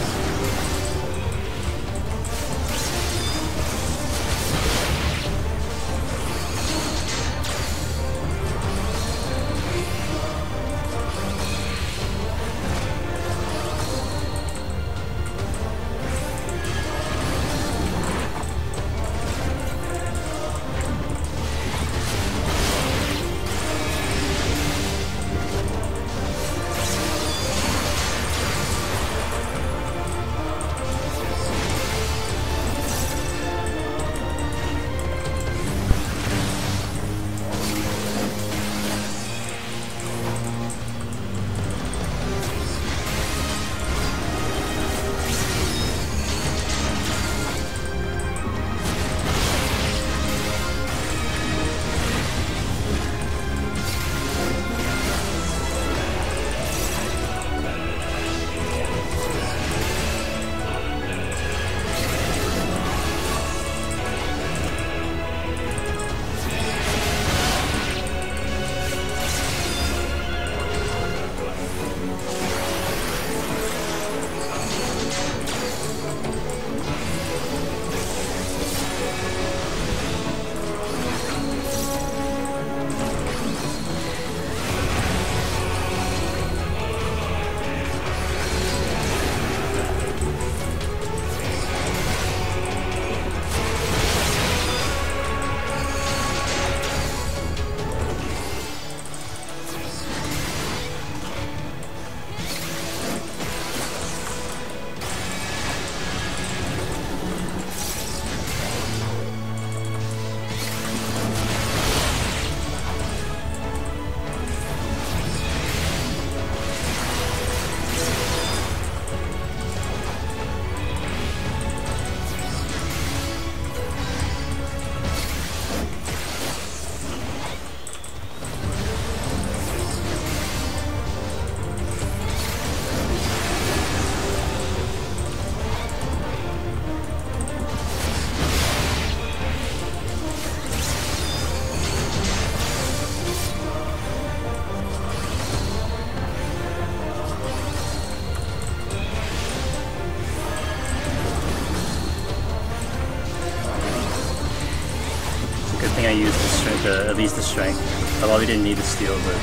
[SPEAKER 1] I used the strength, at least the strength. I probably didn't need the steel, but...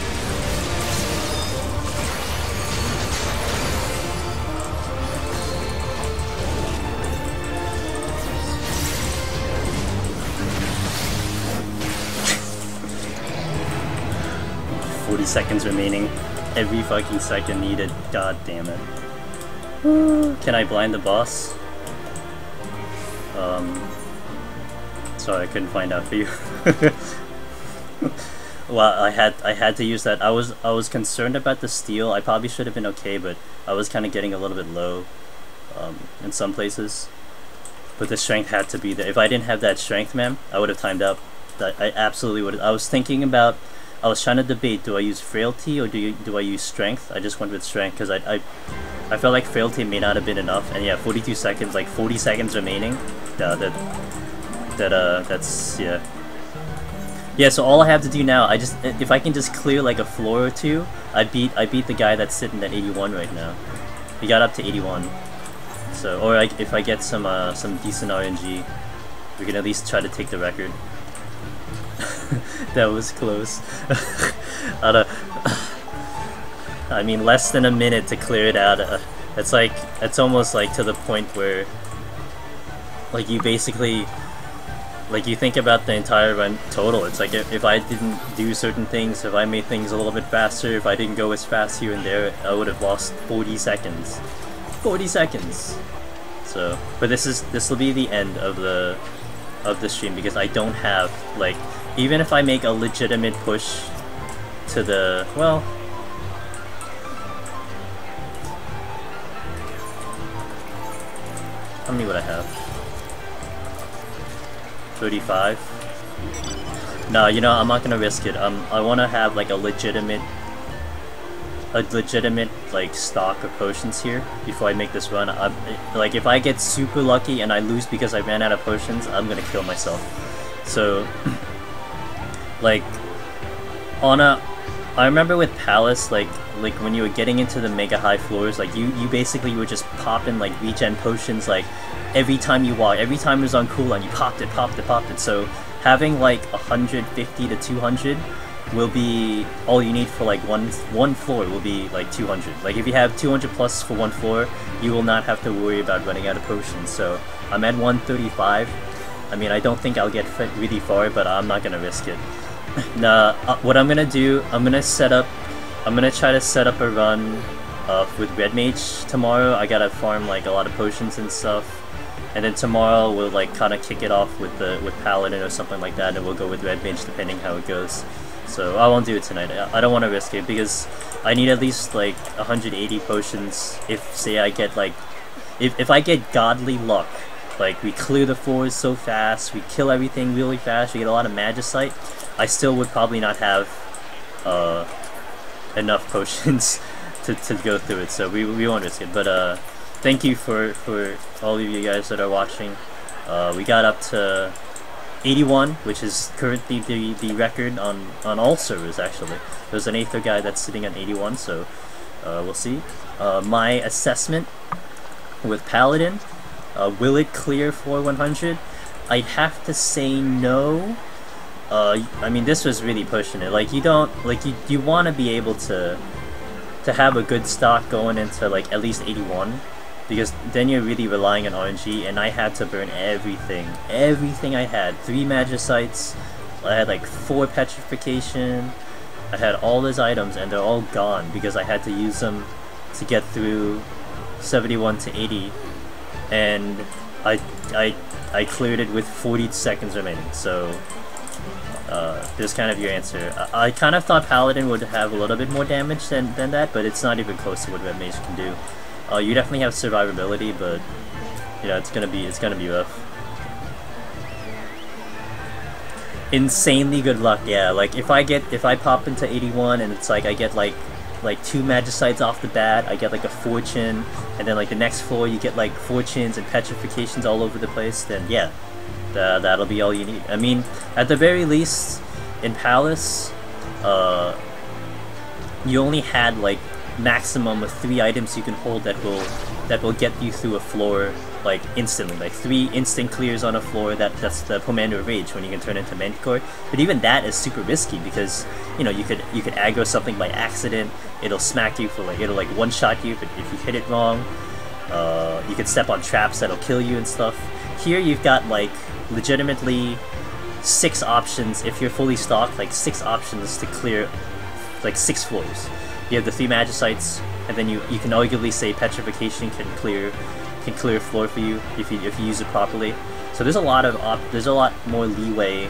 [SPEAKER 1] seconds remaining. Every fucking second needed. God damn it. Can I blind the boss? Sorry, I couldn't find out for you. Well, I had to use that. I was concerned about the steel. I probably should have been okay, but I was kind of getting a little bit low in some places. but the strength had to be there. If I didn't have that strength, man, I would have timed out. I absolutely would. I was thinking about. I was trying to debate: do I use frailty or do I use strength? I just went with strength because I felt like frailty may not have been enough. And yeah, 42 seconds, like 40 seconds remaining. That's yeah. Yeah, so all I have to do now, if I can just clear like a floor or two, I beat the guy that's sitting at 81 right now. He got up to 81. So, or if I get some decent RNG, we can at least try to take the record. That was close. I mean, less than a minute to clear it out. It's almost like to the point where, like, you basically. Like, you think about the entire run total, it's like if I didn't do certain things, if I made things a little bit faster, if I didn't go as fast here and there, I would have lost 40 seconds. 40 seconds! So, but this will be the end of the stream because I don't have, like, even if I make a legitimate push to the, well... How many would I have? 35. No, you know, I'm not gonna risk it. I want to have like a legitimate like stock of potions here before I make this run. Like, if I get super lucky and I lose because I ran out of potions, I'm gonna kill myself. So, like, I remember with Palace, like when you were getting into the mega high floors, like you basically were just popping like regen potions like every time you walk, every time it was on cooldown, you popped it. So having like 150 to 200 will be all you need for like one floor. Will be like 200. Like, if you have 200 plus for one floor, you will not have to worry about running out of potions. So I'm at 135. I mean, I don't think I'll get really far, but I'm not gonna risk it. Nah, what I'm gonna do, I'm gonna try to set up a run with Red Mage tomorrow. I gotta farm like a lot of potions and stuff, and then tomorrow we'll like kind of kick it off with Paladin or something like that, and we'll go with Red Mage depending how it goes. So I won't do it tonight. I don't want to risk it because I need at least like 180 potions. If say I get like, if I get godly luck, like we clear the floors so fast, we kill everything really fast, we get a lot of Magicite, I still would probably not have enough potions to go through it, so we won't risk it. But thank you for all of you guys that are watching. We got up to 81, which is currently the record on all servers. Actually, there's an Aether guy that's sitting at 81, so we'll see. My assessment with Paladin, will it clear for 100? I'd have to say no. I mean, this was really pushing it. Like, you want to be able to have a good stock going into like at least 81, because then you're really relying on RNG, and I had to burn everything I had. 3 Magicites, I had like 4 Petrification, I had all those items, and they're all gone because I had to use them to get through 71 to 80, and I cleared it with 40 seconds remaining. So there's kind of your answer. I kind of thought Paladin would have a little bit more damage than that, but it's not even close to what Red Mage can do. You definitely have survivability, but yeah, it's gonna be rough. Insanely good luck, yeah. Like, if I pop into 81 and it's like I get like 2 Magicites off the bat, I get like a Fortune, and then like the next floor you get like Fortunes and Petrifications all over the place, then yeah, that'll be all you need. I mean, at the very least, in Palace, you only had like maximum of 3 items you can hold that will get you through a floor like instantly, like 3 instant clears on a floor. That's the Commander of Rage, when you can turn into Manticore. But even that is super risky because, you know, you could aggro something by accident, it'll smack you for like, it'll like one-shot you if you hit it wrong. You could step on traps that'll kill you and stuff. Here you've got like legitimately 6 options, if you're fully stocked, like 6 options to clear like 6 floors. You have the 3 Magicites, and then you can arguably say Petrification can clear a floor for you if you use it properly. So there's a lot more leeway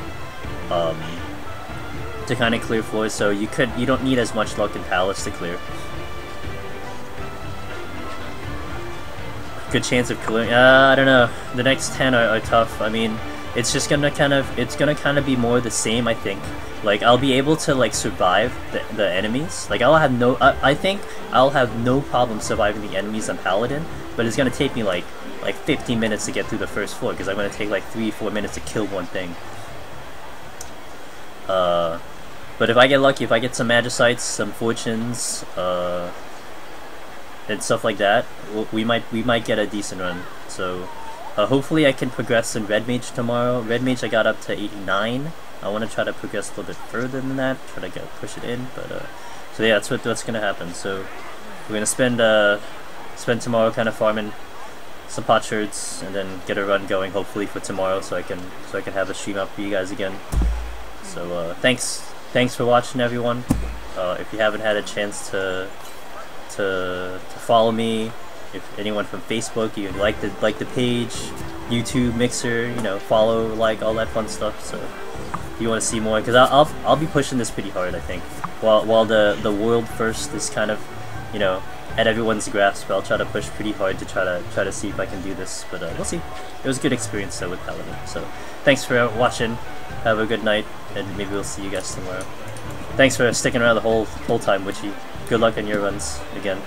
[SPEAKER 1] to kind of clear floors. So you don't need as much luck in Palace to clear. good chance of clearing. I don't know. The next 10 are tough. I mean, it's just gonna kind of be more the same, I think. Like, I'll be able to like survive the enemies. Like, I'll have no. I think I'll have no problem surviving the enemies on Paladin, but it's gonna take me like 15 minutes to get through the first floor because I'm gonna take like 3-4 minutes to kill one thing. But if I get lucky, if I get some Magicites, some Fortunes, and stuff like that, we might get a decent run. So hopefully I can progress in Red Mage tomorrow. Red Mage I got up to 89. I want to try to progress a little bit further than that, try to push it in. But so yeah, that's what's gonna happen. So we're gonna spend tomorrow kind of farming some potsherds and then get a run going hopefully for tomorrow, so I can have a stream up for you guys again. So thanks for watching, everyone. If you haven't had a chance to follow me, if anyone from Facebook, you can like the page, YouTube, Mixer, you know, follow, like, all that fun stuff. So if you want to see more, because I'll be pushing this pretty hard, I think. While the world first is kind of, you know, at everyone's grasp, I'll try to push pretty hard to try to see if I can do this. But we'll see. It was a good experience though with Paladin. So thanks for watching. Have a good night, and maybe we'll see you guys tomorrow. Thanks for sticking around the whole time, Witchy. Good luck on your runs again.